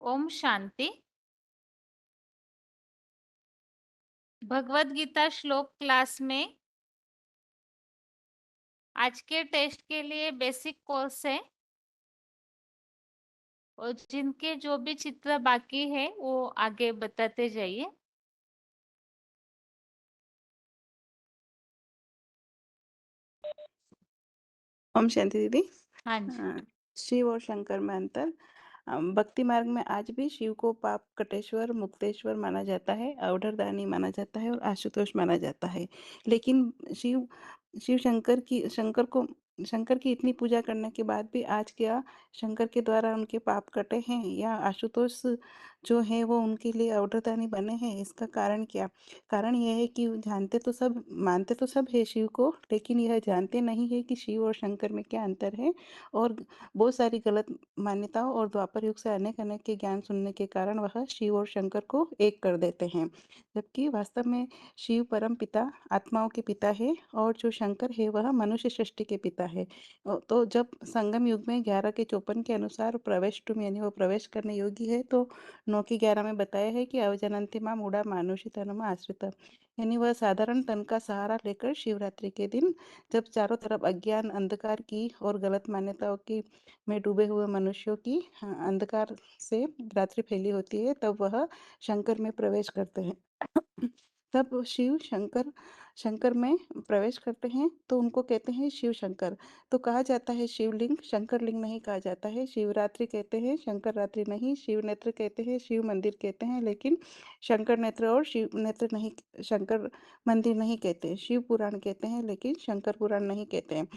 ओम शांति। भगवत गीता श्लोक क्लास में आज के टेस्ट के लिए बेसिक कोर्स है और जिनके जो भी चित्र बाकी है वो आगे बताते जाइए। ओम शांति दीदी। हाँ जी। शिव और शंकर में अंतर। भक्ति मार्ग में आज भी शिव को पाप कटेश्वर मुक्तेश्वर माना जाता है, अवधरदानी माना जाता है और आशुतोष माना जाता है। लेकिन शिव शिव शंकर की इतनी पूजा करने के बाद भी आज क्या शंकर के द्वारा उनके पाप कटे हैं या आशुतोष जो है वो उनके लिए अवधरदानी बने हैं? इसका कारण क्या? कारण यह है कि मानते तो सब है शिव को, लेकिन यह जानते नहीं है कि शिव और शंकर में क्या अंतर है। और बहुत सारी गलत मान्यताओं और द्वापर युग से अनेक अनेक के ज्ञान सुनने के कारण वह शिव और शंकर को एक कर देते हैं, जबकि वास्तव में शिव परम पिता आत्माओं के पिता है और जो शंकर है वह मनुष्य सृष्टि के पिता है। तो जब संगम युग में 11 के 54 के अनुसार प्रवेश टुम यानी वो प्रवेश करने योग्य है, तो 9 के 11 में बताया है कि अवजनंति माम उड़ा मानुषी तनुम आश्रित, यानी वह साधारण तन का सहारा लेकर शिवरात्रि के दिन जब चारों तरफ अज्ञान अंधकार की और गलत मान्यताओं की में डूबे हुए मनुष्यों की अंधकार से रात्रि फैली होती है, तब वह शंकर में प्रवेश करते हैं। तब शिव शंकर शंकर में प्रवेश करते हैं तो उनको कहते हैं शिव शंकर। तो कहा जाता है शिवलिंग, शंकर लिंग नहीं कहा जाता है। शिवरात्रि कहते हैं, शंकर रात्रि नहीं। शिव नेत्र कहते हैं, शिव मंदिर कहते हैं, लेकिन शंकर नेत्र और शिव नेत्र नहीं, शंकर मंदिर नहीं कहते। शिव पुराण कहते हैं लेकिन शंकर पुराण नहीं कहते हैं।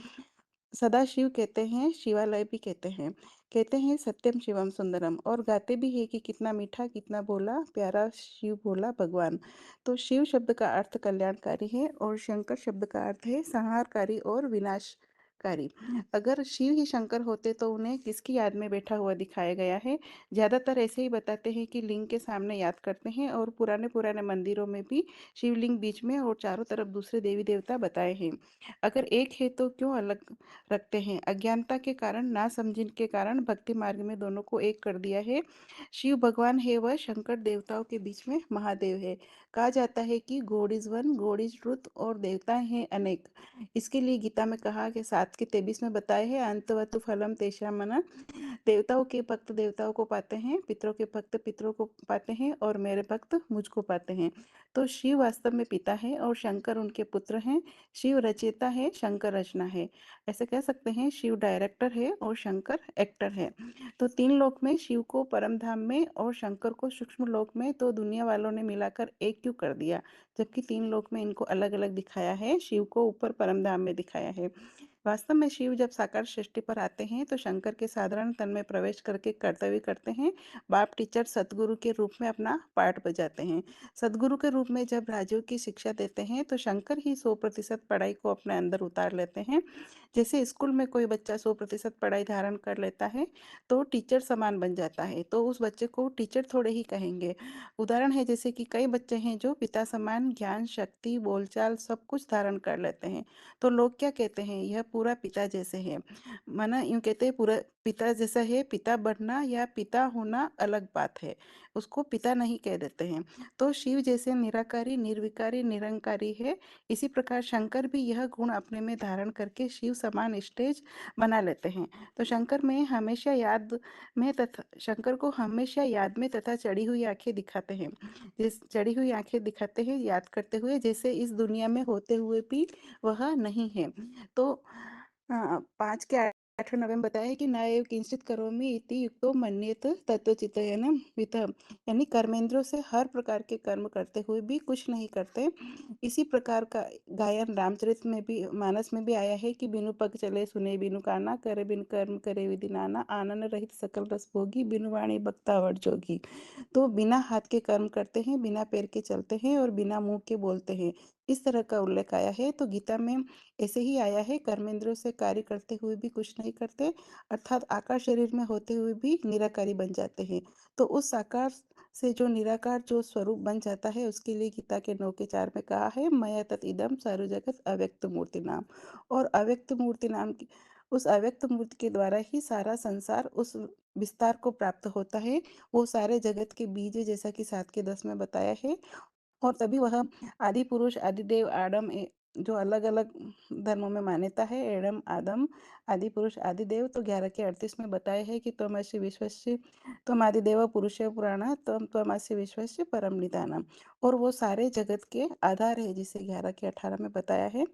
सदाशिव कहते हैं, शिवालय भी कहते हैं सत्यम शिवम सुंदरम, और गाते भी है कि कितना मीठा कितना भोला प्यारा शिव भोला भगवान। तो शिव शब्द का अर्थ कल्याणकारी है और शंकर शब्द का अर्थ है संहारकारी और विनाशकारी। अगर शिव ही शंकर होते तो उन्हें किसकी याद में बैठा हुआ दिखाया गया है? ज्यादातर ऐसे ही बताते हैं कि लिंग के सामने याद करते हैं, और पुराने पुराने मंदिरों में भी शिवलिंग बीच में और चारों तरफ दूसरे देवी देवता बताए हैं। अगर एक है तो क्यों अलग रखते हैं? अज्ञानता के कारण, ना समझने के कारण भक्ति मार्ग में दोनों को एक कर दिया है। शिव भगवान है वह शंकर देवताओं के बीच में महादेव है। कहा जाता है कि God is one, God is truth, और देवताएं हैं अनेक। इसके लिए गीता में कहा कि 7 के 23 में बताए है अंतवतु फलम तेषां मन। देवताओं के भक्त देवताओं को पाते हैं, पितरों के भक्त पितरों को पाते हैं, और मेरे भक्त मुझको पाते हैं। तो शिव वास्तव में पिता है और शंकर उनके पुत्र हैं। शिव रचयिता है, शंकर रचना है। ऐसे कह सकते हैं शिव डायरेक्टर है और शंकर एक्टर है। तो तीन लोक में शिव को परम धाम में और शंकर को सूक्ष्म लोक में तो दुनिया वालों ने मिलाकर एक क्यों कर दिया, जबकि तीन लोक में इनको अलग अलग दिखाया है, शिव को ऊपर परम धाम में दिखाया है। वास्तव में शिव जब साकार सृष्टि पर आते हैं तो शंकर के साधारण तन में प्रवेश करके कर्तव्य करते हैं। बाप टीचर सतगुरु के रूप में अपना पाठ बजाते हैं। सदगुरु के रूप में जब राजयोग की शिक्षा देते हैं तो शंकर ही 100% पढ़ाई को अपने अंदर उतार लेते हैं। जैसे स्कूल में कोई बच्चा 100% पढ़ाई धारण कर लेता है तो टीचर समान बन जाता है, तो उस बच्चे को टीचर थोड़े ही कहेंगे। उदाहरण है जैसे कि कई बच्चे हैं जो पिता समान ज्ञान शक्ति बोलचाल सब कुछ धारण कर लेते हैं, तो लोग क्या कहते हैं, यह पूरा पिता जैसे है। माना यूं कहते हैं पूरा पिता जैसा है। पिता बनना या पिता होना अलग बात है, उसको पिता नहीं कह देते हैं। तो शिव जैसे निराकारी निर्विकारी निरंकारी है, इसी प्रकार शंकर भी यह गुण अपने में धारण करके शिव समान स्टेज बना लेते हैं। तो शंकर को हमेशा याद में तथा चढ़ी हुई आंखें दिखाते हैं, चढ़ी हुई आंखें दिखाते हैं याद करते हुए, जैसे इस दुनिया में होते हुए भी वह नहीं है। तो 5 के 8 में बताया है कि न एव किंचित करोमि इति युक्तो मन्येत तत्वचितयन वितः, यानी कर्मेंद्रियों से हर प्रकार के कर्म करते हुए भी कुछ नहीं करते। इसी प्रकार का गायन रामचरित में भी मानस में भी आया है कि बिनु पग चले सुने बिनु काना, करे बिन कर्म करे विधि नाना, आनंद रहित सकल रस भोगी, बिनु वाणी बक्ता वर जोगी। तो बिना हाथ के कर्म करते हैं, बिना पैर के चलते हैं और बिना मुंह के बोलते हैं, इस तरह का उल्लेख आया है। तो गीता में ऐसे ही आया है, कर्मेंद्रियों से कार्य करते हुए भी कुछ नहीं करते, अर्थात आकार शरीर में होते हुए भी निराकारी बन जाते हैं। तो उस आकार से जो निराकार जो स्वरूप बन जाता है उसके लिए गीता के 9 के 4 में कहा है मया तत इदम सारु जगत अव्यक्त मूर्ति नाम। और अव्यक्त मूर्ति नाम उस अव्यक्त मूर्ति के द्वारा ही सारा संसार उस विस्तार को प्राप्त होता है। वो सारे जगत के बीज है, जैसा कि 7 के 10 में बताया है। और तभी वह आदि पुरुष, आदिदेव, आदम जो अलग-अलग धर्मों में मान्यता है, एडम, आदम, आदि पुरुष, आदिदेव, तो 11 के 38 में बताया है कि त्वमसि विश्वस्य त्वमादिदेव पुरुषः पुराणः त्वमसि विश्वस्य परम निधानम्। और वो सारे जगत के आधार है, जिसे 11 के 18 में बताया है।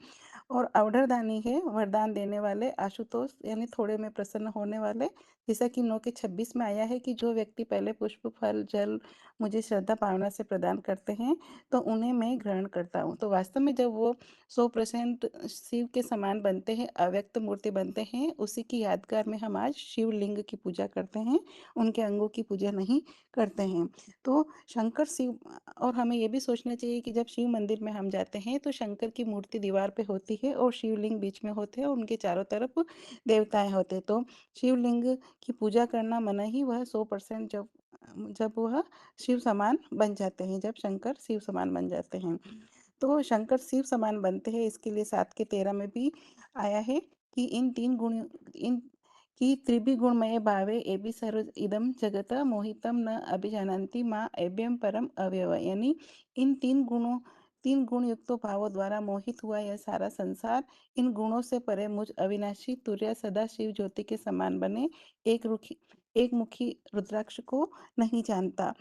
और अवधरदानी है, वरदान देने वाले, आशुतोष यानी थोड़े में प्रसन्न होने वाले। जैसा कि 9 के 26 में आया है कि जो व्यक्ति पहले पुष्प, फल, जल मुझे श्रद्धा भावना से प्रदान करते हैं, तो उन्हें मैं ग्रहण करता हूँ। तो वास्तव में जब वो 100% शिव के समान बनते हैं, अव्यक्त मूर्ति बनते हैं, उसी की यादगार में हम आज शिवलिंग की पूजा करते हैं, उनके अंगों की पूजा नहीं करते हैं। तो शंकर शिव, और हमें ये भी सोचना चाहिए कि जब शिव मंदिर में हम जाते हैं, तो शंकर की मूर्ति दीवार पे होती है और शिवलिंग बीच में होते हैं और उनके चारों तरफ देवताएँ होते हैं। तो शिवलिंग की पूजा करना मना ही, वह 100% जब जब वह शिव समान बन जाते हैं, जब शंकर शिव समान बन जाते हैं। तो शंकर शिव समान बनते हैं, इसके लिए 7 के 13 में भी आया है कि इन कि त्रिभिगुणमये भावे एबि सर्व इदं जगत मोहितं न अभिजानन्ति माँ एभ्यं परम अव्यय। यानी इन 3 गुण युक्तों भावों द्वारा मोहित हुआ यह सारा संसार, इन गुणों से परे मुझ अविनाशी तुर्य सदा शिव ज्योति के समान बने एक मुखी रुद्राक्ष को नहीं जानता।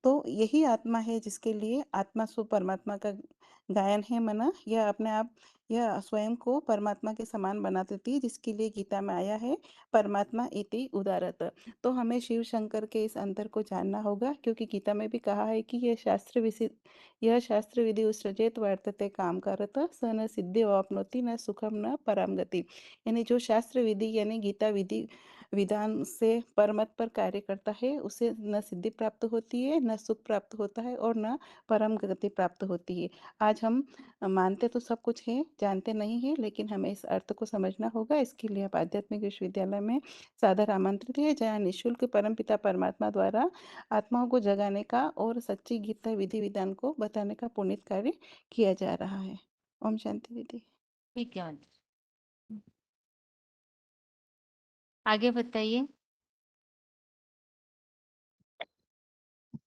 तो यही आत्मा है, जिसके लिए आत्मा सो परमात्मा का गायन है मना। यह स्वयं को परमात्मा के समान बना देती है, जिसके लिए गीता में आया है परमात्मा इति उदारत। तो हमें शिव शंकर के इस अंतर को जानना होगा, क्योंकि गीता में भी कहा है कि यह शास्त्र विधि उत्सृजेत वर्तते काम करत स न सिद्धि वाप्नोति न सुखम न पराम गति। यानी जो शास्त्र विधि यानी गीता विधि विधान से परमत पर कार्य करता है, उसे न सिद्धि प्राप्त होती है, न सुख प्राप्त होता है और न परम गति प्राप्त होती है। आज हम मानते तो सब कुछ है, जानते नहीं है, लेकिन हमें इस अर्थ को समझना होगा। इसके लिए आप आध्यात्मिक विश्वविद्यालय में सादर आमंत्रित है, जहाँ निःशुल्क परमपिता परमात्मा द्वारा आत्माओं को जगाने का और सच्ची गीता विधि विधान को बताने का पुनीत कार्य किया जा रहा है। ओम शांति दीदी। ठीक है माता जी। आगे बताइए।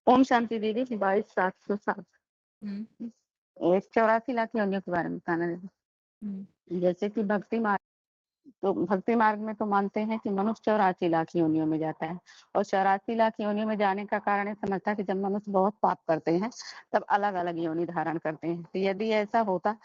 ओम शांति दीदी 22,707 हम्म। 84 लाख योनियों के बारे में बताना दीदी। जैसे कि भक्ति मार्ग में तो मानते हैं कि मनुष्य 84 लाख योनियों में जाता है और 84 लाख योनियों में जाने का कारण है समझता है कि जब मनुष्य बहुत पाप करते हैं तब अलग अलग योनि धारण करते हैं। तो यदि ऐसा होता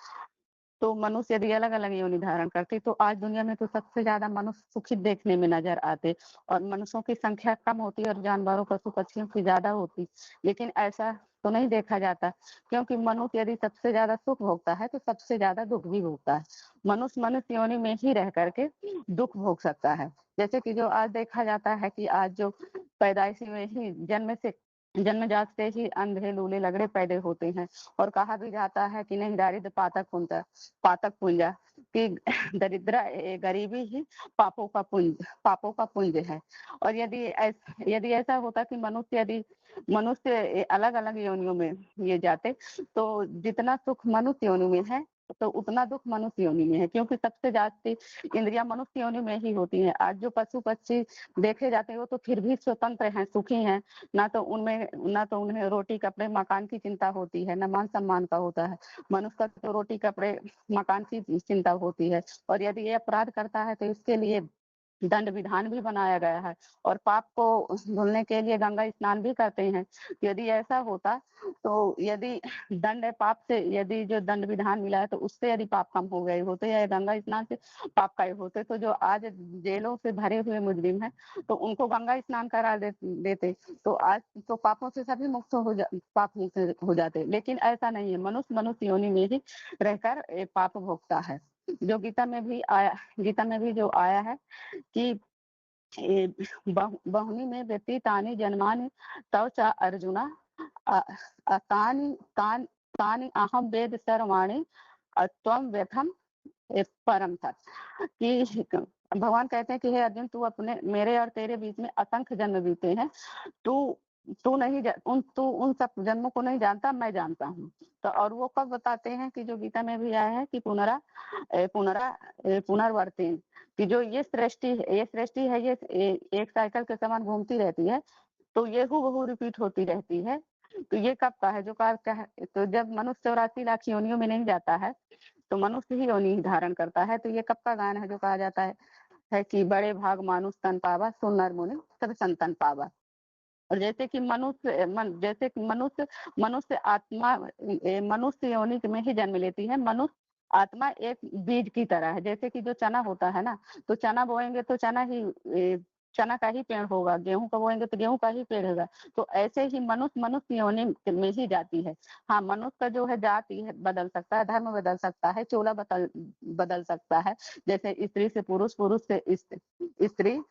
तो मनुष्य यदि अलग अलग योनि धारण करते तो आज दुनिया में तो सबसे ज्यादा मनुष्य सुखी देखने में नजर आते और मनुष्यों की संख्या कम होती और जानवरों पशु पक्षियों की ज्यादा होती। लेकिन ऐसा तो नहीं देखा जाता, क्योंकि मनुष्य यदि सबसे ज्यादा सुख भोगता है तो सबसे ज्यादा दुख भी भोगता है। मनुष्य योनि में ही रह करके दुख भोग सकता है। जैसे कि जो आज देखा जाता है कि आज जो पैदाइशी में ही जन्मजात से ही अंधे लूले लगड़े पैदा होते हैं और कहा भी जाता है कि नहीं दारिद्र पातक पुंजा कि गरीबी ही पापों का पुंज है। और यदि ऐसा होता कि मनुष्य अलग अलग योनियों में ये जाते तो जितना सुख मनुष्य योनि में है तो उतना दुख मनुष्य योनि में है, क्योंकि सबसे ज्यादा इंद्रिया मनुष्य योनि में ही होती हैं। आज जो पशु पक्षी देखे जाते हैं वो तो फिर भी स्वतंत्र हैं, सुखी हैं। ना तो उन्हें रोटी कपड़े मकान की चिंता होती है, ना मान सम्मान का होता है। मनुष्य का तो रोटी कपड़े मकान की चिंता होती है। और यदि ये अपराध करता है तो इसके लिए दंड विधान भी बनाया गया है और पाप को धुलने के लिए गंगा स्नान भी करते हैं। यदि ऐसा होता तो यदि दंड पाप से यदि जो दंड विधान मिला है तो उससे यदि पाप कम हो गए होते या गंगा स्नान से पाप कम होते तो जो आज जेलों से भरे हुए मुजरिम है तो उनको गंगा स्नान करा देते तो आज तो पापों से सभी पाप मुक्त हो जाते। लेकिन ऐसा नहीं है, मनुष्य योनि में ही रहकर पाप भोगता है। जो गीता में भी जो आया है कि बहुनी में व्यतीतानि जन्मानि तव च अर्जुना तानि तानि अहम वेद सर्वाणि त्वं व्यथम परम तत्। कि भगवान कहते हैं कि हे अर्जुन तू अपने मेरे और तेरे बीच में असंख्य जन्म बीते हैं, तू तू उन सब जन्मों को नहीं जानता, मैं जानता हूँ। तो और वो कब बताते हैं कि जो गीता में भी आया है कि पुनर्वर्तिन कि जो ये सृष्टि है, ये एक साइकिल के समान घूमती रहती है, तो ये हूबहू रिपीट होती रहती है। तो ये कब का है? जो काल का है। तो जब मनुष्य 84 लाख योनियों में नहीं जाता है, तो मनुष्य ही योनि धारण करता है। तो ये कब का गान है? जो कहा जाता है कि बड़े भाग मानुष तन पावा, सो नर मुनि सब संतन पावा। और जैसे कि मनुष्य आत्मा मनुष्य योनि में ही जन्म लेती है। मनुष्य आत्मा एक बीज की तरह है। जैसे कि जो चना होता है ना, तो चना बोएंगे तो चना का ही पेड़ होगा, गेहूं का बोएंगे तो गेहूं का ही पेड़ होगा। तो ऐसे ही मनुष्य योनि में ही जाती है। हाँ, मनुष्य का जो है जाति है बदल सकता है, धर्म बदल सकता है, चोला बदल सकता है। जैसे स्त्री से पुरुष, पुरुष से स्त्री।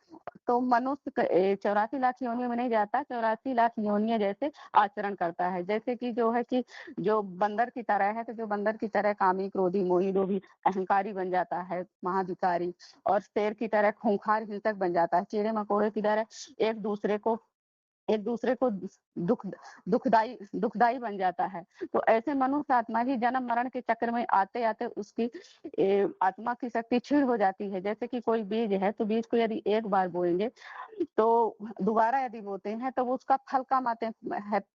तो मनुष्य 84 लाख योनियों में नहीं जाता, 84 लाख योनियां जैसे आचरण करता है। जैसे कि जो है कि जो बंदर की तरह है, तो जो बंदर की तरह कामी, क्रोधी, मोही, लोभी, अहंकारी बन जाता है, महाधिकारी। और शेर की तरह खूंखार, हिंसक बन जाता है। कीड़े मकोड़े की तरह एक दूसरे को दुख दुखदाई बन जाता है। तो ऐसे मनुष्य आत्मा ही जन्म मरण के चक्र में आते आते उसकी आत्मा की शक्ति क्षीण हो जाती है। जैसे कि कोई बीज है, तो बीज को यदि एक बार बोएंगे, तो दोबारा यदि बोते हैं तो वो उसका फल कम आते हैं,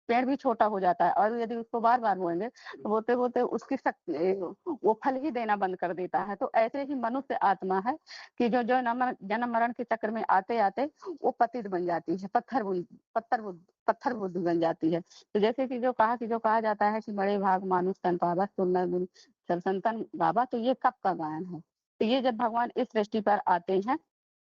पेड़ भी छोटा हो जाता है। और यदि उसको बार बार बोएंगे तो बोते बोते उसकी शक्ति वो फल ही देना बंद कर देता है। तो ऐसे ही मनुष्य आत्मा है कि जो जो जन्म मरण के चक्र में आते आते वो पतित बन जाती है, पत्थर बुद्धि बन जाती है। तो जैसे कि जो कहा जाता है कि बड़े भाग मानुष तन पावा, सुंदर गुण सब संतन गावा। तो ये कब का गायन है? तो ये जब भगवान इस सृष्टि पर आते हैं,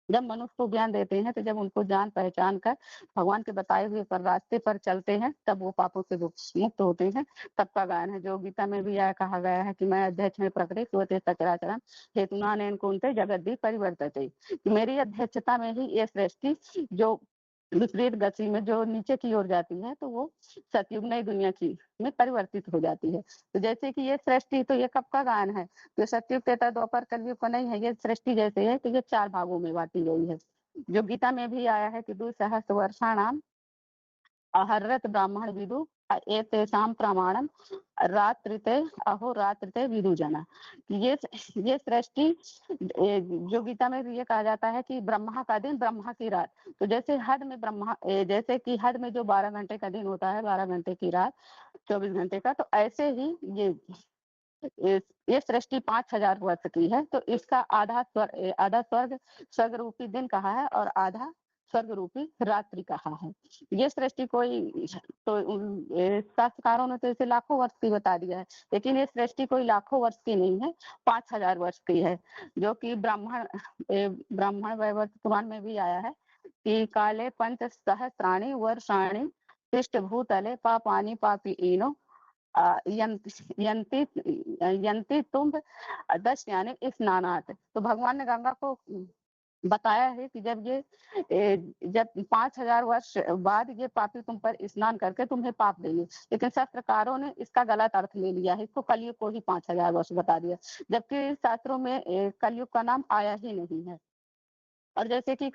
जब मनुष्य को ज्ञान देते हैं, तो जब उनको जान पहचान कर भगवान के बताए हुए पर रास्ते पर चलते हैं, तब वो पापों से मुक्त होते हैं। तब का गायन है। जो गीता में भी यह कहा गया है कि मैं अध्यक्ष में प्रकृति सोते सचराचरम हेतुना नैन कुंते जगत भी परिवर्तते। मेरी अध्यक्षता में ही ये सृष्टि जो विपरीत गति में जो नीचे की ओर जाती है, तो वो सतयुग नई दुनिया की में परिवर्तित हो जाती है। तो जैसे कि ये सृष्टि, तो ये कब का गायन है? तो सतयुग, त्रेता, द्वापर, कलयुग का नहीं है। ये सृष्टि जैसे है, तो ये 4 भागों में बांटी गई है। जो गीता में भी आया है कि द्विसहस्र वर्षाणाम अहर्रत ब्राह्मण विदु एतेषां प्रमाणम रात्रिते अहोरात्रिते विदुजना। ये सृष्टि जो गीता में भी ये कहा जाता है कि ब्रह्मा का दिन, ब्रह्मा की रात। तो जैसे कि हद में जो 12 घंटे का दिन होता है, 12 घंटे की रात, 24 घंटे का, तो ऐसे ही ये सृष्टि 5000 वर्ष की है। तो इसका आधा स्वर्ग रूपी दिन कहा है और आधा स्वर्ग रूपी रात्रि कहा है। ये सृष्टि शास्त्रकारों ने तो इसे लाखों वर्ष की बता दिया है, लेकिन ये सृष्टि कोई लाखों वर्ष की नहीं है, 5000 वर्ष की है। जो कि ब्राह्मण वैवर्त पुराण में भी आया है कि काले पंच सहस्राणि वर्षाणि पृष्ठ भूतले पापानि पापीनो यंती यंती तुम 10 यानी स्नानात। तो भगवान ने गंगा को बताया है कि जब 5000 वर्ष बाद ये पापी तुम पर स्नान करके तुम्हें पाप देंगे। लेकिन शास्त्रकारों ने इसका गलत अर्थ ले लिया है, इसको कलयुग को ही 5000 वर्ष बता दिया, जबकि शास्त्रों में कलयुग का नाम आया ही नहीं है। और जैसे कि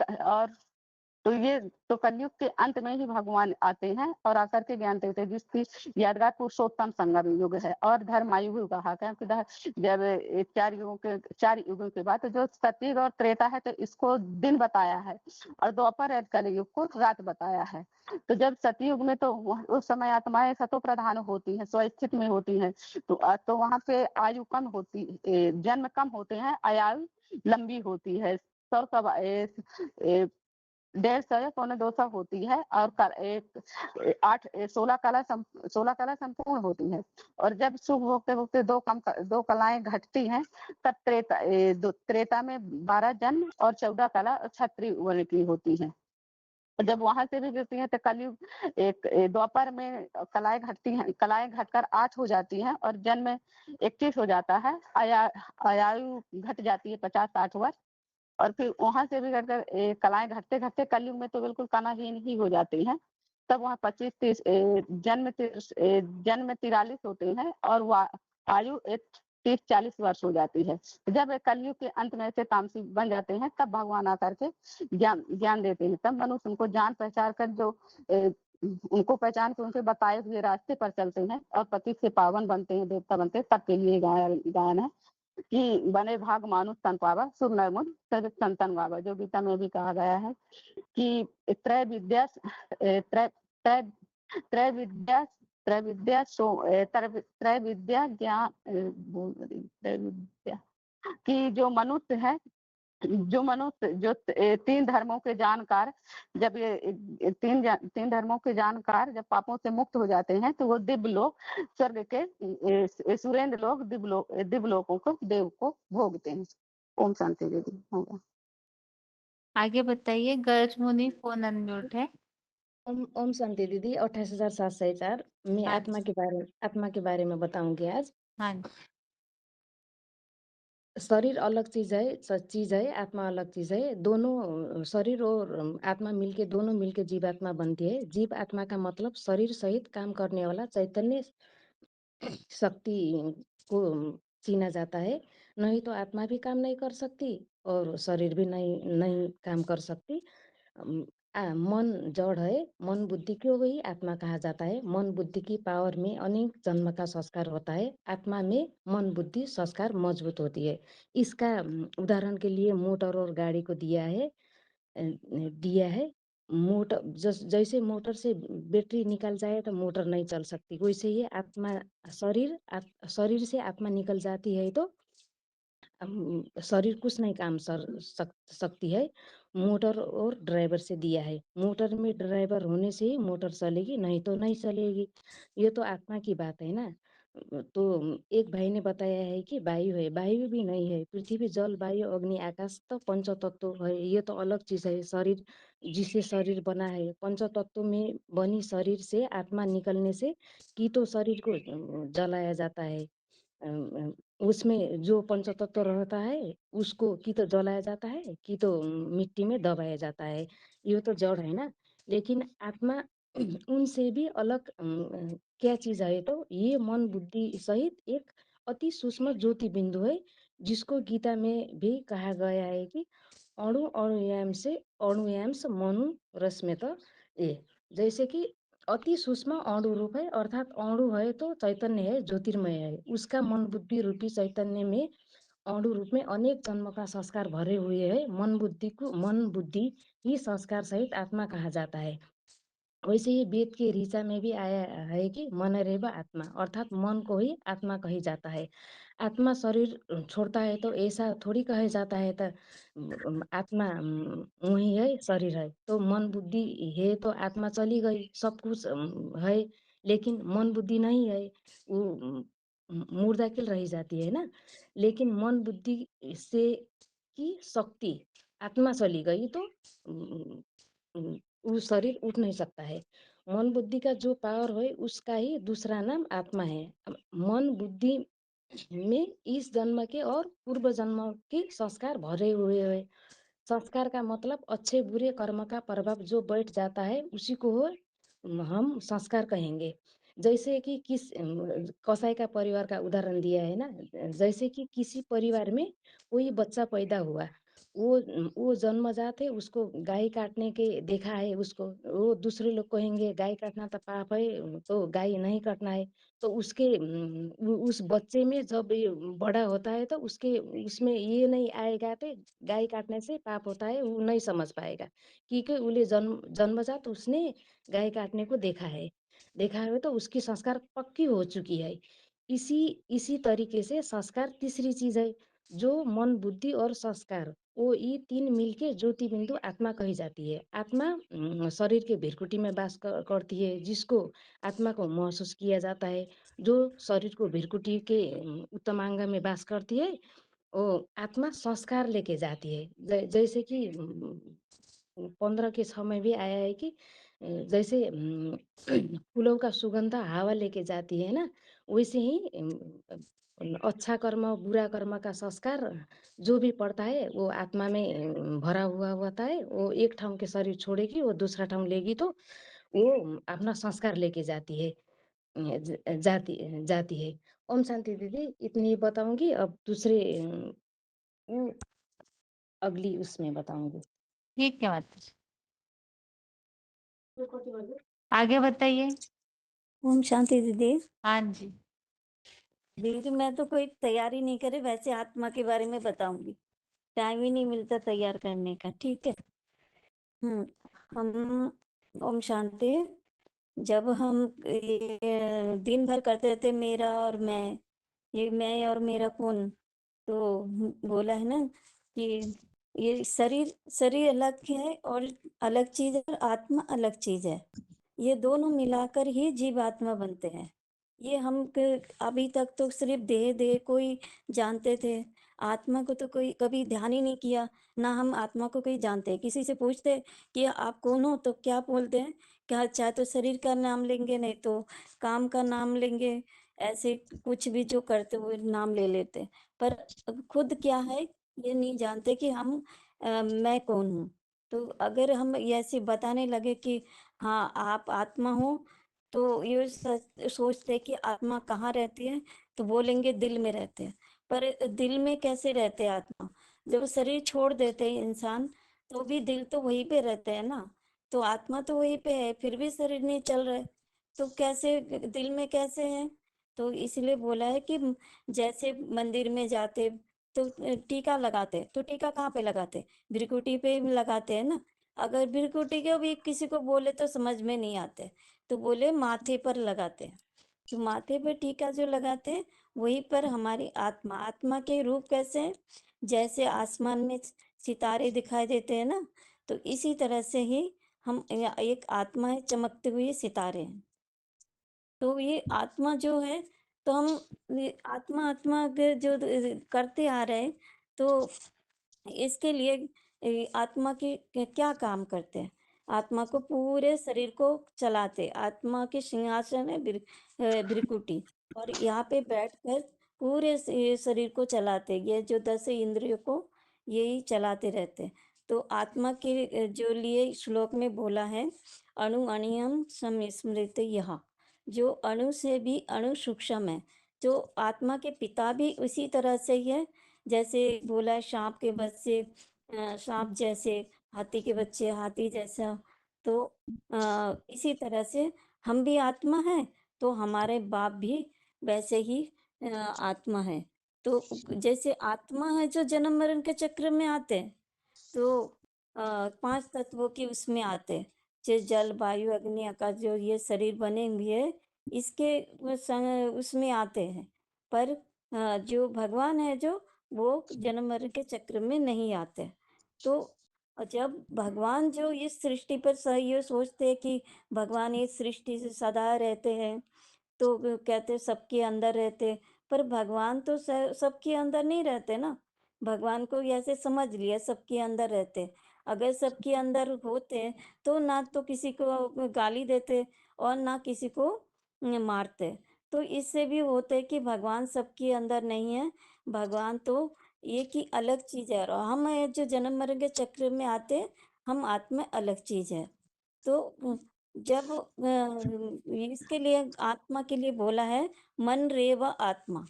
तो कलयुग के अंत में ही भगवान आते हैं और आकर के ज्ञान देते हैं, जिसकी यादगार पुरुषोत्तम संगम युग है और धर्मायुग कहा गया। जब 4 युगों के बाद जो सतयुग और त्रेता है, तो इसको दिन बताया है, और द्वापर और कलयुग को रात बताया है। तो जब सतयुग में तो उस समय आत्माएं सतो प्रधान होती हैं, स्वस्थित में होती हैं। तो वहां पे आयु कम होती, जन्म कम होते हैं, आयु लंबी होती है। 150 या 250 होती है। और 16 कला संपूर्ण होती है। और जब सुख भोगते भोगते दो कलाएं घटती हैं, तब त्रेता में 12 जन्म और 14 कला क्षत्रिय वर्ण की होती है। जब वहां से भी गिरती हैं, तो कलयुग द्वापर में कलाएं घटकर 8 हो जाती हैं और जन्म 21 हो जाता है। आयु घट जाती है 50-60 वर्ष। और फिर वहां से भी घटकर कलाएं घटते घटते कलयुग में तो बिल्कुल कलाहीन ही हो जाती हैं। तब वहाँ 25-30 जन्म 43 होते हैं और आयु 30-40 वर्ष हो जाती है। जब कलयुग के अंत में से तामसिक बन जाते हैं, तब भगवान आकर के ज्ञान देते हैं। तब मनुष्य उनको जान पहचान कर उनको पहचान के उनके बताए हुए रास्ते पर चलते हैं और पति से पावन बनते हैं, देवता बनते हैं। तब के लिए गायन है कि बने भाग मानुष तन पावा शुभ नैमुद सरित संतन गावा, जो गीता में भी कहा गया है कि त्रय विद्या त्रय त्रय त्रय विद्या त्रय विद्या त्रय विद्या ज्ञान बोल रही त्रय विद्या कि जो मनुष्य है, जो मनुष्य जो तीन धर्मों के जानकार, जब ये तीन धर्मों के जानकार जब पापों से मुक्त हो जाते हैं तो वो दिव्य लोक स्वर्ग के सुरेंद्र लोक दिव्य लोकों को देव को भोगते हैं। ओम शांति दीदी होगा। आगे बताइए। गर्ज मुनि फोन अनम्यूट है। ओम ओम शांति दीदी। 28,704 मैं हाँ आत्मा के बारे में बताऊंगी आज। हाँ जी। शरीर अलग चीज है, आत्मा अलग चीज है। दोनों शरीर और आत्मा मिलके दोनों मिलके जीवात्मा बनती है। जीव आत्मा का मतलब शरीर सहित काम करने वाला चैतन्य शक्ति को चीना जाता है। नहीं तो आत्मा भी काम नहीं कर सकती और शरीर भी नहीं काम कर सकती। मन जड़ है, मन बुद्धि क्यों गई आत्मा कहा जाता है। मन बुद्धि की पावर में अनेक जन्म का संस्कार होता है। आत्मा में मन बुद्धि संस्कार मजबूत होती है। इसका उदाहरण के लिए मोटर और गाड़ी को दिया है। मोटर जैसे मोटर से बैटरी निकल जाए तो मोटर नहीं चल सकती, वैसे ही आत्मा शरीर से आत्मा निकल जाती है तो शरीर कुछ नहीं काम सकती है। मोटर और ड्राइवर से दिया है। मोटर में ड्राइवर होने से ही मोटर चलेगी, नहीं तो नहीं चलेगी। ये तो आत्मा की बात है ना। तो एक भाई ने बताया है कि वायु है, वायु भी नहीं है। पृथ्वी जल वायु अग्नि आकाश तो पंच तत्व है, ये तो अलग चीज है। शरीर जिसे शरीर बना है, पंच तत्व में बनी शरीर से आत्मा निकलने से की तो शरीर को जलाया जाता है। उसमें जो पंचतत्व रहता है उसको की तो जलाया जाता है, की तो मिट्टी में दबाया जाता है। ये तो जड़ है ना। लेकिन आत्मा उनसे भी अलग क्या चीज है, तो ये मन बुद्धि सहित एक अति सूक्ष्म ज्योति बिंदु है, जिसको गीता में भी कहा गया है कि अणुयाम से मनु रश्मित। ये जैसे कि अति सूक्ष्म अणु रूप है, अर्थात अणु है तो चैतन्य है, ज्योतिर्मय है। उसका मन बुद्धि रूपी चैतन्य में अणु रूप में अनेक जन्म का संस्कार भरे हुए है। मन बुद्धि ही संस्कार सहित आत्मा कहा जाता है। वैसे ही वेद के ऋचा में भी आया है कि मनरेव आत्मा, अर्थात मन को ही आत्मा कही जाता है। आत्मा शरीर छोड़ता है तो ऐसा थोड़ी कहे जाता है तो आत्मा वही है, शरीर है तो मन बुद्धि है तो आत्मा चली गई, सब कुछ है लेकिन मन बुद्धि नहीं है, वो मुर्दा किल रही जाती है ना। लेकिन मन बुद्धि से की शक्ति आत्मा चली गई तो वो शरीर उठ नहीं सकता है। मन बुद्धि का जो पावर है उसका ही दूसरा नाम आत्मा है। मन बुद्धि में इस जन्म के और पूर्व जन्म के संस्कार भरे हुए है। संस्कार का मतलब अच्छे बुरे कर्म का प्रभाव जो बैठ जाता है उसी को हम संस्कार कहेंगे। जैसे कि कसाई का परिवार का उदाहरण दिया है ना। जैसे कि किसी परिवार में कोई बच्चा पैदा हुआ, वो जन्मजात है, उसको गाय काटने के देखा है उसको, वो दूसरे लोग कहेंगे गाय काटना तो पाप है तो गाय नहीं काटना है। तो उस बच्चे में जब ये बड़ा होता है तो उसमें ये नहीं आएगा तो गाय काटने से पाप होता है, वो नहीं समझ पाएगा क्योंकि उन्हें जन्मजात उसने गाय काटने को देखा है तो उसकी संस्कार पक्की हो चुकी है। इसी तरीके से संस्कार तीसरी चीज है, जो मन बुद्धि और संस्कार वो ये तीन मिलके ज्योति बिंदु आत्मा कही जाती है। आत्मा शरीर के भृकुटी में वास करती है, जिसको आत्मा को महसूस किया जाता है। जो शरीर को भृकुटी के उत्तम अंग में वास करती है वो आत्मा संस्कार लेके जाती है। जैसे कि 15 के 6 में भी आया है कि जैसे फूलों का सुगंध हावा लेके जाती है ना, वैसे ही अच्छा कर्म बुरा कर्म का संस्कार जो भी पड़ता है वो आत्मा में भरा हुआ होता है। वो एक ठाव के शरीर छोड़ेगी, वो दूसरा ठाव लेगी तो वो अपना संस्कार लेके जाती है। जाती है। ओम शांति दीदी, इतनी ही बताऊंगी। अब दूसरे अगली उसमें बताऊंगी। ठीक है माता जी, आगे बताइए। ओम शांति दीदी। हाँ जी। दीदी मैं तो कोई तैयारी नहीं करे, वैसे आत्मा के बारे में बताऊंगी, टाइम ही नहीं मिलता तैयार करने का। ठीक है। हम ओम शांति। जब हम ये दिन भर करते थे मेरा और मैं, ये मैं और मेरा कौन, तो बोला है ना कि ये शरीर शरीर अलग है और अलग चीज है, और आत्मा अलग चीज है। ये दोनों मिलाकर ही जीवात्मा बनते हैं। ये हम अभी तक तो सिर्फ देह देह को ही जानते थे, आत्मा को तो कोई कभी ध्यान ही नहीं किया। ना हम आत्मा को कोई जानते। किसी से पूछते कि आप कौन हो तो क्या बोलते हैं, क्या चाहे तो शरीर का नाम लेंगे, नहीं तो काम का नाम लेंगे, ऐसे कुछ भी जो करते हुए नाम ले लेते। पर खुद क्या है ये नहीं जानते कि हम मैं कौन हूँ। तो अगर हम ऐसे बताने लगे कि हाँ आप आत्मा हो, तो ये सोचते कि आत्मा कहाँ रहती है, तो बोलेंगे दिल में रहते हैं। पर दिल में कैसे रहते हैं आत्मा? जब शरीर छोड़ देते हैं इंसान, तो भी दिल तो वहीं पे रहते हैं ना। तो आत्मा तो वहीं पे है, फिर भी शरीर नहीं चल रहा है, तो कैसे दिल में कैसे है? तो इसलिए बोला है कि जैसे मंदिर में जाते तो टीका लगाते, तो टीका कहाँ पे लगाते? भ्रिकुटी पे ही लगाते हैं ना। अगर भ्रिकुटी को भी किसी को बोले तो समझ में नहीं आते, तो बोले माथे पर लगाते हैं। तो माथे पर टीका जो लगाते हैं, वहीं पर हमारी आत्मा, आत्मा के रूप कैसे हैं? जैसे आसमान में सितारे दिखाई देते हैं ना, तो इसी तरह से ही हम एक आत्मा है, चमकते हुए सितारे हैं। तो ये आत्मा जो है, तो हम ये आत्मा आत्मा के जो करते आ रहे हैं, तो इसके लिए आत्मा के क्या काम करते हैं? आत्मा को पूरे शरीर को चलाते, आत्मा के सिंहासन है भृकुटी, और यहाँ पे बैठकर पूरे ये शरीर को चलाते। ये जो 10 इंद्रियों को यही चलाते रहते। तो आत्मा के जो लिए श्लोक में बोला है, अणु अणियम समस्मृत यह, जो अणु से भी अणु सूक्ष्म है। जो आत्मा के पिता भी उसी तरह से ही है, जैसे बोला है सांप के बच्चे सांप जैसे, हाथी के बच्चे हाथी जैसा। तो इसी तरह से हम भी आत्मा है, तो हमारे बाप भी वैसे ही आत्मा है। तो जैसे आत्मा है जो जन्म मरण के चक्र में आते हैं, तो 5 तत्वों के उसमें आते हैं, जैसे जल वायु अग्नि आकाश, जो ये शरीर बने हुए हैं, इसके उसमें आते हैं। पर जो भगवान है, जो वो जन्म मरण के चक्र में नहीं आते। तो जब भगवान जो इस सृष्टि पर ये सोचते हैं कि भगवान इस सृष्टि से सदा रहते हैं, तो कहते सबके अंदर रहते। पर भगवान तो सबके अंदर नहीं रहते ना। भगवान को ऐसे समझ लिया सबके अंदर रहते। अगर सबके अंदर होते, तो ना तो किसी को गाली देते और ना किसी को मारते। तो इससे भी होते कि भगवान सबके अंदर नहीं है, भगवान तो एक ही अलग चीज है, और हम है जो जन्म मरण के चक्र में आते, हम आत्मा अलग चीज है। तो जब इसके लिए आत्मा के लिए बोला है मन रेव आत्मा।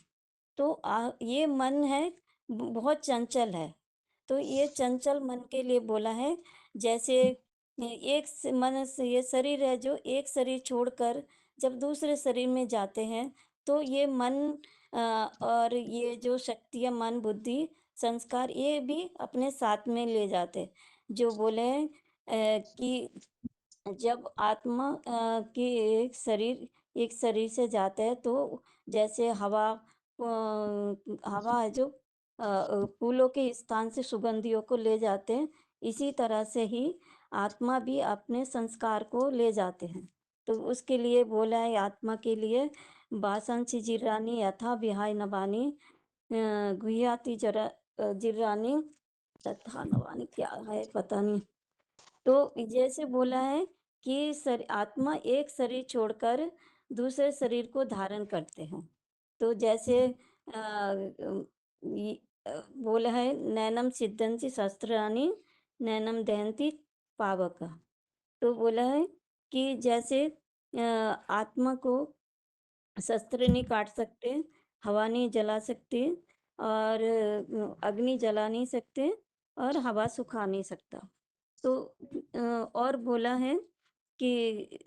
तो ये मन है, बहुत चंचल है। तो ये चंचल मन के लिए बोला है। जैसे मन से ये शरीर है, जो एक शरीर छोड़कर जब दूसरे शरीर में जाते हैं, तो ये मन और ये जो शक्तियाँ, मन बुद्धि संस्कार, ये भी अपने साथ में ले जाते। जो बोले हैं कि जब आत्मा की एक शरीर से जाता है, तो जैसे हवा है जो फूलों के स्थान से सुगंधियों को ले जाते हैं, इसी तरह से ही आत्मा भी अपने संस्कार को ले जाते हैं। तो उसके लिए बोला है आत्मा के लिए, बासंसी जिरानी यथा विहाय नवानी गुह्याति जरा जिरानी तथा नवानी, क्या है पता नहीं। तो जैसे बोला है कि आत्मा एक शरीर छोड़कर दूसरे शरीर को धारण करते हैं। तो जैसे बोला है नैनम सिद्धंति शस्त्राणि नैनम दहंती पावक। तो बोला है कि जैसे आत्मा को शस्त्र नहीं काट सकते, हवा नहीं जला सकते, और अग्नि जला नहीं सकते, और हवा सुखा नहीं सकता। तो और बोला है कि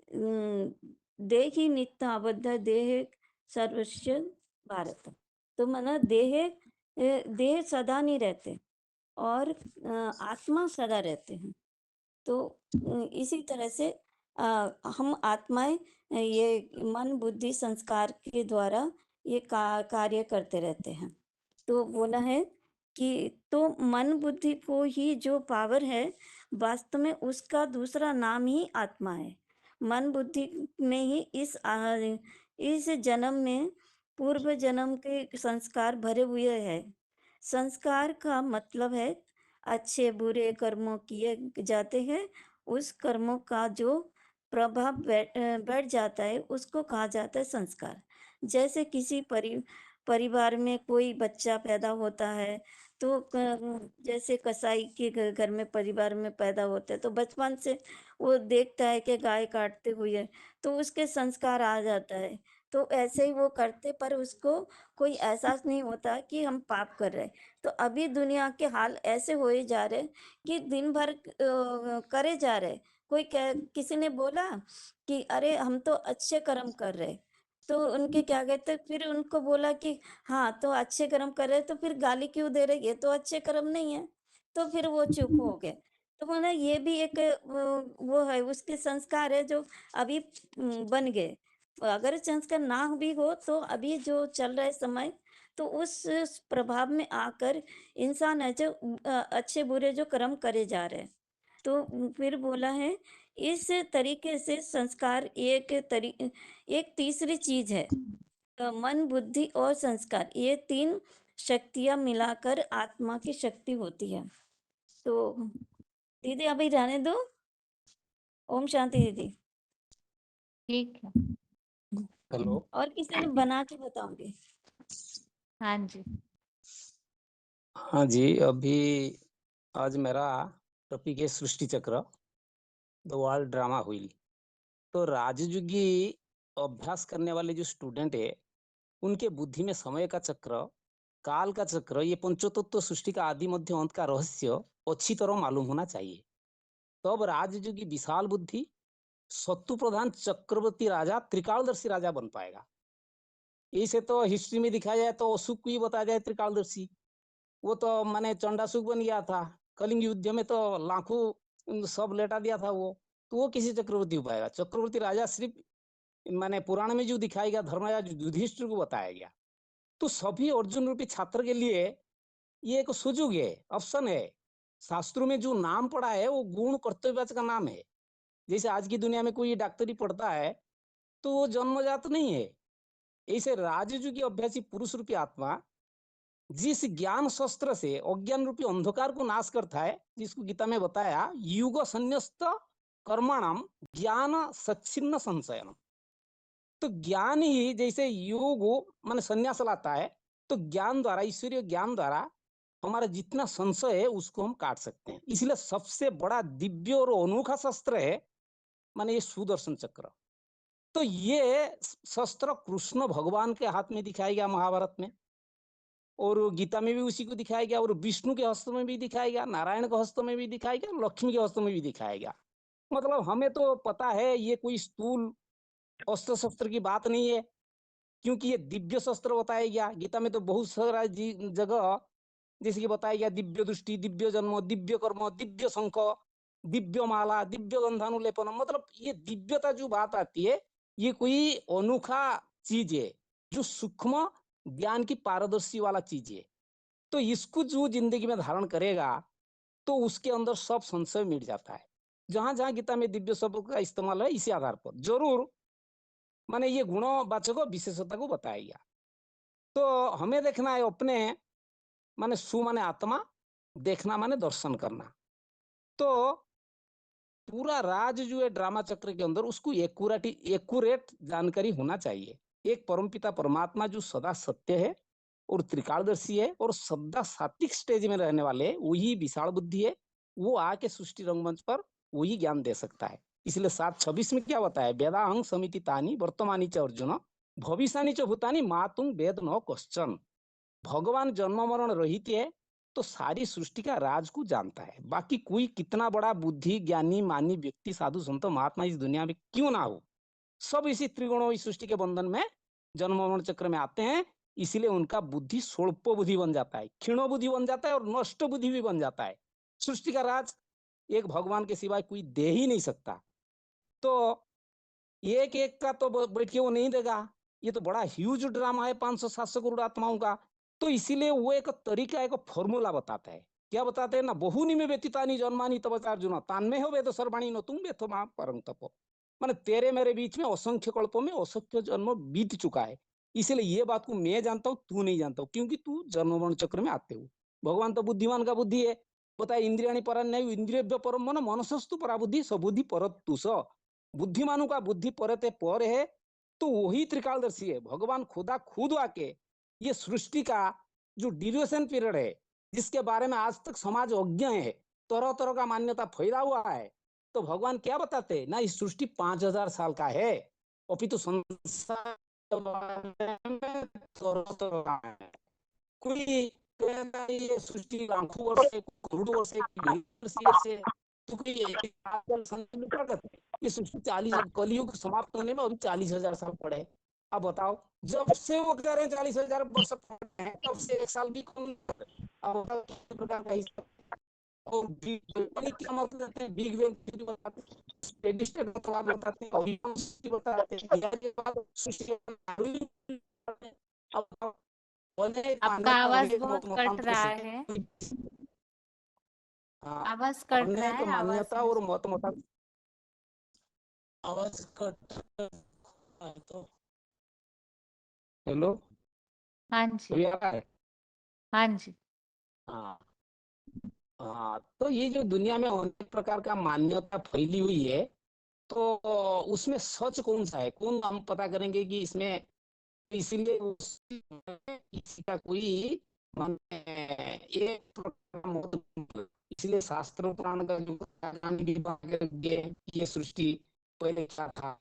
देहि नित्य आबद्ध देह सर्वस्य भारत। तो माना देह सदा नहीं रहते और आत्मा सदा रहते हैं। तो इसी तरह से हम आत्माएं ये मन बुद्धि संस्कार के द्वारा ये कार्य करते रहते हैं। तो बोला है कि तो मन बुद्धि को ही जो पावर है वास्तव में उसका दूसरा नाम ही आत्मा है। मन बुद्धि में ही इस जन्म में पूर्व जन्म के संस्कार भरे हुए हैं। संस्कार का मतलब है अच्छे बुरे कर्मों किए जाते हैं, उस कर्मों का जो प्रभाव बैठ जाता है उसको कहा जाता है संस्कार। जैसे किसी परिवार में कोई बच्चा पैदा होता है तो जैसे कसाई के घर में परिवार में पैदा होता है तो बचपन से वो देखता है कि गाय काटते हुए तो उसके संस्कार आ जाता है। तो ऐसे ही वो करते पर उसको कोई एहसास नहीं होता कि हम पाप कर रहे हैं। तो अभी दुनिया के हाल ऐसे होए जा रहे कि दिन भर करे जा रहे। किसी ने बोला कि अरे हम तो अच्छे कर्म कर रहे, तो उनके क्या कहते फिर उनको बोला कि हाँ तो अच्छे कर्म कर रहे तो फिर गाली क्यों दे रहे, ये तो अच्छे कर्म नहीं है। तो फिर वो चुप हो गए। तो बोला ये भी एक वो है उसके संस्कार है जो अभी बन गए। अगर संस्कार ना भी हो तो अभी जो चल रहा है समय तो उस प्रभाव में आकर इंसान है जो अच्छे बुरे जो कर्म करे जा रहे हैं। तो फिर बोला है इस तरीके से संस्कार एक तीसरी चीज है। मन बुद्धि और संस्कार ये 3 शक्तियां मिलाकर आत्मा की शक्ति होती है। तो दीदी अभी रहने दो। ओम शांति दीदी। ठीक है। हेलो। और किसी ने बना के बताऊंगी। हाँ जी। हाँ जी, अभी आज मेरा टॉपिक है सृष्टि चक्र, द वर्ल्ड ड्रामा व्हील। तो राजयुगी अभ्यास करने वाले जो स्टूडेंट है उनके बुद्धि में समय का चक्र, काल का चक्र, ये पंचतत्व सृष्टि का आदि मध्य अंत का रहस्य अच्छी तरह मालूम होना चाहिए। तब राजयुगी विशाल बुद्धि सत्तु प्रधान चक्रवर्ती राजा त्रिकालदर्शी राजा बन पाएगा। इसे तो हिस्ट्री में दिखाया जाए तो अशोक को ही बताया जाए त्रिकालदर्शी। वो तो माने चंडासुख बन गया था, कलिंग युद्ध में तो लाखों सब लेटा दिया था वो। तो वो किसी चक्रवर्ती हो पाएगा? चक्रवर्ती राजा सिर्फ माने पुराण में जो दिखाया गया धर्मराज युधिष्ठिर को बताया गया। तो सभी अर्जुन रूपी छात्र के लिए ये एक सुजुग है, ऑप्शन है। शास्त्रों में जो नाम पड़ा है वो गुण कर्तव्यवाच का नाम है। जैसे आज की दुनिया में कोई डॉक्टरी पढ़ता है तो वो जन्मजात नहीं है। ऐसे राजयुगी अभ्यासी पुरुष रूपी आत्मा जिस ज्ञान शस्त्र से अज्ञान रूपी अंधकार को नाश करता है, जिसको गीता में बताया युग संन्यस्त कर्मणाम ज्ञान सच्छिन्न संशयन। तो ज्ञान ही जैसे योग मान संन्यास लाता है, तो ज्ञान द्वारा, ईश्वरीय ज्ञान द्वारा हमारा जितना संशय है उसको हम काट सकते हैं। इसलिए सबसे बड़ा दिव्य और अनोखा शस्त्र है माने ये सुदर्शन चक्र। तो ये शस्त्र कृष्ण भगवान के हाथ में दिखाया गया महाभारत में, और गीता में भी उसी को दिखाया गया, और विष्णु के हस्तों में भी दिखाया गया, नारायण के हस्तों में भी दिखाया गया, लक्ष्मी के हस्तों में भी दिखाया गया। मतलब हमें तो पता है ये कोई स्थूल अस्त्र शस्त्र की बात नहीं है, क्योंकि ये दिव्य शस्त्र बताया गया। गीता में तो बहुत सारा जगह जैसे कि बताया गया दिव्य दृष्टि, दिव्य जन्म, दिव्य कर्म, दिव्य शंख, दिव्य माला, दिव्य गंधानुलेपन। मतलब ये दिव्यता जो बात आती है ये कोई अनोखा चीज है जो सूक्ष्म ज्ञान की पारदर्शी वाला चीज है। तो इसको जो जिंदगी में धारण करेगा तो उसके अंदर सब संशय मिट जाता है। जहां जहां गीता में दिव्य शब्द का इस्तेमाल है इसी आधार पर जरूर माने ये गुणवाचक विशेषता को बताया गया। तो हमें देखना है अपने माने सु माने आत्मा, देखना माने दर्शन करना। तो पूरा राज जो है ड्रामा चक्र के अंदर उसको एक्यूरेट जानकारी होना चाहिए। एक परमपिता परमात्मा जो सदा सत्य है और त्रिकालदर्शी है और सदा सात्विक स्टेज में रहने वाले वही विशाल बुद्धि है। वो आके सृष्टि रंगमंच पर वही ज्ञान दे सकता है। इसलिए 7:26 में क्या बताया, वेदाहं समिति तानी वर्तमानी च अर्जुन भविष्यानि च भूतानि मातुम वेद न क्वश्चन। भगवान जन्म मरण रहित है तो सारी सृष्टि का राज को जानता है। बाकी कोई कितना बड़ा बुद्धि ज्ञानी मानी व्यक्ति साधु संत महात्मा इस दुनिया में क्यों ना हो, सब इसी त्रिगुणों इस सृष्टि के बंधन में जन्म मरण चक्र में आते हैं। इसलिए उनका बुद्धि स्वल्प बुद्धि बन जाता है, क्षीण बुद्धि बन जाता है और नष्ट बुद्धि भी बन जाता है। सृष्टि का राज एक भगवान के सिवाय कोई दे ही नहीं सकता। तो एक एक का तो बैठ के वो नहीं देगा, ये तो बड़ा ह्यूज ड्रामा है 500-700 करोड़ आत्माओं का। तो इसीलिए वो एक तरीका, एक फॉर्मूला बताता है। क्या बताते हैं ना, बहुनी में व्यतीतानि जन्मानि तव चार्जुन तान्मे हो वेद सर्वाणि न तुम वेथो मां परं तपो। माने तेरे मेरे बीच में असंख्य कल्पों में असंख्य जन्म बीत चुका है। इसलिए ये बात को मैं जानता हूँ, तू नहीं जानता हूँ, क्योंकि तू जन्म मरण चक्र में आते हो। भगवान तो बुद्धिमान का बुद्धि है, बताए इंद्रियाणि परान्यायु इंद्रियभ्य परम मन मनसस्तु परा बुद्धि सबुद्धि परत्तु स। बुद्धिमानों का बुद्धि परते पर है, तो वही त्रिकालदर्शी है। भगवान खुदा खुद आके ये सृष्टि का जो ड्यूरेशन पीरियड है, जिसके बारे में आज तक समाज अज्ञ है, तरह तरह का मान्यता फैला हुआ है, तो भगवान क्या बताते हैं ना, इस सृष्टि 5000 साल का है, अपितु संसार के बारे में तरह तरह का है। कोई कहता है ये सृष्टि लाखों वर्ष से, करोड़ों वर्ष से, बिलियन वर्ष से, तो कोई ये सृष्टि 40 कलयुग समाप्त होने में अभी 40,000 साल पड़े। अब बताओ, जब से वो कह रहे हैं 40,000 वर्ष पड़े हैं, तब से एक साल भी कम। अब बताओ किस प्रकार का हिसाब। और बिग बैंग क्या मतलब करते हैं, बिग बैंग थ्योरी बताते हैं, स्टेडी स्टेट बताते हैं, अभिमान बताते हैं, के बाद सृष्टि अब अनेक आपका मान्यता, आवाज अनेक बहुत कट मतांतरों रहा से है, हाँ, आवाज कट रहा अनेक है, आवाज मान्यता में और मत आवाज कट रहा है तो हेलो, हाँ जी, अभी आ रहा है? हाँ जी। हाँ हाँ, तो ये जो दुनिया में अनेक प्रकार का मान्यता फैली हुई है, तो उसमें सच कौन सा है, कौन हम पता करेंगे कि इसमें, इसीलिए किसी का कोई माने एक प्रकार का इसलिए शास्त्र पुराण का जो ये सृष्टि पहले क्या था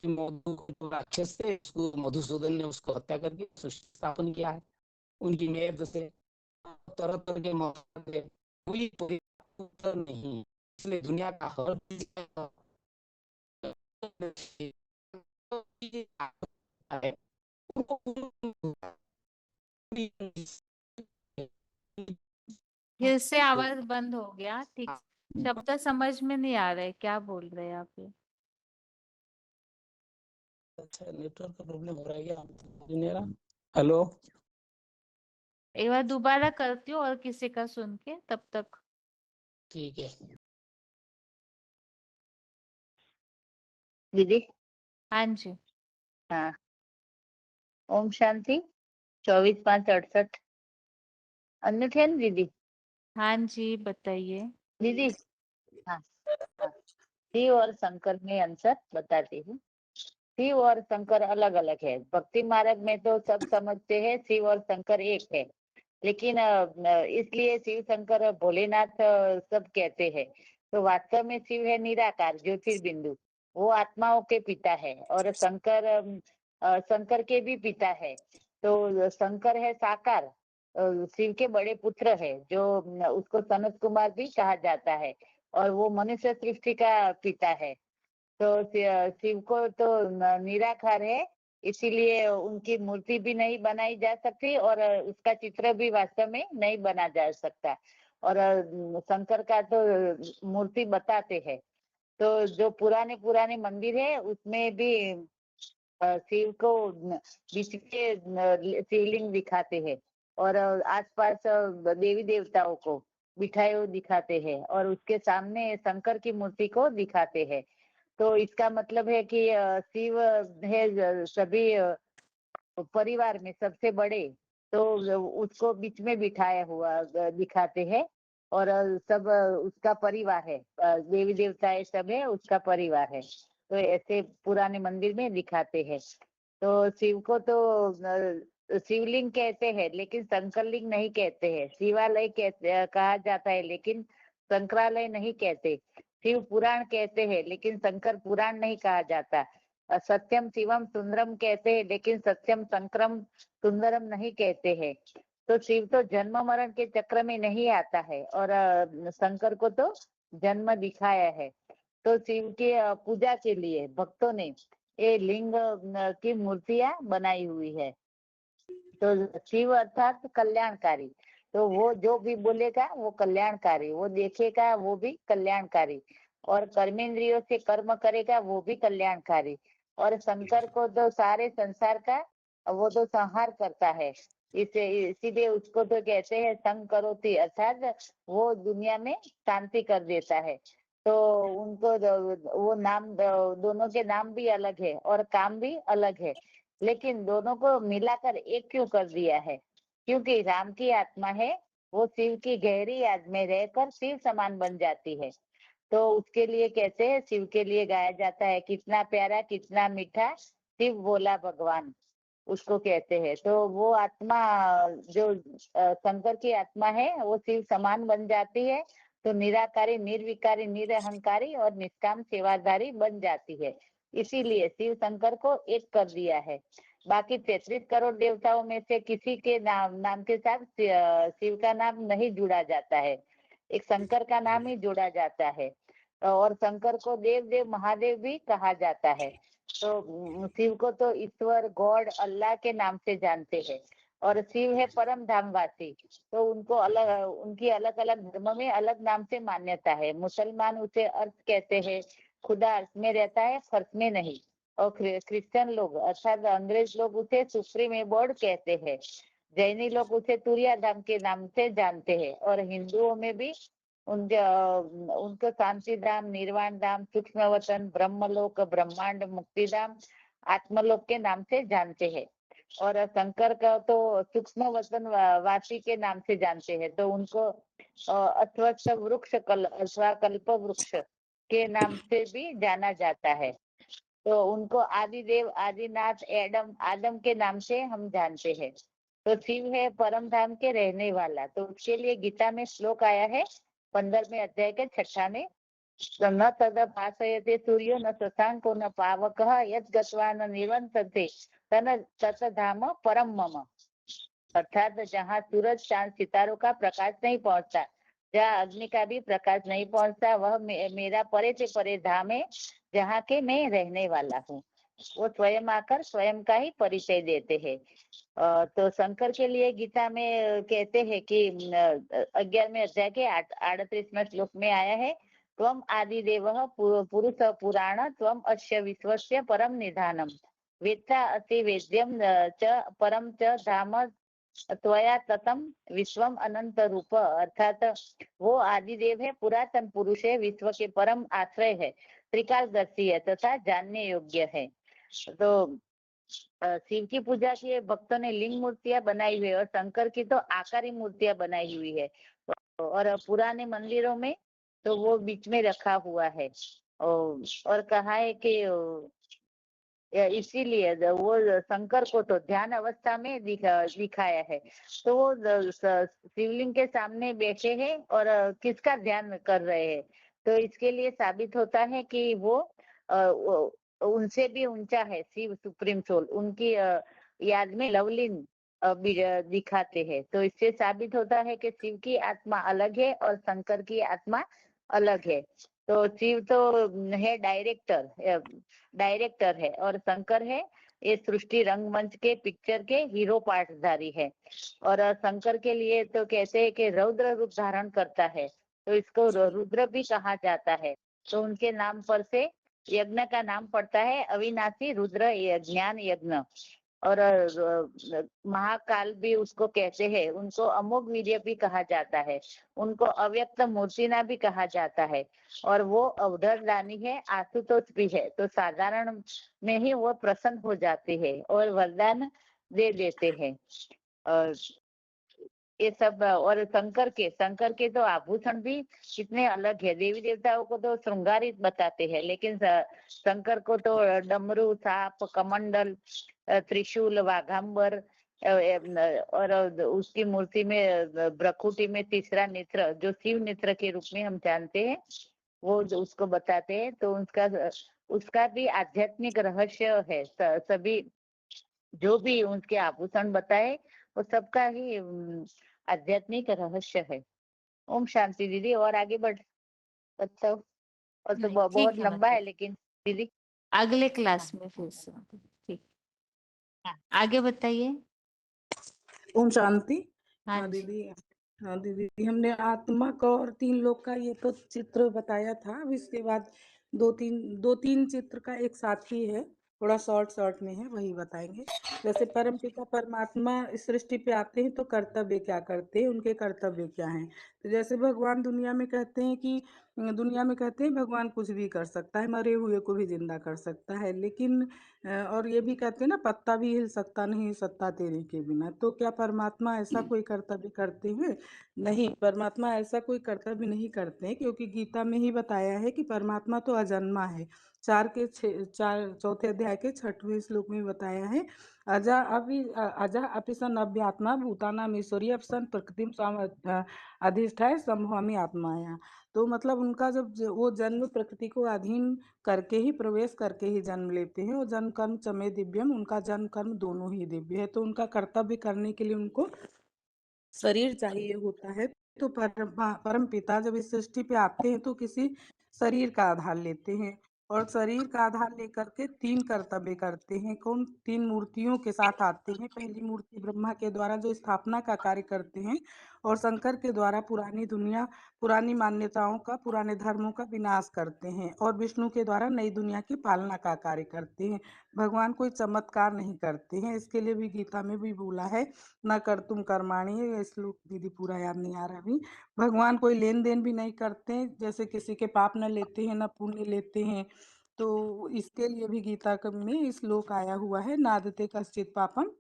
कि मधु को राक्षस थे, उसको मधुसूदन ने उसको हत्या करके सृष्टि स्थापन किया है उनकी मेहनत से। तरह तरह के मौसम है, कोई उत्तर नहीं, इसलिए दुनिया का हर चीज है, फिर से आवाज बंद हो गया, ठीक शब्द समझ में नहीं आ रहे, क्या बोल रहे हैं आप ये? अच्छा नेटवर्क का प्रॉब्लम हो रहा है क्या मेरा? हेलो, एक बार दोबारा करती हूँ और किसी का सुन के, तब तक। ठीक है। दीदी। हाँ जी, हाँ, ओम शांति। 24/5/68 अनम्यूट है ना दीदी? हाँ जी, बताइए। दीदी। हाँ हाँ, शिव और शंकर में अंतर बताती हूँ। शिव और शंकर अलग अलग है। भक्ति मार्ग में तो सब समझते हैं शिव और शंकर एक है, लेकिन इसलिए शिव शंकर भोलेनाथ सब कहते हैं। तो वास्तव में शिव है निराकार ज्योतिर्बिंदु, वो आत्माओं के पिता है, और शंकर शंकर के भी पिता है। तो शंकर है साकार, शिव के बड़े पुत्र है, जो उसको सनत कुमार भी कहा जाता है, और वो मनुष्य सृष्टि का पिता है। तो शिव को तो निराकार है, इसीलिए उनकी मूर्ति भी नहीं बनाई जा सकती, और उसका चित्र भी वास्तव में नहीं बना जा सकता। और शंकर का तो मूर्ति बताते हैं। तो जो पुराने पुराने मंदिर है उसमें भी शिव को बीच के शिवलिंग दिखाते हैं, और आसपास देवी देवताओं को बिठाए हुए दिखाते हैं, और उसके सामने शंकर की मूर्ति को दिखाते हैं। तो इसका मतलब है कि शिव है सभी परिवार में सबसे बड़े, तो उसको बीच में बिठाया हुआ दिखाते हैं, और सब उसका परिवार है, देवी देवताएं सब है उसका परिवार है। तो ऐसे पुराने मंदिर में दिखाते हैं। तो शिव को तो शिवलिंग कहते हैं, लेकिन शंकरलिंग नहीं कहते हैं। शिवालय कहते कहा जाता है, लेकिन शंकरालय नहीं कहते। शिव पुराण कहते हैं, लेकिन शंकर पुराण नहीं कहा जाता। सत्यम शिवम सुंदरम कहते हैं, लेकिन सत्यम शंकरम सुंदरम नहीं कहते हैं। तो शिव तो जन्म मरण के चक्र में नहीं आता है, और शंकर को तो जन्म दिखाया है। तो शिव की पूजा के लिए भक्तों ने ये लिंग की मूर्तियां बनाई हुई है। तो शिव अर्थात कल्याणकारी, तो वो जो भी बोलेगा वो कल्याणकारी, वो देखेगा वो भी कल्याणकारी, और कर्मेंद्रियों से कर्म करेगा वो भी कल्याणकारी। और शंकर को तो सारे संसार का वो तो संहार करता है, इसे इसीलिए उसको तो कहते हैं संकरोति, अर्थात वो दुनिया में शांति कर देता है। तो उनको वो नाम दोनों के नाम भी अलग है और काम भी अलग है, लेकिन दोनों को मिलाकर एक क्यों कर दिया है? क्योंकि राम की आत्मा है वो शिव की गहरी याद में रहकर शिव समान बन जाती है। तो उसके लिए कहते हैं, शिव के लिए गाया जाता है, कितना प्यारा कितना मीठा शिव बोला भगवान, उसको कहते हैं। तो वो आत्मा जो शंकर की आत्मा है वो शिव समान बन जाती है, तो निराकारी निर्विकारी निरहंकारी और निष्काम सेवाधारी बन जाती है। इसीलिए शिव शंकर को एक कर दिया है। बाकी 33 करोड़ देवताओं में से किसी के नाम के साथ शिव का नाम नहीं जुड़ा जाता है, एक शंकर का नाम ही जोड़ा जाता है। और शंकर को देव देव महादेव भी कहा जाता है। तो शिव को तो ईश्वर गॉड अल्लाह के नाम से जानते हैं, और शिव है परम धामवासी, तो उनको अलग उनकी अलग अलग धर्म में अलग नाम से मान्यता है। मुसलमान उसे अर्थ कहते हैं, खुदा अर्थ में रहता है फर्श में नहीं। और क्रिश्चियन लोग अर्थात अंग्रेज लोग उसे सुप्रीम एबोर्ड कहते हैं। जैनी लोग उसे तुरिया धाम के नाम से जानते हैं, और हिंदुओं में भी उनको शांति धाम, निर्वाण धाम, सूक्ष्म वतन, ब्रह्मलोक, ब्रह्मांड, मुक्तिधाम, आत्मलोक के नाम से जानते हैं। और शंकर का तो सूक्ष्म वतन वासी के नाम से जानते हैं, तो उनको अश्वत्थ वृक्ष अथवा कल्प वृक्ष के नाम से भी जाना जाता है। तो उनको आदिदेव, आदिनाथ, आदम के नाम से हम जानते हैं। तो शिव है परम धाम के रहने वाला, तो उसके लिए गीता में श्लोक आया है 15वें अध्याय के 6 में, न तद भासयते सूर्यो न शशांको न पावकः यत् गत्वा न निवर्तन्ते तत् धाम परम मम। अर्थात जहाँ सूरज चांद सितारों का प्रकाश नहीं पहुंचता, जहाँ अग्नि का भी प्रकाश नहीं पहुंचता, वह मेरा परे से परे धाम है जहाँ के मैं रहने वाला हूँ। वो स्वयं आकर स्वयं का ही परिचय देते हैं। तो शंकर के लिए गीता में कहते हैं कि 11वें अध्याय के 38वें श्लोक में आया है, त्वम आदिदेवः पुरुष पुराण त्वम अस्य विश्वस्य परम निधानम वेत्ता अति वेद्यम च परम च धाम त्वया ततम विश्वम अनंत रूप। अर्थात वो आदिदेव है, पुरातन पुरुष है, विश्व के परम आश्रय है, त्रिकालदर्शी है तथा जानने योग्य है। तो शिव की पूजा की भक्तों ने लिंग मूर्तियां बनाई हुई है, और शंकर की तो आकारी मूर्तियां बनाई हुई है। और पुराने मंदिरों में तो वो बीच में रखा हुआ है, और कहा है कि इसीलिए वो शंकर को तो ध्यान अवस्था में दिखाया है। तो वो शिवलिंग के सामने बैठे हैं और किसका ध्यान कर रहे हैं, तो इसके लिए साबित होता है कि वो उनसे भी ऊंचा है शिव सुप्रीम सोल, उनकी याद में लवलीन दिखाते हैं। तो इससे साबित होता है कि शिव की आत्मा अलग है और शंकर की आत्मा अलग है। तो शिव तो है डायरेक्टर है, और शंकर है ये सृष्टि रंगमंच के पिक्चर के हीरो पार्टधारी है। और शंकर के लिए तो कहते हैं कि रौद्र रूप धारण करता है, तो इसको रुद्र भी कहा जाता है। तो उनके नाम पर से यज्ञ का नाम पड़ता है अविनाशी रुद्र ज्ञान यज्ञ। और महाकाल भी उसको कहते हैं, उनको अमोघ वीर्य भी कहा जाता है, उनको अव्यक्त मूर्तिना भी कहा जाता है। और वो अवधरदानी है, आशुतोष भी है, तो साधारण में ही वो प्रसन्न हो जाते हैं और वरदान दे देते हैं। ये सब। और शंकर के तो आभूषण भी कितने अलग है, देवी देवताओं को तो श्रृंगारित बताते हैं, लेकिन शंकर को तो डमरू, साप, कमंडल, त्रिशूल, वाघांबर, और उसकी मूर्ति में ब्रखुटी में तीसरा नेत्र जो शिव नेत्र के रूप में हम जानते हैं, वो उसको बताते हैं। तो उसका भी आध्यात्मिक रहस्य है। सभी जो भी उनके आभूषण बताए वो सबका ही आध्यात्मिक रहस्य है। ओम शांति दीदी। और आगे बढ़ बताओ। और तो नहीं, बहुत ठीक है, लंबा है मतलब लेकिन दीदी। अगले क्लास में फिर से। ठीक, हाँ। आगे बताइए। ओम शांति। हाँ हाँ जी। दीदी। हाँ दीदी, हमने आत्मक और तीन लोक का ये तो चित्र बताया था। अब इसके बाद दो तीन चित्र का एक साथ ही है, थोड़ा शॉर्ट में है, वही बताएंगे। जैसे परम पिता परमात्मा इस सृष्टि पे आते हैं तो कर्तव्य क्या करते हैं, उनके कर्तव्य क्या हैं। तो जैसे भगवान दुनिया में कहते हैं कि भगवान कुछ भी कर सकता है, मरे हुए को भी जिंदा कर सकता है, लेकिन और ये भी कहते हैं ना, पत्ता भी हिल सकता नहीं सत्ता तेरे के बिना। तो क्या परमात्मा ऐसा कोई कर्तव्य करते हैं? नहीं, परमात्मा ऐसा कोई कर्तव्य नहीं करते हैं, क्योंकि गीता में ही बताया है कि परमात्मा तो अजन्मा है। चौथे अध्याय के 6वें श्लोक में बताया है, अजा अपि सन अभ्यात्मा भूतानाम ईश्वरीय सन प्रकृतिम अधिष्ठाय संभवामि आत्माया। तो मतलब उनका वो जन्म प्रकृति को अधीन करके ही, प्रवेश करके ही जन्म लेते हैं। और जन्म कर्म चमे दिव्यम, उनका जन्म कर्म दोनों ही दिव्य है। तो उनका कर्तव्य करने के लिए उनको शरीर चाहिए होता है। तो परम पिता जब इस सृष्टि पे आते हैं तो किसी शरीर का आधार लेते हैं, और शरीर का आधार लेकर के तीन कर्तव्य करते हैं। कौन? तीन मूर्तियों के साथ आते हैं। पहली मूर्ति ब्रह्मा के द्वारा जो स्थापना का कार्य करते हैं, और शंकर के द्वारा पुरानी दुनिया, पुरानी मान्यताओं का, पुराने धर्मों का विनाश करते हैं, और विष्णु के द्वारा नई दुनिया की पालना का कार्य करते हैं। भगवान कोई चमत्कार नहीं करते हैं। इसके लिए भी गीता में भी बोला है, न कर तुम कर्माणी। ये श्लोक दीदी पूरा याद नहीं आ रहा अभी। भगवान कोई लेन देन भी नहीं करते, जैसे किसी के पाप न लेते हैं, न पुण्य लेते हैं। तो इसके लिए भी गीता में श्लोक आया हुआ है, नादते कश्चित पापम।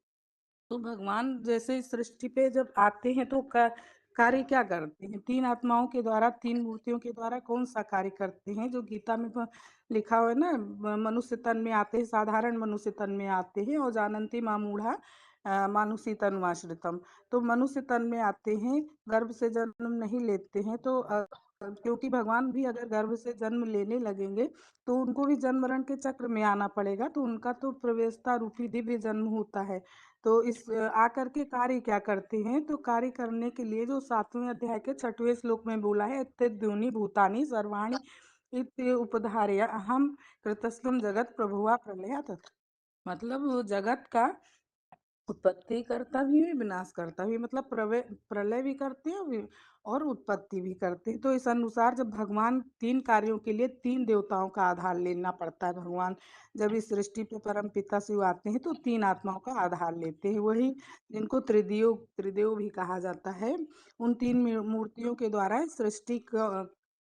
तो भगवान जैसे इस सृष्टि पे जब आते हैं तो कार्य क्या करते हैं? तीन आत्माओं के द्वारा, तीन मूर्तियों के द्वारा कौन सा कार्य करते हैं? जो गीता में लिखा हुआ है ना, मनुष्य तन में आते हैं, साधारण मनुष्य तन में आते हैं, और जानन्ति मामूढ़ा मानुषी तनुआश्रितम। तो मनुष्य तन में आते हैं, गर्भ से जन्म नहीं लेते हैं। तो क्योंकि भगवान भी अगर गर्भ से जन्म लेने लगेंगे तो उनको भी जन्म मरण के चक्र में आना पड़ेगा। तो उनका तो प्रवेशता रूपी दिव्य जन्म होता है। तो इस आकर के कार्य क्या करते हैं? तो कार्य करने के लिए जो 7वें अध्याय के 6वें श्लोक में बोला है, इत्युद्योनि भूतानि सर्वाणि उपधार्य अहम कृतस्त्वं जगत प्रभुआ प्रलयात्। मतलब वो जगत का उत्पत्ति करता भी है, विनाश करता भी, मतलब प्रलय भी करते हैं और उत्पत्ति भी करते हैं। तो इस अनुसार जब भगवान तीन कार्यों के लिए तीन देवताओं का आधार लेना पड़ता है, भगवान जब इस सृष्टि पे परम पिता शिव आते हैं तो तीन आत्माओं का आधार लेते हैं, वही जिनको त्रिदेव त्रिदेव भी कहा जाता है। उन तीन मूर्तियों के द्वारा इस सृष्टि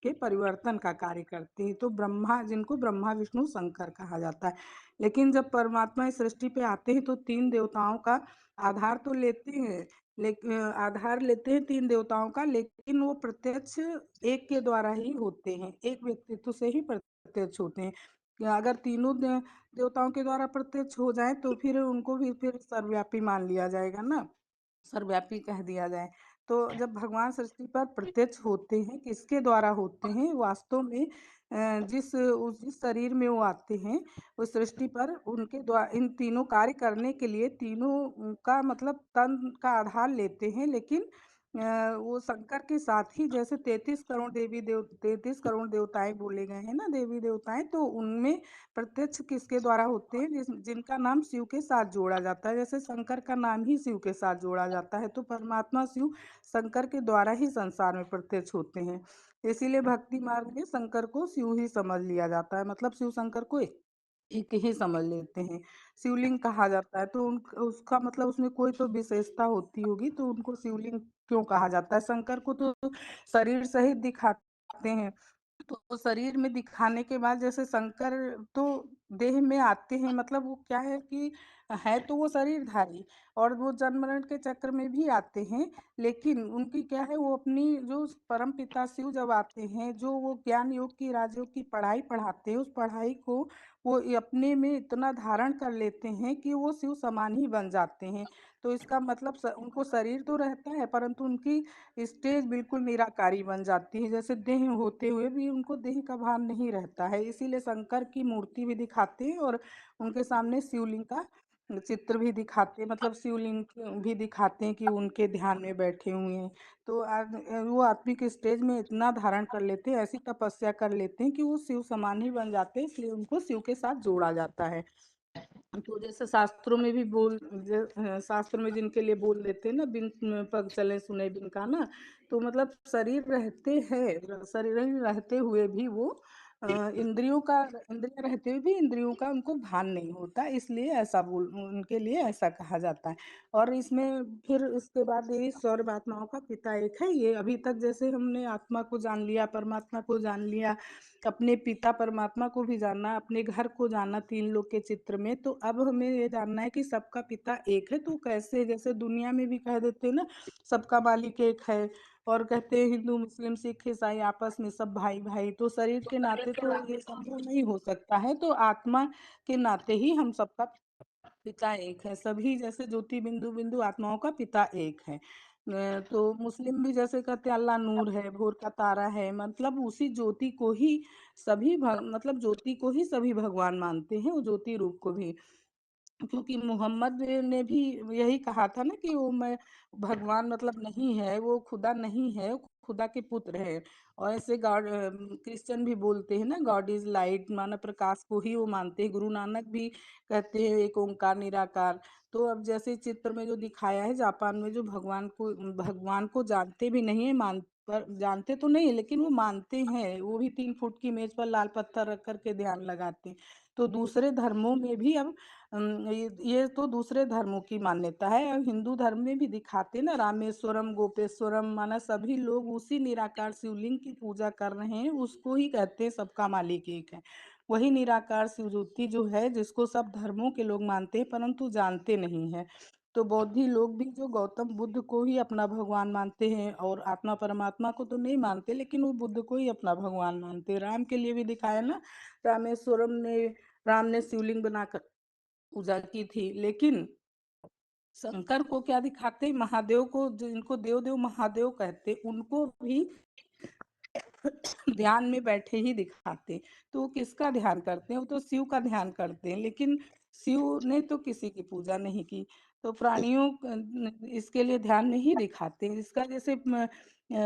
के परिवर्तन का कार्य करते हैं। तो ब्रह्मा, जिनको ब्रह्मा विष्णु शंकर कहा जाता है। लेकिन जब परमात्मा इस सृष्टि पे आते हैं तो तीन देवताओं का आधार तो लेते हैं, लेकिन आधार लेते हैं तीन देवताओं का, लेकिन वो प्रत्यक्ष एक के द्वारा ही होते हैं, एक व्यक्तित्व से ही प्रत्यक्ष होते हैं। अगर तीनों देवताओं के द्वारा प्रत्यक्ष हो जाए तो फिर उनको भी फिर सर्वव्यापी मान लिया जाएगा ना, सर्वव्यापी कह दिया जाए। तो जब भगवान सृष्टि पर प्रत्यक्ष होते हैं, किसके द्वारा होते हैं? वास्तव में जिस शरीर में वो आते हैं उस सृष्टि पर, उनके द्वारा इन तीनों कार्य करने के लिए तीनों का मतलब तन का आधार लेते हैं। लेकिन वो शंकर के साथ ही, जैसे 33 करोड़ देवताएं बोले गए हैं ना, देवी देवताएं, तो उनमें प्रत्यक्ष किसके द्वारा होते हैं? जिनका नाम शिव के साथ जोड़ा जाता है। जैसे शंकर का नाम ही शिव के साथ जोड़ा जाता है, तो परमात्मा शिव शंकर के द्वारा ही संसार में प्रत्यक्ष होते हैं। इसीलिए भक्ति मार्ग में शंकर को शिव ही समझ लिया जाता है, मतलब शिव शंकर को एक ही समझ लेते हैं। शिवलिंग कहा जाता है, तो उसका मतलब उसमें कोई तो विशेषता होती होगी, तो उनको शिवलिंग क्यों कहा जाता है? शंकर को तो शरीर सहित दिखाते हैं। तो शरीर में दिखाने के बाद जैसे शंकर तो देह में आते हैं, मतलब वो क्या है कि है तो वो शरीरधारी, और वो जन्म मरण के चक्र में भी आते हैं। लेकिन उनकी क्या है, वो अपनी जो परम पिता शिव जब आते हैं, जो वो ज्ञान योग की, राजयोग की पढ़ाई पढ़ाते हैं, उस पढ़ाई को वो अपने में इतना धारण कर लेते हैं कि वो शिव समान ही बन जाते हैं। तो इसका मतलब उनको शरीर तो रहता है, परंतु उनकी स्टेज बिल्कुल निराकारी बन जाती है। जैसे देह होते हुए भी उनको देह का भान नहीं रहता है। इसीलिए शंकर की मूर्ति भी दिखाते हैं, और उनके सामने शिवलिंग का चित्र भी दिखाते हैं, मतलब शिवलिंग भी दिखाते हैं कि उनके ध्यान में बैठे हुए हैं। तो वो आत्मिक स्टेज में इतना धारण कर लेते हैं, ऐसी तपस्या कर लेते हैं कि वो शिव समान ही बन जाते हैं, इसलिए उनको शिव के साथ जोड़ा जाता है। तो जैसे शास्त्रों में भी शास्त्र में जिनके लिए बोल देते हैं ना, बिन पग चले सुने बिन काना, तो मतलब शरीर शरीर रहते हुए भी वो इंद्रियां रहते हुए भी इंद्रियों का उनको भान नहीं होता, इसलिए ऐसा बोल उनके लिए ऐसा कहा जाता है। और इसमें फिर उसके बाद यही सर्व आत्माओं का पिता एक है। ये अभी तक जैसे हमने आत्मा को जान लिया, परमात्मा को जान लिया, अपने पिता परमात्मा को भी जानना, अपने घर को जानना तीन लोग के चित्र में, तो अब हमें ये जानना है कि सबका पिता एक है। तो कैसे, जैसे दुनिया में भी कह देते हैं ना सबका मालिक एक है, और कहते हैं हिंदू मुस्लिम सिख ईसाई आपस में सब भाई भाई, तो शरीर के नाते तो ये संभव नहीं हो सकता है। तो आत्मा के नाते ही हम सबका पिता एक है। सभी जैसे ज्योति बिंदु बिंदु आत्माओं का पिता एक है। तो मुस्लिम भी जैसे कहते हैं अल्लाह नूर है, भोर का तारा है, मतलब उसी ज्योति को ही मतलब ज्योति को ही सभी भगवान मानते हैं, वो ज्योति रूप को भी। क्योंकि मोहम्मद ने भी यही कहा था ना कि वो मैं भगवान मतलब नहीं है, वो खुदा नहीं है, वो खुदा के पुत्र है। और ऐसे गॉड क्रिश्चियन भी बोलते हैं ना गॉड इज लाइट, मानव प्रकाश को ही वो मानते हैं। गुरु नानक भी कहते हैं एक ओंकार निराकार। तो अब जैसे चित्र में जो दिखाया है जापान में, जो भगवान को जानते भी नहीं है, मान पर जानते तो नहीं लेकिन वो मानते हैं, वो भी 3 फुट की मेज पर लाल पत्थर रख करके ध्यान लगाते हैं। तो दूसरे धर्मों में भी अब ये तो दूसरे धर्मों की मान्यता है। अब हिंदू धर्म में भी दिखाते हैं ना, रामेश्वरम गोपेश्वरम, माना सभी लोग उसी निराकार शिवलिंग की पूजा कर रहे हैं, उसको ही कहते हैं सबका मालिक एक है। वही निराकार शिव ज्योति जो है, जिसको सब धर्मों के लोग मानते हैं परंतु जानते नहीं है। तो बौद्धि लोग भी जो गौतम बुद्ध को ही अपना भगवान मानते हैं, और आत्मा परमात्मा को तो नहीं मानते, लेकिन वो बुद्ध को ही अपना भगवान मानते हैं। राम के लिए भी दिखाया ना, रामेश्वरम ने राम ने शिवलिंग बनाकर पूजा की थी, लेकिन शंकर को क्या दिखाते, महादेव को, जिनको देव देव महादेव कहते, उनको भी ध्यान में बैठे ही दिखाते। तो वो किसका ध्यान करते हैं, वो तो शिव का ध्यान करते हैं, लेकिन शिव ने तो किसी की पूजा नहीं की। तो प्राणियों इसके लिए ध्यान नहीं दिखाते। इसका जैसे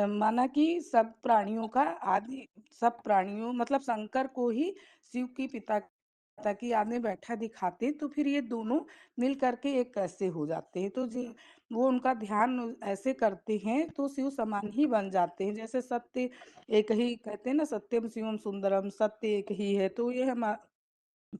माना कि सब प्राणियों का आदि, सब प्राणियों मतलब शंकर को ही शिव की पिता की याद में बैठा दिखाते, तो फिर ये दोनों मिल करके एक कैसे हो जाते हैं। तो वो उनका ध्यान ऐसे करते हैं तो शिव समान ही बन जाते हैं। जैसे सत्य एक ही कहते हैं ना, सत्यम शिवम सुंदरम, सत्य एक ही है। तो ये हम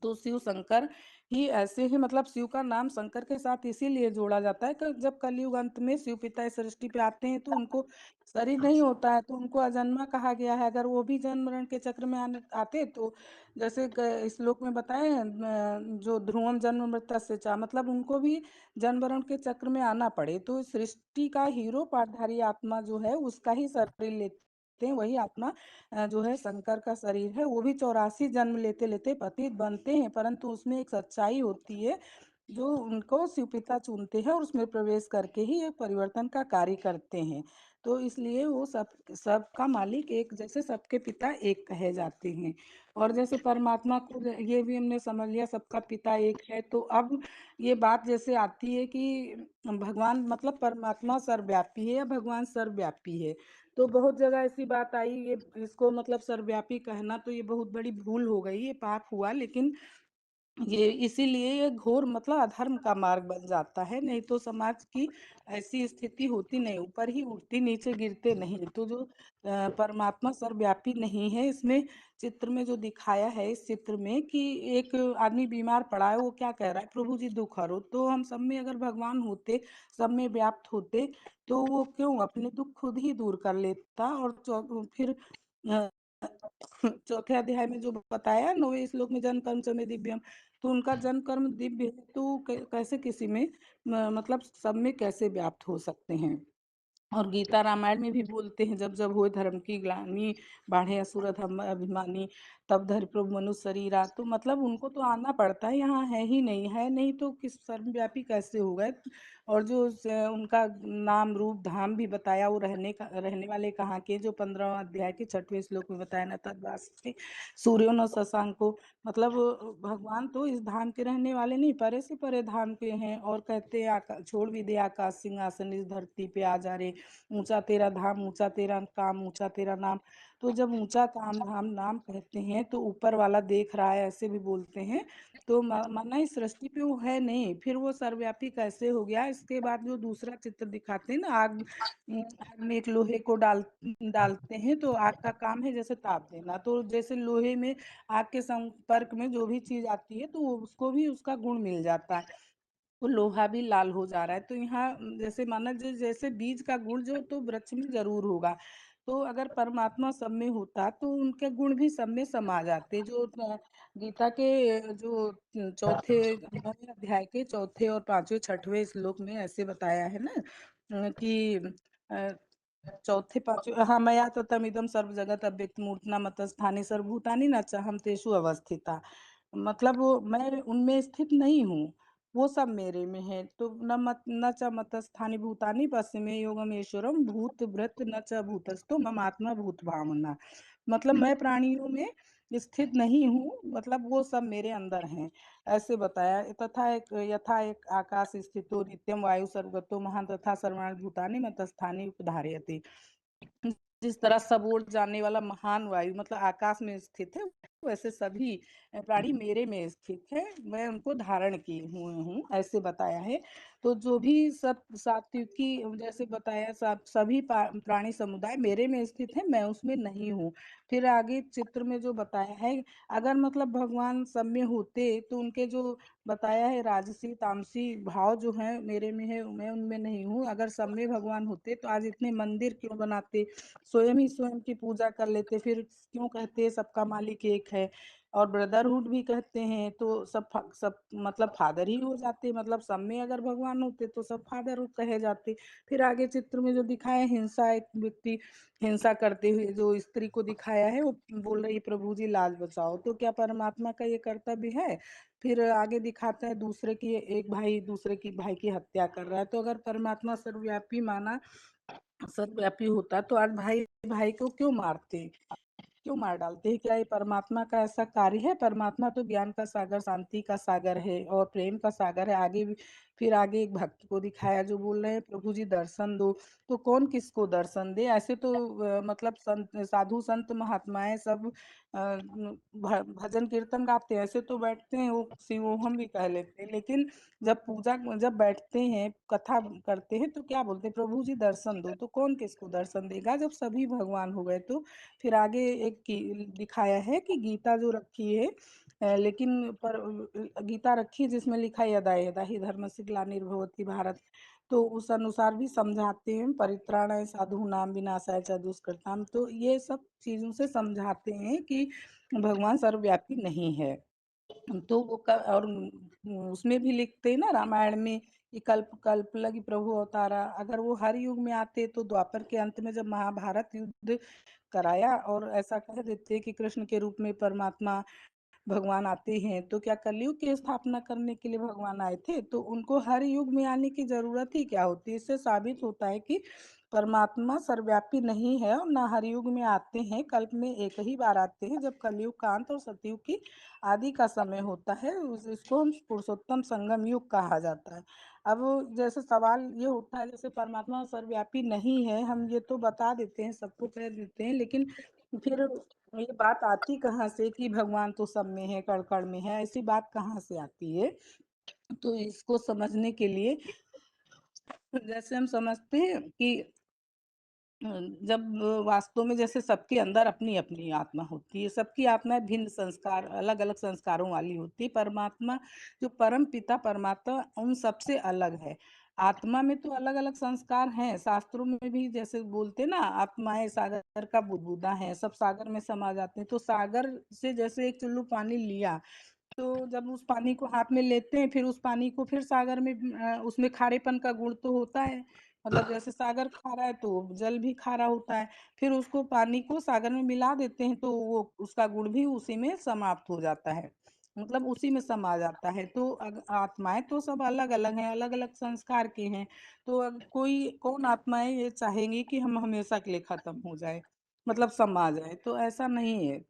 तो शिव शंकर ही ऐसे ही, मतलब शिव का नाम शंकर के साथ इसीलिए जोड़ा जाता है कि जब कलयुग अंत में शिव पिता इस सृष्टि पे आते हैं तो उनको शरीर नहीं होता है, तो उनको अजन्मा कहा गया है। अगर वो भी जन्म मरण के चक्र में आते तो जैसे श्लोक में बताए हैं, जो ध्रुवम जन्म मृत्युस्य चा, मतलब उनको भी जन्म मरण के चक्र में आना पड़े। तो सृष्टि का हीरो पाठधारी आत्मा जो है उसका ही शरीर लेते हैं, वही आत्मा जो है शंकर का शरीर है। वो भी 84 जन्म लेते लेते पतित बनते हैं, परंतु उसमें एक सच्चाई होती है जो उनको शिवपिता चुनते हैं, और उसमें प्रवेश करके ही एक परिवर्तन का कार्य करते हैं। तो इसलिए वो सबका मालिक एक, जैसे सबके पिता एक कहे जाते हैं। और जैसे परमात्मा को ये भी हमने समझ लिया सबका पिता एक है। तो अब ये बात जैसे आती है कि भगवान मतलब परमात्मा सर्वव्यापी है या भगवान सर्वव्यापी है। तो बहुत जगह ऐसी बात आई, ये इसको मतलब सर्वव्यापी कहना तो ये बहुत बड़ी भूल हो गई, ये पाप हुआ। लेकिन ये इसीलिए ये घोर मतलब अधर्म का मार्ग बन जाता है, नहीं तो समाज की ऐसी स्थिति होती नहीं, ऊपर ही उठती नीचे गिरते नहीं। तो जो परमात्मा सर्वव्यापी नहीं है, इसमें चित्र में जो दिखाया है इस चित्र में कि एक आदमी बीमार पड़ा है, वो क्या कह रहा है, प्रभु जी दुख हरो। तो हम सब में अगर भगवान होते, सब में व्याप्त होते, तो वो क्यों अपने दुख खुद ही दूर कर लेता। और फिर अ, चौथे अध्याय में जो बताया 9वें श्लोक में जन्म कर्म च में दिव्यम, तो उनका जन्म कर्म दिव्य है, तो कैसे किसी में मतलब सब में कैसे व्याप्त हो सकते हैं। और गीता रामायण में भी बोलते हैं, जब जब होए धर्म की ग्लानि, बाढ़े असुर धर्म अभिमानी, तब धरि प्रभु मनुष्य शरीरा। तो मतलब उनको तो आना पड़ता है, यहाँ है ही नहीं, है नहीं तो किस सर्वव्यापी कैसे हो गए। और जो उनका नाम रूप धाम भी बताया, वो रहने वाले कहाँ के, जो 15वां अध्याय के 6वें श्लोक में बताया न तद्वासी सूर्यो न शशांको। मतलब भगवान तो इस धाम के रहने वाले नहीं, परे से परे धाम के हैं। और कहते हैं छोड़ भी दे आकाश सिंहासन, इस धरती पे आ जा रे। ऊंचा तेरा धाम, ऊंचा तेरा काम, ऊंचा तेरा नाम। तो जब ऊंचा काम धाम नाम कहते हैं तो ऊपर वाला देख रहा है, ऐसे भी बोलते हैं। तो माना इस सृष्टि पे वो है नहीं, फिर वो सर्वव्यापी कैसे हो गया? इसके बाद जो दूसरा चित्र दिखाते हैं ना, आग में एक लोहे को डालते हैं, तो आग का काम है जैसे ताप देना। तो जैसे लोहे में आग के संपर्क में जो भी चीज आती है तो उसको भी उसका गुण मिल जाता है, तो लोहा भी लाल हो जा रहा है। तो यहाँ जैसे माना जैसे बीज का गुण जो तो वृक्ष में जरूर होगा, तो अगर परमात्मा सब में होता तो उनके गुण भी सब में समा जाते। जो गीता के जो चौथे 9वें अध्याय के चौथे और पांचवें छठवें श्लोक में ऐसे बताया है ना, कि चौथे पांचवे, हाँ, मया तो तमिदम सर्व जगत अव्यक्त मूर्तना मतस्थानि सर्वभूतानि न चाहम तेषु अवस्थिता। मतलब वो मैं उनमें स्थित नहीं हूँ, वो सब मेरे में है। तो न च मतस्थानि भूतानि पश्चिमे योगमेश्वरम भूत व्रत न च भूतस्थो मम आत्मा भूत भावना। मतलब मैं प्राणियों में स्थित नहीं हूँ, मतलब वो सब मेरे अंदर हैं, ऐसे बताया। तथा एक यथा एक आकाश स्थितो नित्यम वायु सर्वगतो महान तथा सर्वाणि भूतानि मतस्थानि उपधारयति। जिस तरह सब ओर जाने वाला महान वायु मतलब आकाश में स्थित है, वैसे सभी प्राणी मेरे में स्थित है, मैं उनको धारण किए हुए हूँ, ऐसे बताया है। तो जो भी सब सात्विकी जैसे बताया, सब सभी प्राणी समुदाय मेरे में स्थित है, मैं उसमें नहीं हूँ। फिर आगे चित्र में जो बताया है, अगर मतलब भगवान सब में होते तो उनके जो बताया है राजसी तामसी भाव जो है मेरे में है, मैं उनमें नहीं हूँ। अगर सब में भगवान होते तो आज इतने मंदिर क्यों बनाते, स्वयं ही स्वयं की पूजा कर लेते। फिर क्यों कहते हैं सबका मालिक एक है, और ब्रदरहुड भी कहते हैं, तो सब मतलब फादर ही हो जाते, मतलब सब में अगर भगवान होते तो सब फादर कहे जाते। फिर आगे चित्र में जो दिखाया हिंसा, एक व्यक्ति हिंसा करते हुए जो स्त्री को दिखाया है, वो बोल रही प्रभु जी लाज बचाओ, तो क्या परमात्मा का ये कर्तव्य है? फिर आगे दिखाता है दूसरे की, एक भाई दूसरे की भाई की हत्या कर रहा है। तो अगर परमात्मा सर्वव्यापी माना सर्वव्यापी होता तो आज भाई भाई को क्यों मारते, क्यों मार डालते हैं? क्या ये परमात्मा का ऐसा कार्य है? परमात्मा तो ज्ञान का सागर, शांति का सागर है और प्रेम का सागर है। आगे भी फिर आगे एक भक्त को दिखाया जो बोल रहे हैं प्रभु जी दर्शन दो, तो कौन किसको दर्शन दे? ऐसे तो मतलब संत साधु संत महात्माएं सब भजन कीर्तन गाते हैं, ऐसे तो बैठते हैं, वो शिवोहम भी कह लेते हैं, लेकिन जब बैठते हैं कथा करते हैं तो क्या बोलते हैं? प्रभु जी दर्शन दो। तो कौन किसको दर्शन देगा जब सभी भगवान हो गए? तो फिर आगे एक दिखाया है कि गीता जो रखी है, लेकिन पर गीता रखी है जिसमें लिखा है यदा यदा ही धर्मस्य ग्लानिर्भवति भारत, तो उस अनुसार भी समझाते हैं परित्राणाय साधूनां विनाशाय च दुष्कृताम। तो ये सब चीजों से समझाते हैं कि भगवान सर्वव्यापी नहीं है। तो वो और उसमें भी लिखते हैं ना रामायण में कि कल्प कल्प लगी प्रभु अवतारा। अगर वो हर युग में आते तो द्वापर के अंत में जब महाभारत युद्ध कराया और ऐसा कह देते कि कृष्ण के रूप में परमात्मा भगवान आते हैं, तो क्या कलयुग की स्थापना करने के लिए भगवान आए थे? तो उनको हर युग में आने की जरूरत ही क्या होती है? इससे साबित होता है कि परमात्मा सर्वव्यापी नहीं है और ना हर युग में आते हैं, कल्प में एक ही बार आते हैं जब कलयुग का अंत और सतयुग की आदि का समय होता है। इसको हम पुरुषोत्तम संगम युग कहा जाता है। अब जैसे सवाल ये उठता है, जैसे परमात्मा सर्वव्यापी नहीं है, हम ये तो बता देते हैं, सबको कह देते हैं, लेकिन फिर ये बात आती कहाँ से कि भगवान तो सब में है, कण कण में है? ऐसी बात कहाँ से आती है? तो इसको समझने के लिए जैसे हम समझते हैं कि जब वास्तव में जैसे सबके अंदर अपनी अपनी आत्मा होती है, सबकी आत्मा भिन्न संस्कार अलग अलग संस्कारों वाली होती है। परमात्मा जो परम पिता परमात्मा उन सबसे अलग है। आत्मा में तो अलग अलग संस्कार हैं, शास्त्रों में भी जैसे बोलते ना आत्माएं सागर का बुदबुदा है, सब सागर में समा जाते हैं। तो सागर से जैसे एक चुल्लू पानी लिया, तो जब उस पानी को हाथ में लेते हैं फिर उस पानी को फिर सागर में उसमें खारेपन का गुण तो होता है, मतलब जैसे सागर खारा है तो जल भी खारा होता है। फिर उसको पानी को सागर में मिला देते हैं तो वो उसका गुण भी उसी में समाप्त हो जाता है, मतलब उसी में समा जाता है। तो आत्माएं तो सब अलग अलग हैं, अलग अलग संस्कार के हैं। तो कोई कौन आत्माएं ये चाहेंगी कि हम हमेशा के लिए खत्म हो जाए, मतलब समा जाए? तो ऐसा नहीं है।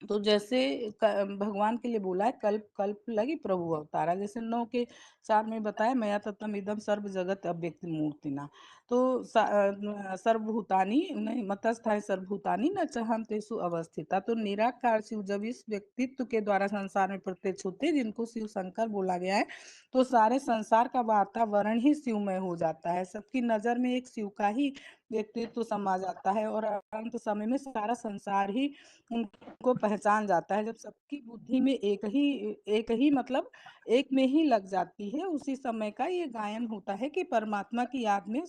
तो जैसे भगवान के लिए बोला है कल्प कल्प लगी प्रभु अवतारा, जैसे 9 के 4 में बताया मया तत्तम इदम सर्व जगत अव्यक्त मूर्तिना। तो सर्वभूतानि नहीं मतस्थाय सर्वभूतानि न चाहन्तेषु अवस्थिता। तो निराकार शिव जब इस व्यक्तित्व के द्वारा संसार में प्रत्यक्ष होते हैं, जिनको शिव शंकर बोला गया है, तो सारे संसार का वातावरण ही शिवमय हो जाता है। सबकी नजर में एक शिव का ही व्यक्तित्व समा जाता है और अंत समय में सारा संसार ही उनको पहचान जाता है। जब सबकी बुद्धि में एक ही मतलब एक में ही लग जाती है, उसी समय का ये गायन होता है कि परमात्मा की याद में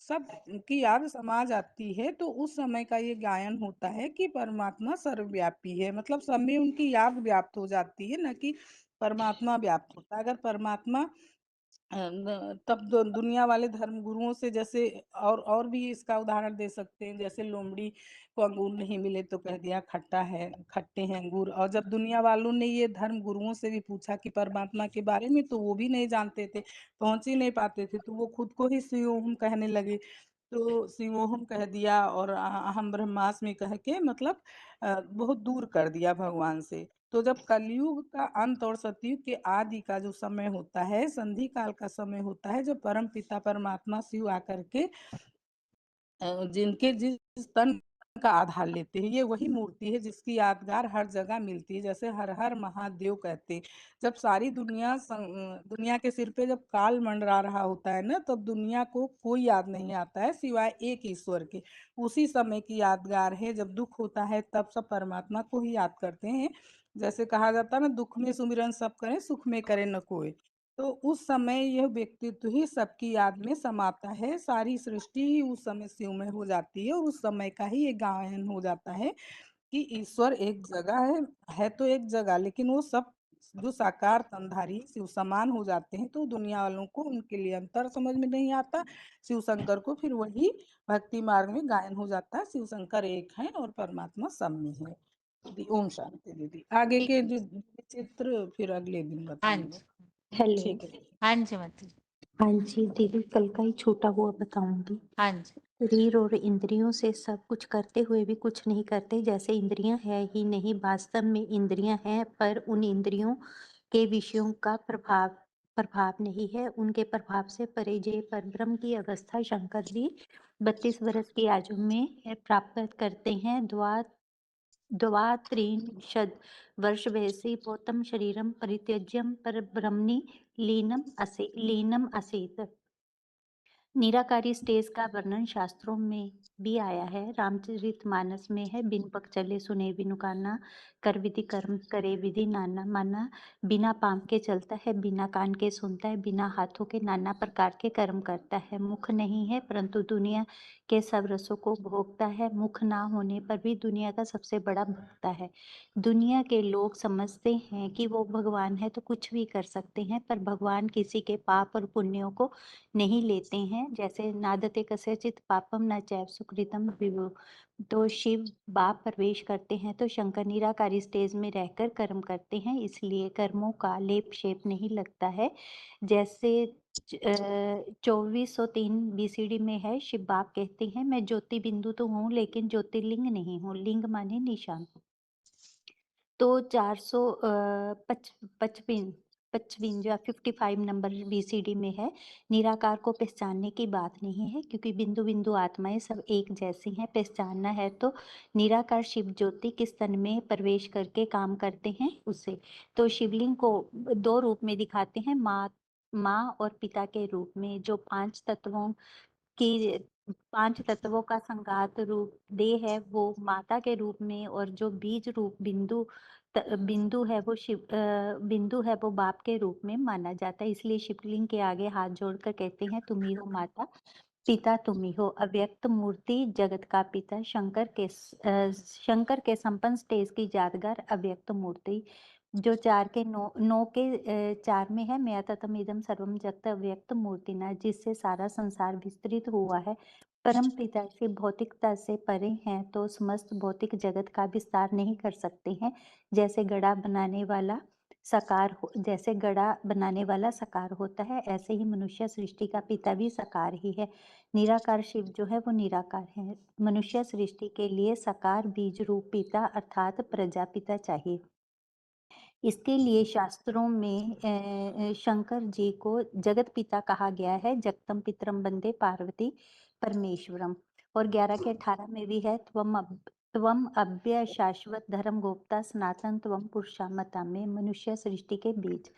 सब की याद समा जाती है। तो उस समय का ये गायन होता है कि परमात्मा सर्वव्यापी है, मतलब सब में उनकी याद व्याप्त हो जाती है, न कि परमात्मा व्याप्त होता है। अगर परमात्मा तब दुनिया वाले धर्म गुरुओं से जैसे और भी इसका उदाहरण दे सकते हैं। जैसे लोमड़ी को अंगूर नहीं मिले तो कह दिया खट्टा है, खट्टे हैं अंगूर। और जब दुनिया वालों ने ये धर्म गुरुओं से भी पूछा कि परमात्मा के बारे में, तो वो भी नहीं जानते थे, पहुंच ही नहीं पाते थे, तो वो खुद को ही शिवोहम कहने लगे। तो शिवोहम कह दिया और अहम ब्रह्मास्मि कह के मतलब बहुत दूर कर दिया भगवान से। तो जब कलयुग का अंत और सतयुग के आदि का जो समय होता है, संधि काल का समय होता है, जब परम पिता परमात्मा शिव आकर के जिनके जिस तन का आधार लेते हैं, ये वही मूर्ति है जिसकी यादगार हर जगह मिलती है। जैसे हर हर महादेव कहते हैं। जब सारी दुनिया के सिर पे जब काल मंडरा रहा होता है ना, तब दुनिया को कोई याद नहीं आता है सिवाय एक ईश्वर के। उसी समय की यादगार है। जब दुख होता है तब सब परमात्मा को ही याद करते हैं। जैसे कहा जाता है ना, दुख में सुमिरन सब करें, सुख में करे न कोई। तो उस समय यह व्यक्तित्व ही सबकी याद में समाता है। सारी सृष्टि ही उस समय शिवमय हो जाती है और उस समय का ही एक गायन हो जाता है कि ईश्वर एक जगह है तो एक जगह, लेकिन वो सब जो साकार तनधारी शिव समान हो जाते हैं। तो दुनिया वालों को उनके लिए अंतर समझ में नहीं आता। शिव शंकर को फिर वही भक्ति मार्ग में गायन हो जाता है, शिव शंकर एक है और परमात्मा सब में है। ओम शांति दीदी। आगे ठीक के है। जो चित्र फिर अगले दिन हाँ बताएंगे। जी, हेलो। ठीक है। हाँ जी माता जी। हाँ जी दीदी, कल का ही छूटा हुआ बताऊंगी। हाँ जी। शरीर और इंद्रियों से सब कुछ करते हुए भी कुछ नहीं करते। जैसे इंद्रियां है ही नहीं, वास्तव में इंद्रियां हैं, पर उन इंद्रियों के विषयों का प्रभाव नहीं है। उनके प्रभाव से परे जे परब्रह्म की अवस्था शंकर जी 32 वर्ष की आयु में प्राप्त करते हैं। द्वात्रिंशद वर्ष वयसि भौतम शरीरम परित्यज्य परब्रह्मणि लीनम असीत। निराकारी स्टेज का वर्णन शास्त्रों में भी आया है। रामचरितमानस में है, बिन पग चले सुने बिनु काना, कर विधि कर्म करे विधि नाना। माना बिना पाँव के चलता है, बिना कान के सुनता है, बिना हाथों के नाना प्रकार के कर्म करता है। मुख नहीं है परंतु दुनिया के सब रसों को भोगता है। मुख ना होने पर भी दुनिया का सबसे बड़ा भोक्ता है। दुनिया के लोग समझते हैं कि वो भगवान है तो कुछ भी कर सकते हैं, पर भगवान किसी के पाप और पुण्यों को नहीं लेते हैं। जैसे नादते कस्यचित पापम न चैव सुकृतम विभु। तो शिव बाप प्रवेश करते हैं तो शंकर निराकारी स्टेज में रहकर कर्म करते हैं, इसलिए कर्मों का लेप शेप नहीं लगता है। जैसे 2403 BCD में है, शिव बाप कहते हैं मैं ज्योति बिंदु तो हूँ लेकिन ज्योतिर्लिंग नहीं हूँ। लिंग माने निशान। तो 55 नंबर BCD में है, निराकार को पहचानने की बात नहीं है क्योंकि बिंदु बिंदु आत्माएं सब एक जैसी हैं। पहचानना है तो निराकार शिव ज्योति किस तन में प्रवेश करके काम करते हैं उसे। तो शिवलिंग को 2 रूप में दिखाते हैं, माँ और पिता के रूप में। जो 5 तत्वों का संघात रूप देह है वो माता के रूप में, और जो बीज रूप बिंदु है वो बाप के रूप में माना जाता है। इसलिए शिवलिंग के आगे हाथ जोड़कर कहते हैं तुम ही हो माता, पिता तुम ही हो। अव्यक्त मूर्ति जगत का पिता शंकर के संपन्न स्टेज की यादगार अव्यक्त मूर्ति जो 4 के 9 के 4 में है। मया ततम इदम सर्वम जगत अव्यक्त मूर्तिना, जिससे सारा संसार विस्तृत हुआ है। परम पिता से भौतिकता से परे हैं तो समस्त भौतिक जगत का विस्तार नहीं कर सकते हैं। जैसे गड़ा बनाने वाला साकार होता है, ऐसे ही मनुष्य सृष्टि का पिता भी साकार ही है। निराकार शिव जो है वो निराकार है। मनुष्य सृष्टि के लिए साकार बीज रूप पिता अर्थात प्रजापिता चाहिए। इसके लिए शास्त्रों में शंकर जी को जगत पिता कहा गया है। जगतम पितरम वंदे पार्वती परमेश्वरम। और 11 के 18 में भी है, त्वम अव्यय शाश्वत धर्म गोप्ता सनातन त्वम पुरुषामता में मनुष्य सृष्टि के बीज।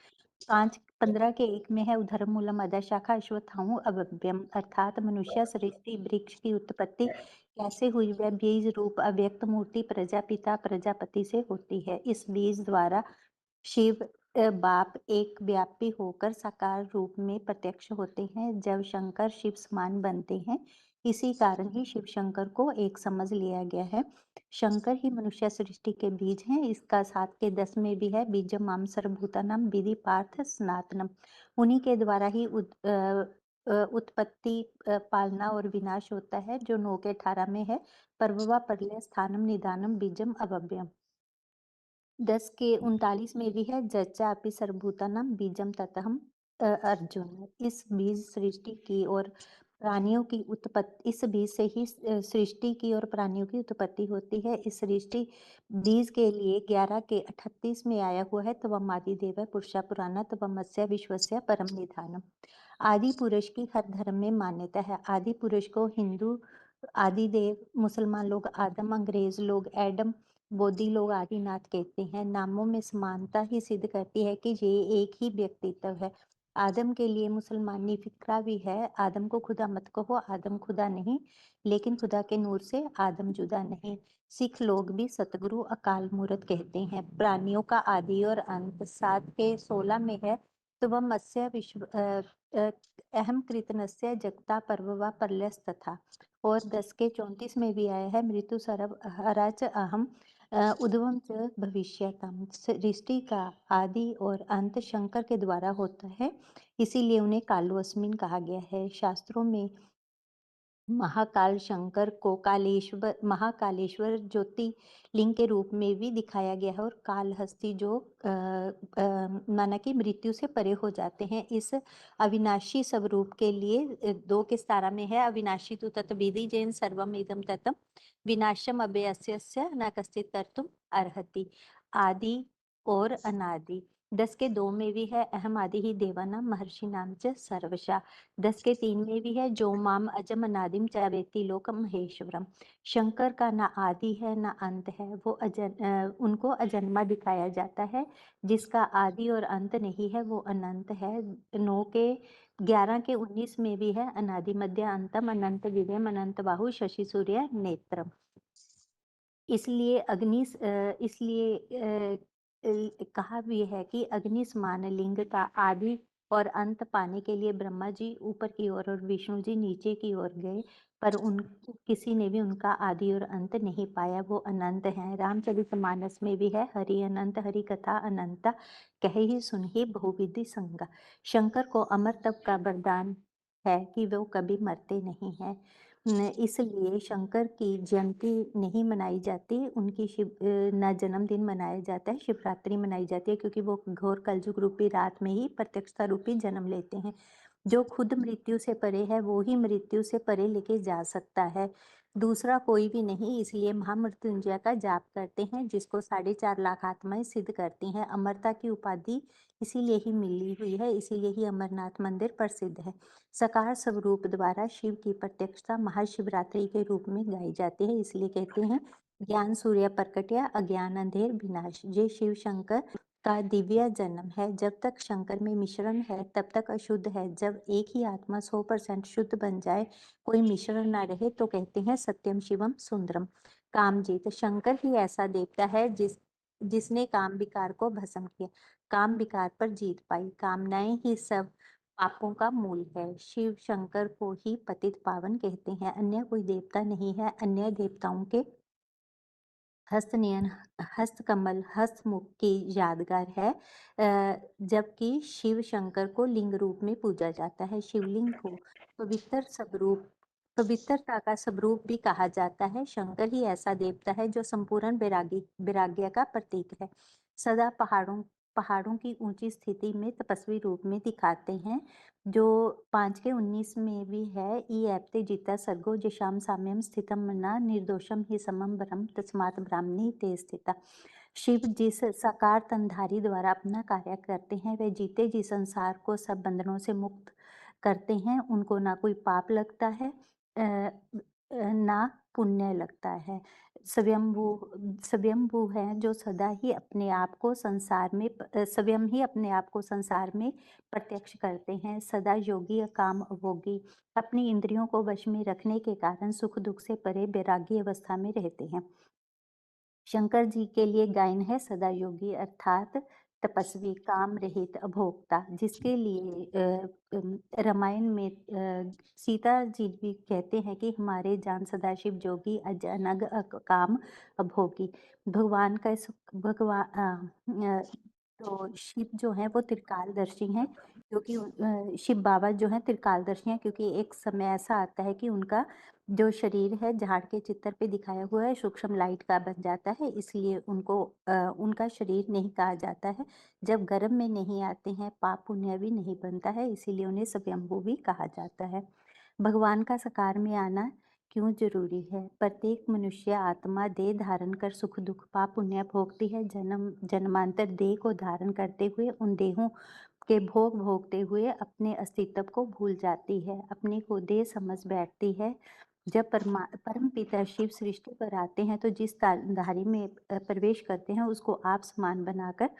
5:15 के 1 में है, उधर्म मूलम अदा शाखा अश्वत्थाऊं अव्ययम, अर्थात मनुष्य सृष्टि वृक्ष की उत्पत्ति कैसे हुई, वह बीज रूप अव्यक्त मूर्ति प्रजापिता प्रजापति से होती है। इस बीज द्वारा शिव बाप एक व्यापी होकर साकार रूप में प्रत्यक्ष होते हैं। जब शंकर शिव समान बनते हैं, इसी कारण ही शिव शंकर को एक समझ लिया गया है। शंकर ही मनुष्य सृष्टि के बीज हैं। इसका 7 के 10 में भी है, बीजम माम सर्वभूतानाम विधि पार्थ सनातनम। उन्हीं के द्वारा ही उत्पत्ति पालना और विनाश होता है, जो 9 के 18 में है, पर्ववा प्रलय स्थानम निदानम बीजम अव्ययम। 10 के 39 में भी है, जच्चा अपि सर्वभूतानां बीजम ततहम अर्जुन। इस बीज सृष्टि की और प्राणियों की उत्पत्ति, इस बीज से ही सृष्टि की और प्राणियों की उत्पत्ति होती है। इस सृष्टि बीज के लिए 11 के 38 में आया हुआ है, त्वम आदिदेव पुरुषा पुराना त्वमस्य विश्वस्य परम निधानम। आदि पुरुष की हर धर्म में मान्यता है। आदि पुरुष को हिंदू आदिदेव, मुसलमान लोग आदम, अंग्रेज लोग एडम, बोधी लोग आदिनाथ कहते हैं। नामों में समानता ही सिद्ध करती है कि ये एक ही व्यक्तित्व है। आदम के लिए मुसलमानी फिक्रा भी है, आदम को खुदा मत कहो, आदम खुदा नहीं, लेकिन खुदा के नूर से आदम जुदा नहीं। सिख लोग भी सतगुरु अकाल मूर्त कहते हैं। प्राणियों का आदि और अंत 7 के 16 में है, त्वमस्य विश्व अहम कृतनस्य जगता पर्ववा प्रलयस्तथा। और 10 के 34 में भी आया है, मृत्यु सर्व हराच अहम उद्भवम च भविष्यतम। सृष्टि का आदि और अंत शंकर के द्वारा होता है, इसीलिए उन्हें कालो अस्मिन कहा गया है। शास्त्रों में महाकाल शंकर को महाकालेश्वर ज्योतिर्लिंग के रूप में भी दिखाया गया है, और कालहस्ती जो माना कि मृत्यु से परे हो जाते हैं। इस अविनाशी स्वरूप के लिए 2 के 17 में है, अविनाशी तु तत्विधि जैन सर्वम इदम ततम विनाशम अव्ययस्य न कश्चित् कर्तुम अर्हति। आदि और अनादि। 10 के 2 में भी है, अहम आदि ही देवानाम महर्षि नाम च सर्वशा। 10 के 3 में भी है, जो माम अजम अनादिम च वेत्ति लोकम महेश्वरम। शंकर का ना आदि है ना अंत है, वो उनको अजन्मा दिखाया जाता है। जिसका आदि और अंत नहीं है, वो अनंत है। 9 के 11 के 19 में भी है, अनादि मध्य अंतम अनंत विवेम अनंत बाहु शशि सूर्य नेत्रम। इसलिए कहा भी है कि अग्नि समान लिंग का आदि और अंत पाने के लिए ब्रह्मा जी ऊपर की ओर और विष्णु जी नीचे की ओर गए, पर किसी ने भी उनका आदि और अंत नहीं पाया, वो अनंत हैं। रामचरितमानस में भी है, हरि अनंत हरि कथा अनंत कह ही सुन ही बहुविधि संग। शंकर को अमर तप का वरदान है कि वो कभी मरते नहीं हैं, इसलिए शंकर की जयंती नहीं मनाई जाती, उनकी न जन्मदिन मनाया जाता है, शिवरात्रि मनाई जाती है, क्योंकि वो घोर कलयुग रूपी रात में ही प्रत्यक्षता रूपी जन्म लेते हैं। जो खुद मृत्यु से परे है, वो ही मृत्यु से परे लेके जा सकता है, दूसरा कोई भी नहीं। इसलिए महामृत्युंजय का जाप करते हैं, जिसको 4.5 लाख आत्माएं सिद्ध करती हैं। अमरता की उपाधि इसीलिए ही मिली हुई है, इसीलिए ही अमरनाथ मंदिर प्रसिद्ध है। साकार स्वरूप द्वारा शिव की प्रत्यक्षता महाशिवरात्रि के रूप में गाई जाती है, इसलिए कहते हैं ज्ञान सूर्य प्रकटिया अज्ञान अंधेर विनाश। ये शिव शंकर का दिव्य जन्म है। जब तक शंकर में मिश्रण है, तब तक अशुद्ध है। जब एक ही आत्मा 100% शुद्ध बन जाए, कोई मिश्रण ना रहे, तो कहते हैं सत्यम शिवम सुंदरम। कामजीत शंकर ही ऐसा देवता है जिसने काम विकार को भस्म किया, काम विकार पर जीत पाई। कामनाएं ही सब पापों का मूल है। शिव शंकर को ही पतित पावन कहते हैं, अन्य कोई देवता नहीं है। अन्य देवताओं के हस्तनयन हस्तकमल हस्तमुख की यादगार है, जबकि शिव शंकर को लिंग रूप में पूजा जाता है। शिवलिंग को पवित्रता का स्वरूप भी कहा जाता है। शंकर ही ऐसा देवता है जो संपूर्ण वैराग्य का प्रतीक है। सदा पहाड़ों की ऊंची स्थिति में तपस्वी रूप में दिखाते हैं, जो 5 के 19 में भी है। ई ऐप्ते जीता सर्गो जशाम साम्यम स्थितम मना निर्दोषम ही समम ब्रह्म तस्मात् ब्राह्मणी ते स्थिता। शिव जिस साकार तनधारी द्वारा अपना कार्य करते हैं, वे जीते जी संसार को सब बंधनों से मुक्त करते हैं। उनको ना कोई पाप लगता है, ना पुण्य लगता है। स्वयंभू हैं जो सदा ही अपने आप को संसार में स्वयं ही अपने आप को संसार में प्रत्यक्ष करते हैं। सदा योगी काम भोगी अपनी इंद्रियों को वश में रखने के कारण सुख दुख से परे वैरागी अवस्था में रहते हैं। शंकर जी के लिए गायन है सदा योगी अर्थात तपस्वी, काम रहित, अभोक्ता, जिसके लिए रामायण में सीता जी भी कहते हैं कि हमारे जान सदाशिव जोगी अज अनग काम अभोगी। भगवान का तो शिव जो है वो त्रिकालदर्शी हैं, क्योंकि शिव बाबा जो हैं त्रिकालदर्शी हैं, क्योंकि एक समय ऐसा आता है कि उनका जो शरीर है झाड़ के चित्र पे दिखाया हुआ है सूक्ष्म लाइट का बन जाता है, इसलिए उनको उनका शरीर नहीं कहा जाता है। जब गर्भ में नहीं आते हैं पाप पुण्य भी नहीं बनता है, इसीलिए उन्हें स्वयंभू भी कहा जाता है। भगवान का साकार में आना क्यों जरूरी है? प्रत्येक मनुष्य आत्मा देह धारण कर सुख दुख पाप पुण्य भोगती है। जन्म जन्मांतर देह को धारण करते हुए उन देहों के भोग भोगते हुए अपने अस्तित्व को भूल जाती है, अपने को देह समझ बैठती है। जब परम पिता शिव सृष्टि पर आते हैं तो जिस धारी में प्रवेश करते हैं उसको आप समान बनाकर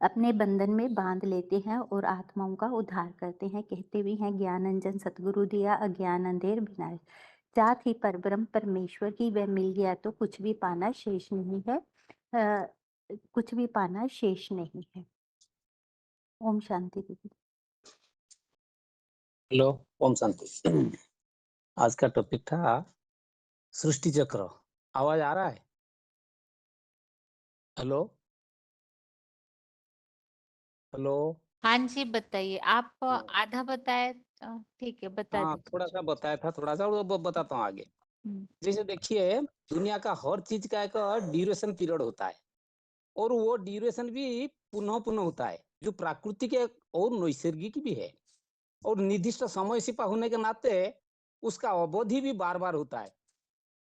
अपने बंधन में बांध लेते हैं और आत्माओं का उद्धार करते हैं। कहते भी हैं ज्ञान अंजन सतगुरु दिया, अज्ञान अंधेर बिनाए। साथ ही परब्रह्म परमेश्वर की वह मिल गया तो कुछ भी पाना शेष नहीं है, कुछ भी पाना शेष नहीं है। ओम शांति दीदी। हेलो, ओम शांति। आज का टॉपिक था सृष्टि चक्र। आवाज आ रहा है? Hello hello. हाँ जी, बताइए। आप हाँ। आधा बताए, ठीक है, बता हाँ, दीजिए। थोड़ा सा बताया था, थोड़ा सा और बताता हूँ आगे। हम्म, जैसे देखिए, दुनिया का हर चीज का एक ड्यूरेशन पीरियड होता है और वो ड्यूरेशन भी पुनः पुनः होता है, जो प्राकृतिक और नैसर्गिक भी है और निर्दिष्ट समय सीमा होने के नाते उसका अवधि भी बार बार होता है,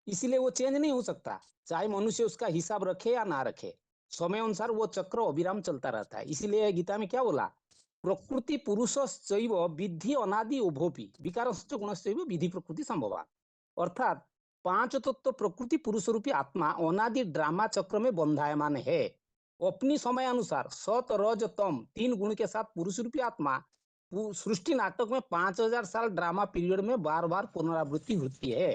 इसलिए वो चेंज नहीं हो सकता, चाहे मनुष्य उसका हिसाब रखे या ना रखे। समय अनुसार वो चक्र अविराम चलता रहता है। इसीलिए गीता में क्या बोला? प्रकृति पुरुषश्चैव विद्धि अनादि उभोपि विकारश्च गुणश्चैव विधि प्रकृति संभवा। अर्थात पांच तत्व प्रकृति पुरुष रूपी आत्मा अनादि ड्रामा चक्र में बंधायमान है। अपनी समय अनुसार सत रज तम तीन गुण के साथ पुरुष रूपी आत्मा सृष्टि नाटक में 5000 साल ड्रामा पीरियड में बार बार पुनरावृत्ति होती है।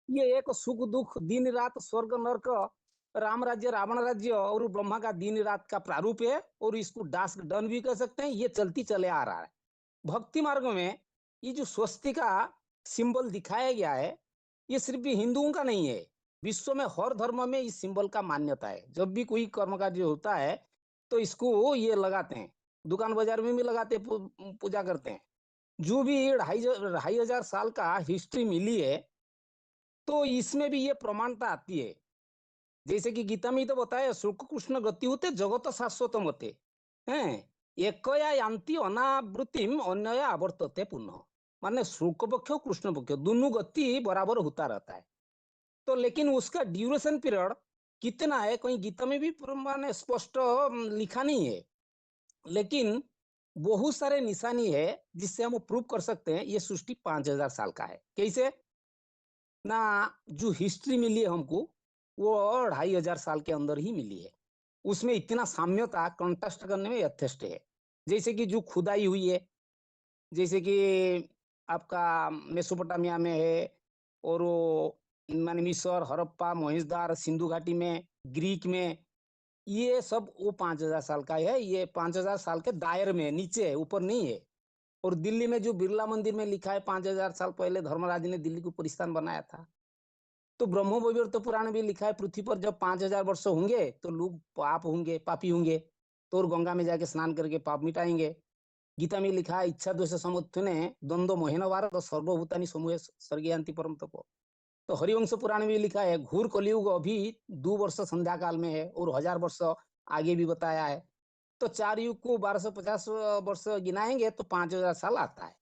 ये एक सुख दुख दिन रात स्वर्ग नरक राम राज्य रावण राज्य और ब्रह्मा का दिन रात का प्रारूप है और इसको डास डन भी कर सकते हैं। ये चलती चले आ रहा है। भक्ति मार्ग में ये जो स्वस्ति का सिंबल दिखाया गया है, ये सिर्फ हिंदुओं का नहीं है, विश्व में हर धर्म में इस सिंबल का मान्यता है। जब भी कोई कर्म कार्य होता है तो इसको ये लगाते हैं, दुकान बाजार में भी लगाते, पूजा करते हैं। जो भी 2500 साल का हिस्ट्री मिली है तो इसमें भी ये प्रमाणता आती है। जैसे कि गीता में तो बताया शुक्ल कृष्ण गति होते जगत शाश्वतम होते हैं, एकया यान्ति अनावृत्तिम अन्यया आवर्तते पुनः। माने शुक्ल पक्ष कृष्ण पक्ष दोनों गति बराबर होता रहता है। तो लेकिन उसका ड्यूरेशन पीरियड कितना है कहीं गीता में भी माने स्पष्ट लिखा नहीं है, लेकिन बहुत सारे निशानी है जिससे हम प्रूव कर सकते हैं ये सृष्टि 5000 साल का है। कैसे ना, जो हिस्ट्री मिली है हमको वो 2500 साल के अंदर ही मिली है। उसमें इतना साम्यता कंटेस्ट करने में यथेष्ट है। जैसे कि जो खुदाई हुई है, जैसे कि आपका मेसोपोटामिया में है और वो माने मिस्र हड़प्पा महेशदार सिंधु घाटी में ग्रीक में, ये सब वो 5000 साल का है। ये 5000 साल के दायरे में नीचे है, ऊपर नहीं है। और दिल्ली में जो बिरला मंदिर में लिखा है 5000 साल पहले धर्मराज ने दिल्ली को परिस्थान बनाया था। तो ब्रह्म वैवर्त पुराण में लिखा है पृथ्वी पर जब 5000 वर्ष होंगे तो लोग पाप होंगे, पापी होंगे, तो और गंगा में जाके स्नान करके पाप मिटाएंगे। गीता में लिखा है इच्छा द्वेष समुत्थने द्वंद्व मोहन वार सर्वभूतानि समूह स्वर्गीयांति परम तपो। तो हरिवंश पुराण में लिखा है घूर कलयुग अभी 2 वर्ष संध्या काल में है और 1000 वर्ष आगे भी बताया है। तो 4 युग को 1250 वर्ष गिनाएंगे तो 5000 साल आता है।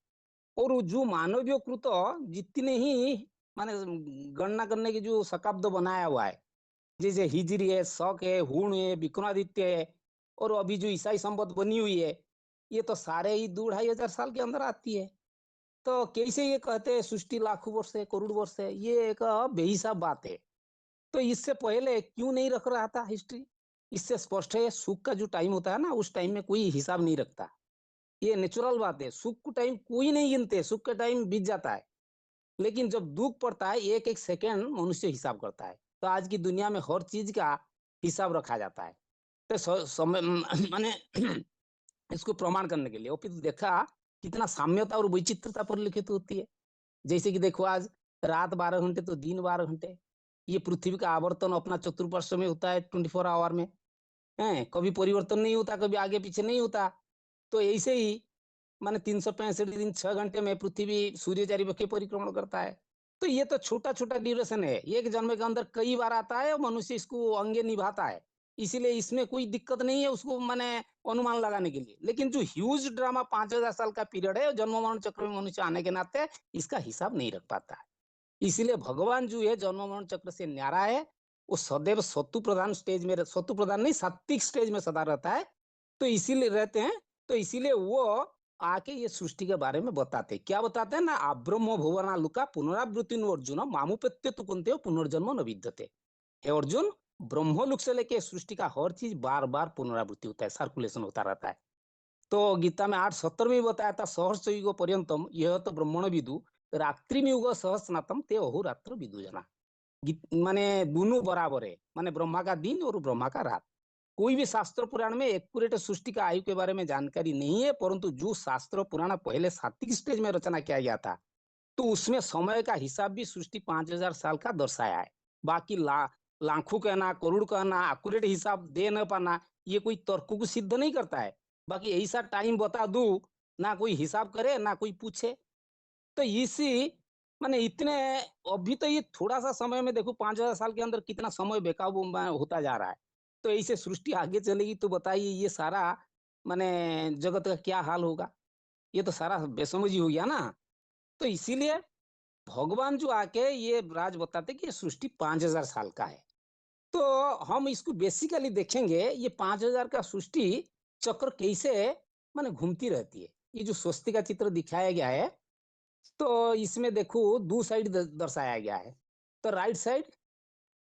और जो मानवीय कृत जितने ही माने गणना करने की जो शकाब्द बनाया हुआ है जैसे हिजरी है, शक है, हुण है, विक्रमादित्य है, और अभी जो ईसाई संवत बनी हुई है, ये तो सारे ही 2-2,500 साल के अंदर आती है। तो कैसे ये कहते हैं सृष्टि लाखों वर्ष है, करोड़ वर्ष है, ये एक बेहिसाब बात है। तो इससे पहले क्यों नहीं रख रहा था हिस्ट्री? इससे स्पष्ट है सुख का जो टाइम होता है ना, उस टाइम में कोई हिसाब नहीं रखता। ये नेचुरल बात है, सुख का टाइम कोई नहीं गिनते, सुख का टाइम बीत जाता है। लेकिन जब दुख पड़ता है, एक एक सेकेंड मनुष्य हिसाब करता है। तो आज की दुनिया में हर चीज का हिसाब रखा जाता है। तो समय माने इसको प्रमाण करने के लिए और फिर देखा कितना साम्यता और वैचित्रता पर लिखित होती है। जैसे कि देखो, आज रात 12 घंटे तो दिन 12 घंटे। ये पृथ्वी का आवर्तन अपना चतुर्पार्श्व में होता है 24 आवर में, है, कभी परिवर्तन नहीं होता, कभी आगे पीछे नहीं होता। तो ऐसे ही माने 365 दिन 6 घंटे में पृथ्वी सूर्य चारिबक्खे परिक्रमण करता है। तो ये तो छोटा छोटा ड्यूरेशन है, एक जन्म के अंदर कई बार आता है और मनुष्य इसको अंगे निभाता है। इसीलिए इसमें कोई दिक्कत नहीं है उसको माने अनुमान लगाने के लिए। लेकिन जो ह्यूज ड्रामा 5000 साल का पीरियड है, जन्म मरण चक्र में मनुष्य आने के नाते इसका हिसाब नहीं रख पाता है। इसीलिए भगवान जो है जन्म मरण चक्र से न्यारा है, वो सदैव सत्तु प्रधान स्टेज में, सत्तु प्रधान नहीं सात्विक स्टेज में सदा रहता है। तो इसीलिए रहते हैं, तो इसीलिए वो आके ये सृष्टि के बारे में बताते हैं। क्या बताते हैं ना, अब्रह्म भुवना लुका पुनरावृत्ति अर्जुन मामुपत्य तो कुंते पुनर्जन्म न विद्यते। हे अर्जुन, ब्रह्मलोक से लेके सृष्टि का हर चीज बार बार पुनरावृत्ति होता है, सर्कुलेशन होता रहता है। तो गीता में 8:17 में बताया था, सहस्र युग पर्यंतम यह तो ब्रह्मण विदु रात्रि युग सहस्रनातम ते अहोरात्र विदु जना। माने दोनों बराबर है, माने ब्रह्मा का दिन और ब्रह्मा का रात। कोई भी शास्त्र पुराण में एक्यूरेट सृष्टि का आयु के बारे में जानकारी नहीं है, परंतु जो शास्त्र पुराण पहले सात्विक स्टेज में रचना किया गया था, तो उसमें समय का हिसाब भी सृष्टि 5000 साल का दर्शाया है। बाकी लाखों कहना, करोड़ कहना, एक्यूरेट हिसाब दे न पाना, ये कोई तर्क को सिद्ध नहीं करता है। बाकी ऐसा टाइम बता दूं, ना कोई हिसाब करे ना कोई पूछे। तो इसी माने इतने, अभी तो ये थोड़ा सा समय में देखो 5000 साल के अंदर कितना समय बेकाबू होता जा रहा है। तो ऐसे सृष्टि आगे चलेगी तो बताइए ये सारा माने जगत का क्या हाल होगा? ये तो सारा बेसमझी हो गया ना। तो इसीलिए भगवान जो आके ये राज बताते कि ये सृष्टि 5000 साल का है। तो हम इसको बेसिकली देखेंगे, ये 5000 का सृष्टि चक्र कैसे माने घूमती रहती है। ये जो स्वस्ति का चित्र दिखाया गया है, तो इसमें देखो 2 साइड दर्शाया गया है। तो राइट साइड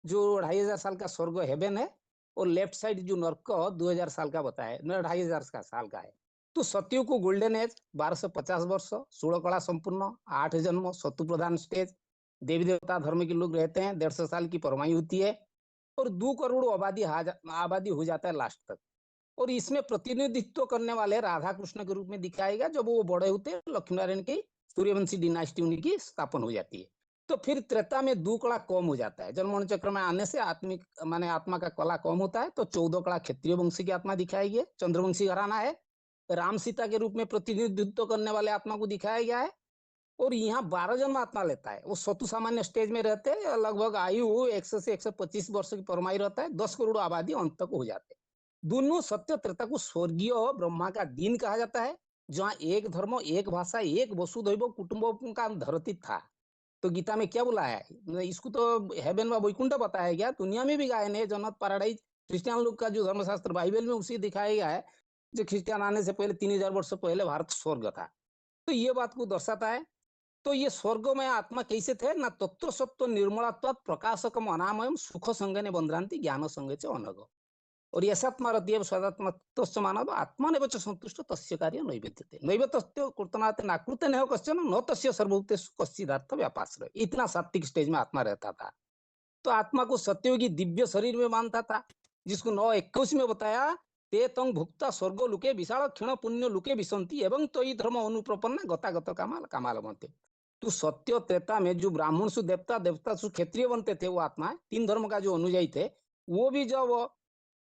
जो 2500 साल का स्वर्ग हेवन है, और लेफ्ट साइड जो नर्क 2000 साल का बताया, 2500 साल का है। तो सत्यु को गोल्डन एज 1250 वर्ष, 16 कला संपूर्ण, 8 जन्म, सत्तु प्रधान स्टेज, देवी देवता धर्म के लोग रहते हैं, 150 साल की परमाई होती है, और 2 करोड़ आबादी हो जाता है लास्ट तक। और इसमें प्रतिनिधित्व करने वाले राधा कृष्ण के रूप में दिखाया गया। जब वो बड़े होते हैं, लक्ष्मी नारायण की सूर्यवंशी डिनास्टी उनकी स्थापना हो जाती है। तो फिर त्रेता में 2 कला कम हो जाता है। जन्म मरण चक्र में आने से आत्मिक माने आत्मा का कला कम होता है। तो 14 कला क्षत्रिय वंशी की आत्मा दिखाई गई है, चंद्रवंशी घराना है। राम सीता के रूप में प्रतिनिधित्व करने वाले आत्मा को दिखाया गया है। और यहाँ 12 जन्म आत्मा लेता है। वो सतु सामान्य स्टेज में रहते हैं, लगभग आयु 100 से 125 वर्ष की परमाई रहता है, 10 करोड़ आबादी अंत तक हो जाते हैं। दोनों सत्य त्रेता को स्वर्गीय ब्रह्मा का दिन कहा जाता है, जहाँ एक धर्म, एक भाषा, एक वसुधैव कुटुंबकम का धरती था। तो गीता में क्या बोला है, इसको तो हेवन व वैकुंठ बताया गया। दुनिया में भी गायन है, जन्नत पैराडाइज। क्रिश्चियन लोग का जो धर्मशास्त्र बाइबल में उसी दिखाया गया है, जो क्रिश्चियन आने से पहले 3000 वर्ष पहले भारत स्वर्ग था। तो ये बात को दर्शाता है। तो ये स्वर्ग में आत्मा कैसे थे ना, तत्व सत्व निर्मलत्व प्रकाशकम अनामयम सुख संगने बंध्रांति ज्ञान संगे च अनग। और यशात्मा रतीय सदात्मा तस्य मानव आत्मा ने बच संतुष्ट तस्य कार्य नैवेद्यते नैवेद्यस्य कृतनाते नाकृते न कश्चन न तस्य सर्वभूतेषु कश्चिदार्थ व्यापाश्रय। इतना सात्विक स्टेज में आत्मा रहता था। तो आत्मा को सत्ययोगी दिव्य शरीर में मानता था, जिसको 9:21 में बताया, ते तंग भुक्ता स्वर्ग लुके विशाल क्षण पुण्य लुके विसंति एवं तो धर्म अनुप्रपन्न गतागत कामाल बनते। तो सत्य त्रेता में जो ब्राह्मण सु देवता, देवता सु क्षत्रिय बनते थे, वो आत्मा 3 धर्म का जो अनुयायी थे, वो भी जब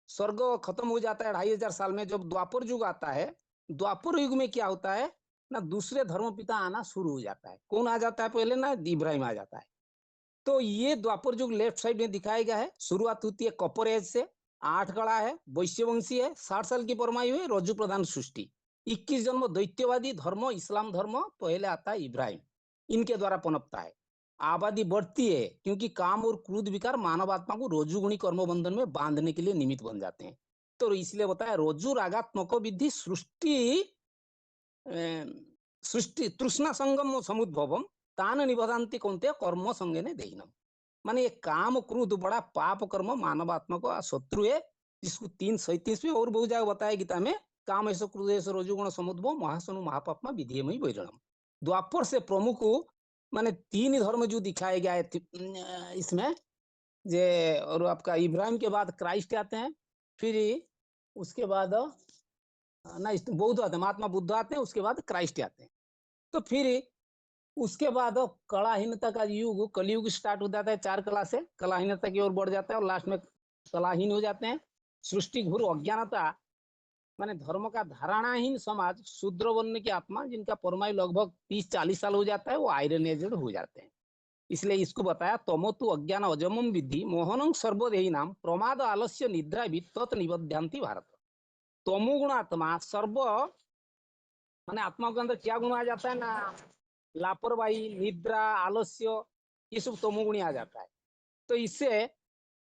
स्वर्ग खत्म हो जाता है 2500 साल में, जब द्वापर युग आता है, द्वापर युग में क्या होता है ना, दूसरे धर्म पिता आना शुरू हो जाता है। कौन आ जाता है पहले ना, इब्राहिम आ जाता है। तो ये द्वापर युग लेफ्ट साइड में दिखाया गया है। शुरुआत होती है कॉपर एज से, 8 कला है, वैश्यवंशी है, 60 साल की परमायु है, रज्जु प्रधान सृष्टि, 21 जन्म दैत्यवादी धर्म, इस्लाम धर्म, पहले आता है इब्राहिम, इनके द्वारा पनपता है। आबादी बढ़ती है, क्योंकि काम और क्रोध विकार मानव आत्मा को रज्जुगुणी कर्म बंधन में बांधने के लिए निमित्त बन जाते हैं। तो इसलिए बताया रज्जु रागात्मक विधि सृष्टि तृष्णा संगम समुद्भवम तान निबधांति कौन्तेय कर्म संगेने देहिनम। माने ये काम क्रोध बड़ा पाप कर्म मानव आत्मा को शत्रु है, जिसको 3:37 में और बहुत जगह बताया गीता में, काम ऐसा क्रोध ऐसा रजुगुण समुद्भव महासनु महापापमा विधेयमयी वैरणम। द्वापर से प्रमुख माने 3 धर्म जो दिखाए गया है इसमें, जे और आपका इब्राहिम के बाद क्राइस्ट आते हैं, फिर उसके बाद ना बौद्ध आते हैं, महात्मा बुद्ध आते हैं, उसके बाद क्राइस्ट आते हैं। तो फिर उसके बाद कलाहीनता का युग, कलयुग स्टार्ट हो जाता है 4 कला से, कलाहीनता की ओर बढ़ जाता है और लास्ट में कलाहीन हो जाते हैं। सृष्टि घोर अज्ञानता माने धर्म का धारणाहीन समाज, शूद्र वर्ण की आत्मा जिनका परमायु लगभग 30-40 साल हो जाता है, वो आयरन एजेड हो जाते हैं। इसलिए इसको बताया तमोतु अज्ञान अजमम विद्धि मोहनं सर्वदेही नाम प्रमाद आलस्य निद्रा भी तत् निबध्यांति भारत। तमोगुण आत्मा सर्व माने आत्मा के अंदर क्या गुण आ जाता है ना, लापरवाही, निद्रा, आलस्य, ये सब तमोगुणी आ जाता है। तो इससे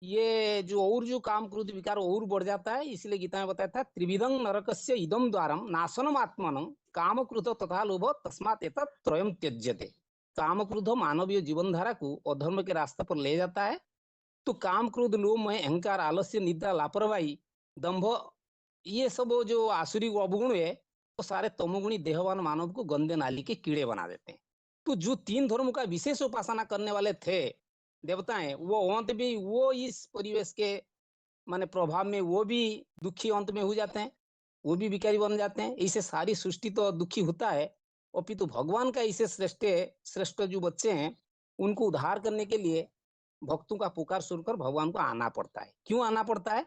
ये जो काम क्रोध विकार और बढ़ जाता है। इसलिए गीता में बताया था त्रिविधं नरकस्य इदम द्वारम नाशनम आत्मनं काम क्रोध तथा लोभ तस्मात् एतत् त्रयम् त्यज्यते। काम क्रोध मानवीय जीवन धारा को अधर्म के रास्ते पर ले जाता है। तो काम क्रोध लोभ मोह अहंकार आलस्य निद्रा लापरवाही दंभ, ये सब जो आसुरी अवगुण है, तो सारे तमोगुणी देहवान मानव को गंदे नाली के कीड़े बना देते हैं। तो जो 3 धर्मों का विशेष उपासना करने वाले थे देवताएं, वो अंत भी वो इस परिवेश के माने प्रभाव में वो भी दुखी अंत में हो जाते हैं, वो भी विकारी बन जाते हैं। इसे सारी सृष्टि तो दुखी होता है, अपितु भगवान का इसे श्रेष्ठ जो बच्चे हैं, उनको उद्धार करने के लिए भक्तों का पुकार सुनकर भगवान को आना पड़ता है। क्यों आना पड़ता है?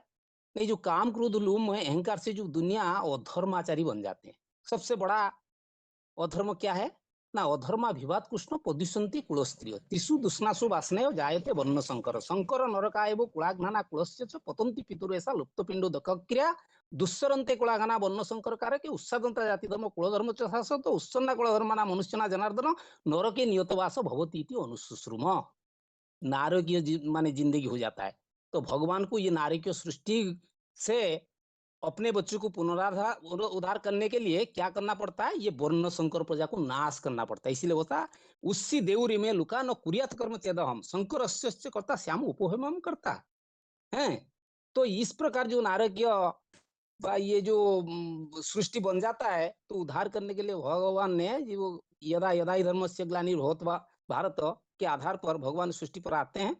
नहीं, जो काम क्रोध लोभ मोह अहंकार से जो दुनिया अधर्माचारी बन जाते हैं। सबसे बड़ा अधर्म क्या है ना, अधर्माभिवाद कृष्ण पदिशंति कुलस्त्रिय त्रिषु दुष्णासु वासनेय जायते वर्ण संकर संकर नरकाय वो कुलाघ्नाना कुलस्य च पतंति पितुरेसा लुप्त पिंडो दक्रिया दुस्सरंते कुलाघना वर्ण संकर कारके उत्सादंता जाति धर्म कुल धर्म च शासत उत्सन्ना कुल धर्मना मनुष्यना जनार्दन नरके नियतवास भवति इति अनुशुश्रुम। नारकीय माने जिंदगी हो जाता है। तो भगवान को ये नारकीय सृष्टि से अपने बच्चों को पुनरुद्धार उद्धार करने के लिए क्या करना पड़ता है? ये वर्ण संकर प्रजा को नाश करना पड़ता है। इसीलिए होता उसी देवरी में लुका न कुरियत कर्म चेदहम शंकर अस्य करता श्याम उपोहम करता है। तो इस प्रकार जो नारकीय ये जो सृष्टि बन जाता है, तो उद्धार करने के लिए भगवान ने जो यदा यदा धर्म से ग्लानिर्भूत भारत के आधार पर भगवान सृष्टि पर आते हैं।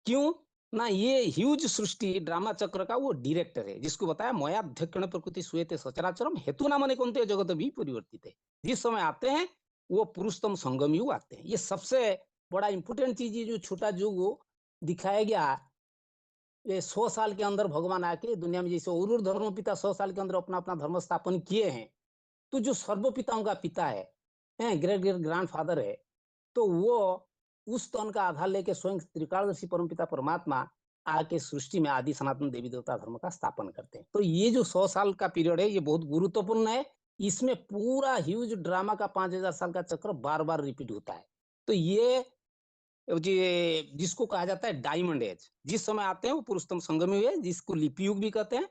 क्यों ना, ये ह्यूज सृष्टि ड्रामा चक्र का वो डायरेक्टर है, जिसको बताया मयाध्यक्षण प्रकृति सुयते सचराचरम हेतु नाम अनेकोन्ते जगत भी परिवर्तित है। जिस समय आते हैं वो पुरुषोत्तम संगम आते हैं। ये सबसे बड़ा इंपोर्टेंट चीज, ये जो छोटा युग दिखाया गया, ये 100 साल के अंदर भगवान आके दुनिया में, जैसे और धर्म पिता 100 साल के अंदर अपना अपना धर्म स्थापन किए हैं, तो जो सर्व पिताओं का पिता है, ग्रेट ग्रेट ग्रैंड फादर है, तो वो उस तन का आधार लेके स्वयं त्रिकालदर्शी परमपिता परमात्मा आके सृष्टि में आदि सनातन देवी देवता धर्म का स्थापन करते हैं। तो ये जो 100 साल का पीरियड है, ये बहुत गुरुत्वपूर्ण है। इसमें पूरा ह्यूज ड्रामा का 5000 साल का चक्र बार बार रिपीट होता है। तो ये जिसको कहा जाता है डायमंड एज, जिस समय आते हैं वो पुरुषोत्तम संगम युग है, जिसको लिपि युग भी कहते हैं।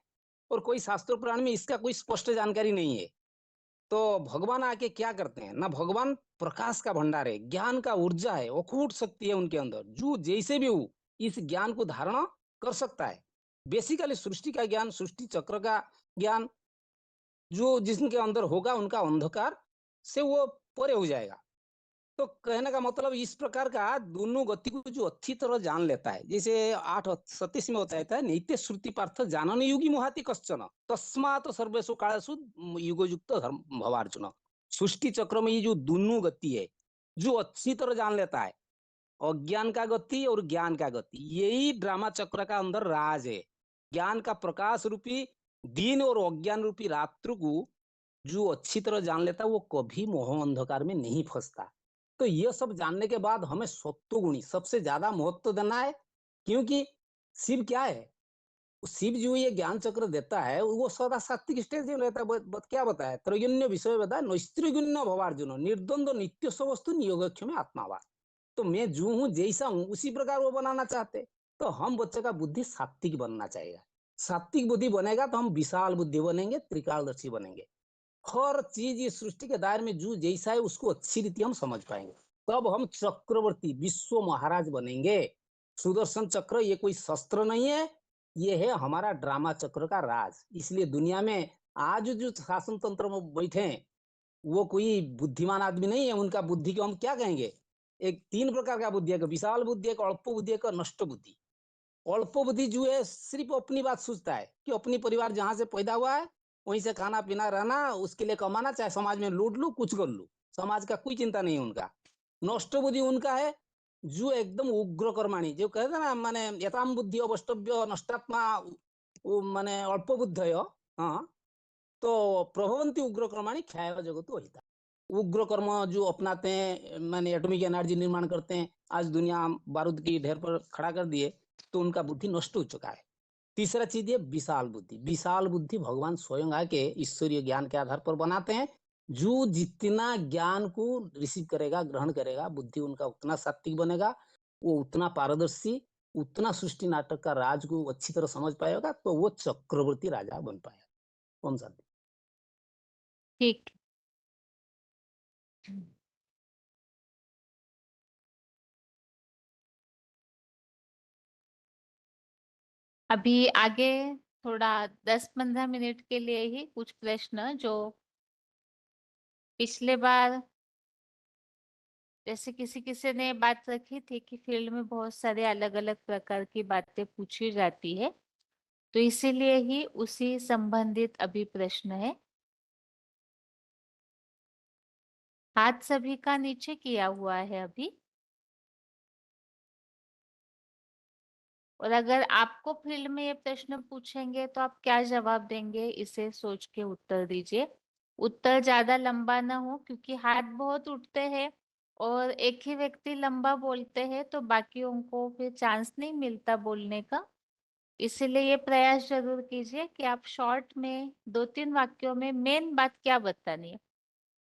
और कोई शास्त्र पुराण में इसका कोई स्पष्ट जानकारी नहीं है। तो भगवान आके क्या करते हैं ना, भगवान प्रकाश का भंडार है, ज्ञान का ऊर्जा है, अखूट शक्ति है उनके अंदर, जो जैसे भी हो इस ज्ञान को धारण कर सकता है। बेसिकली सृष्टि का ज्ञान, सृष्टि चक्र का ज्ञान जो जिसके अंदर होगा, उनका अंधकार से वो परे हो जाएगा। तो कहने का मतलब इस प्रकार का दोनों गति को जो अच्छी तरह जान लेता है, जैसे 8:37 में होता है नैते श्रुति पार्थ जानन युगी मोहाति कश्चन तस्मात् सर्वेषु कालेषु युगयुक्त धर्म भवार्जुन। सृष्टि चक्र में ये जो दोनों गति है, जो अच्छी तरह जान लेता है, अज्ञान का गति और ज्ञान का गति, यही ड्रामा चक्र का अंदर राज है। ज्ञान का प्रकाश रूपी दिन और अज्ञान रूपी रात्रि को जो अच्छी तरह जान लेता है, वो कभी मोह अंधकार में नहीं फंसता। तो ये सब जानने के बाद हमें सत्वगुणी सबसे ज्यादा महत्व देना है, क्योंकि शिव क्या है, शिव जो ये ज्ञान चक्र देता है वो सदा सात्विक स्टेज में रहता है। क्या बताया? त्रैगुण्य विषय बताया, नैस्त्रिगुण्य भवार्जुन निर्द्वंद्व नित्य वस्तु नियोगक्ष में आत्मावाद। तो मैं जो हूँ जैसा हूँ उसी प्रकार वो बनाना चाहते। तो हम बच्चे का बुद्धि सात्विक बनना चाहिए। सात्विक बुद्धि बनेगा तो हम विशाल बुद्धि बनेंगे, त्रिकालदर्शी बनेंगे। हर चीज इस सृष्टि के दायरे में जो जैसा है उसको अच्छी रीति हम समझ पाएंगे। तब हम चक्रवर्ती विश्व महाराज बनेंगे। सुदर्शन चक्र ये कोई शस्त्र नहीं है, ये है हमारा ड्रामा चक्र का राज। इसलिए दुनिया में आज जो शासन तंत्र में बैठे हैं वो कोई बुद्धिमान आदमी नहीं है। उनका बुद्धि को हम क्या कहेंगे, एक 3 प्रकार का बुद्धि है, विशाल बुद्धि, एक अल्प बुद्धि, एक नष्ट बुद्धि। अल्प बुद्धि जो है सिर्फ अपनी बात सोचता है कि अपनी परिवार जहां से पैदा हुआ है वहीं से खाना पीना रहना, उसके लिए कमाना, चाहे समाज में लूट लू कुछ कर लू, समाज का कोई चिंता नहीं उनका। नष्ट बुद्धि उनका है जो एकदम उग्र कर्माणी, जो कहते हैं ना माने यथाम बुद्धि अवष्टभ्य नष्टात्मा, माने अल्प बुद्धय। हाँ, तो प्रभवंती उग्र कर्माणी ख्याय जगत होता। उग्र कर्म जो अपनाते हैं, माने एटॉमिक एनर्जी निर्माण करते हैं, आज दुनिया बारूद की ढेर पर खड़ा कर दिए, तो उनका बुद्धि नष्ट हो चुका है। तीसरा चीज है विशाल बुद्धि। विशाल बुद्धि भगवान स्वयं आके ईश्वरीय ज्ञान के आधार पर बनाते हैं। जो जितना ज्ञान को रिसीव करेगा, ग्रहण करेगा, बुद्धि उनका उतना सात्विक बनेगा, वो उतना पारदर्शी, उतना सृष्टि नाटक का राज को अच्छी तरह समझ पाएगा, तो वो चक्रवर्ती राजा बन पाएगा। कौन सा? ठीक। अभी आगे थोड़ा 10-15 मिनट के लिए ही कुछ प्रश्न जो पिछले बार जैसे किसी किसी ने बात रखी थी कि फील्ड में बहुत सारे अलग अलग प्रकार की बातें पूछी जाती है, तो इसीलिए ही उसी संबंधित अभी प्रश्न है। हाथ सभी का नीचे किया हुआ है अभी। और अगर आपको फील्ड में ये प्रश्न पूछेंगे तो आप क्या जवाब देंगे, इसे सोच के उत्तर दीजिए। उत्तर ज्यादा लंबा ना हो, क्योंकि हाथ बहुत उठते हैं और एक ही व्यक्ति लंबा बोलते हैं तो बाकियों को फिर चांस नहीं मिलता बोलने का। इसीलिए ये प्रयास जरूर कीजिए कि आप शॉर्ट में 2-3 वाक्यों में मेन बात क्या बतानी है।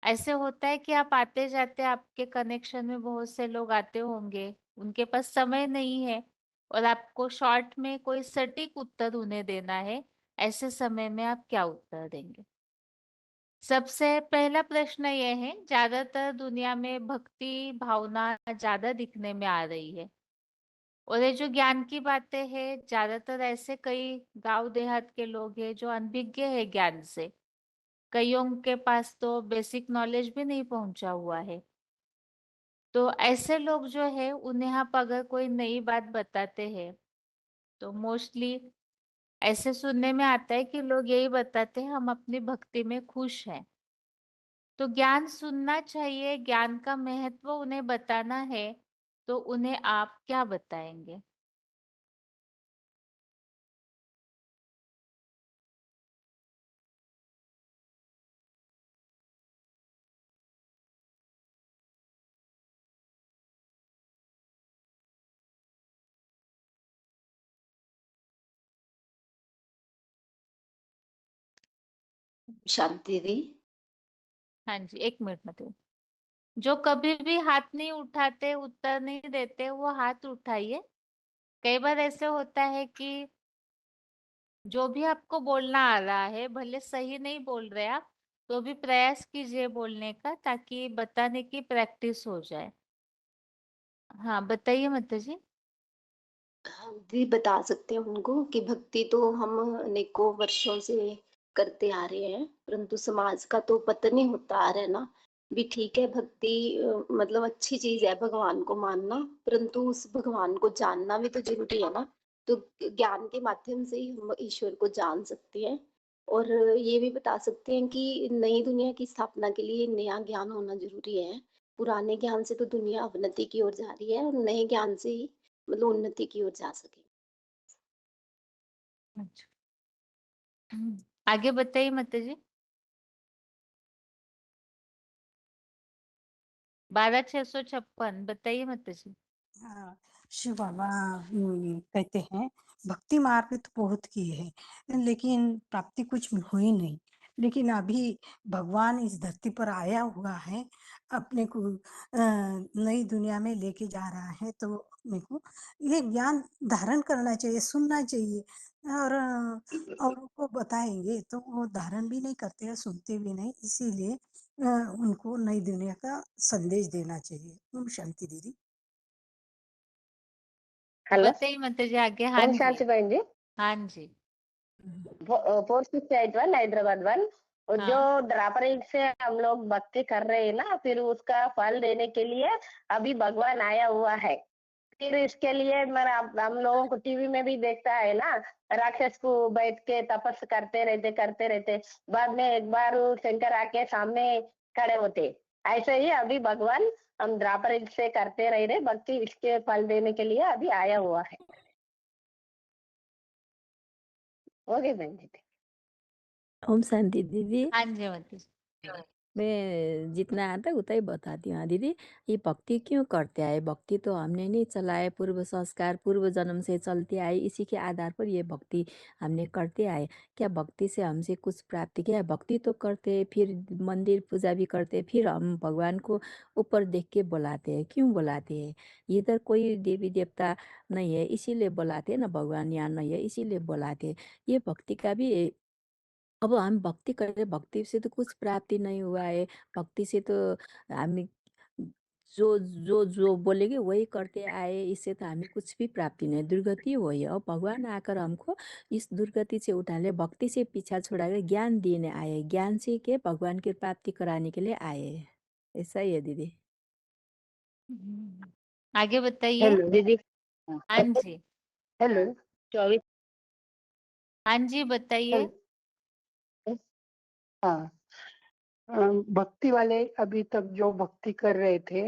ऐसे होता है कि आप आते जाते, आपके कनेक्शन में बहुत से लोग आते होंगे, उनके पास समय नहीं है और आपको शॉर्ट में कोई सटीक उत्तर उन्हें देना है। ऐसे समय में आप क्या उत्तर देंगे? सबसे पहला प्रश्न ये है, ज्यादातर दुनिया में भक्ति भावना ज्यादा दिखने में आ रही है और ये जो ज्ञान की बातें हैं, ज्यादातर ऐसे कई गांव देहात के लोग हैं जो अनभिज्ञ है ज्ञान से। कईयों के पास तो बेसिक नॉलेज भी नहीं पहुंचा हुआ है। तो ऐसे लोग जो है उन्हें आप अगर कोई नई बात बताते हैं तो मोस्टली ऐसे सुनने में आता है कि लोग यही बताते हैं हम अपनी भक्ति में खुश हैं। तो ज्ञान सुनना चाहिए, ज्ञान का महत्व उन्हें बताना है, तो उन्हें आप क्या बताएंगे? शांति दी। हाँ जी, 1 मिनट में तो जो कभी भी हाथ नहीं उठाते, उत्तर नहीं देते, वो हाथ उठाइए। कई बार ऐसे होता है कि जो भी आपको बोलना आ रहा है, भले सही नहीं बोल रहे आप, तो भी प्रयास कीजिए बोलने का, ताकि बताने की प्रैक्टिस हो जाए। हाँ, बताइए माता जी। हाँ दी, बता सकते हैं उनको कि भक्ति तो हम अनेकों वर्षों से करते आ रहे हैं, परंतु समाज का तो पतन ही होता आ रहा है ना। भी ठीक है, भक्ति मतलब अच्छी चीज है भगवान को मानना, परंतु उस भगवान को जानना भी तो जरूरी है ना। तो ज्ञान के माध्यम से ही हम ईश्वर को जान सकते हैं। और ये भी बता सकते हैं कि नई दुनिया की स्थापना के लिए नया ज्ञान होना जरूरी है। पुराने ज्ञान से तो दुनिया अवनति की ओर जा रही है, और नए ज्ञान से ही मतलब उन्नति की ओर जा सके। अच्छा। आगे बताइए माता जी। 12656 बताइए माता जी। हाँ, शिव बाबा कहते हैं भक्ति मार्ग तो बहुत किए हैं, लेकिन प्राप्ति कुछ हुई नहीं। लेकिन अभी भगवान इस धरती पर आया हुआ है, अपने को नई दुनिया में लेके जा रहा है, तो अपने को ये ज्ञान धारण करना चाहिए, सुनना चाहिए। और औरों को बताएंगे तो वो धारण भी नहीं करते हैं, सुनते भी नहीं, इसीलिए उनको नई दुनिया का संदेश देना चाहिए। ओम शांति दीदी। हेलो, बताइए माता जी आगे। हाँ ओम जी, शांति बहन जी। हाँ जी। 4681 हैदराबाद वन। और जो हाँ, ड्रापरिंग से हम लोग भक्ति कर रहे हैं ना, फिर उसका फल देने के लिए अभी भगवान आया हुआ है। फिर इसके लिए मेरा हम लोगों को टीवी में भी देखता है ना, राक्षस को बैठ के तपस्या करते रहते, बाद में एक बार वो शंकर आके सामने खड़े होते। ऐसे ही अभी भगवान हम द्रापरिंग से करते रह रहे भक्ति, इसके फल देने के लिए अभी आया हुआ है। ओके बहन जी। ओम शांति दीदी। हाँ जी माता जी। मैं जितना आता है उतना ही बताती हूँ। हाँ दीदी, ये भक्ति क्यों करते आए? भक्ति तो हमने नहीं चलाए, पूर्व संस्कार पूर्व जन्म से चलते आए, इसी के आधार पर ये भक्ति हमने करते आए। क्या भक्ति से हमसे कुछ प्राप्ति? क्या भक्ति तो करते, फिर मंदिर पूजा भी करते, फिर हम भगवान को ऊपर देख के बुलाते हैं। क्यों बुलाते हैं? इधर कोई देवी देवता नहीं है इसीलिए बुलाते हैं ना, भगवान यहाँ नहीं है इसीलिए बुलाते हैं। ये भक्ति का भी अब हम भक्ति करते, भक्ति से तो कुछ प्राप्ति नहीं हुआ है। भक्ति से तो हमें जो जो जो बोलेंगे वही करते आए, इससे तो हमें कुछ भी प्राप्ति नहीं, दुर्गति हुई है। और भगवान आकर हमको इस दुर्गति से उठाने, भक्ति से पीछा छुड़ाकर ज्ञान देने आए, ज्ञान से के भगवान की प्राप्ति कराने के लिए आए हैं। ऐसा ही है दीदी। आगे बताइए। हेलो दीदी। हाँ जी, हेलो 24। हाँ जी बताइए। हाँ, भक्ति वाले अभी तक जो भक्ति कर रहे थे,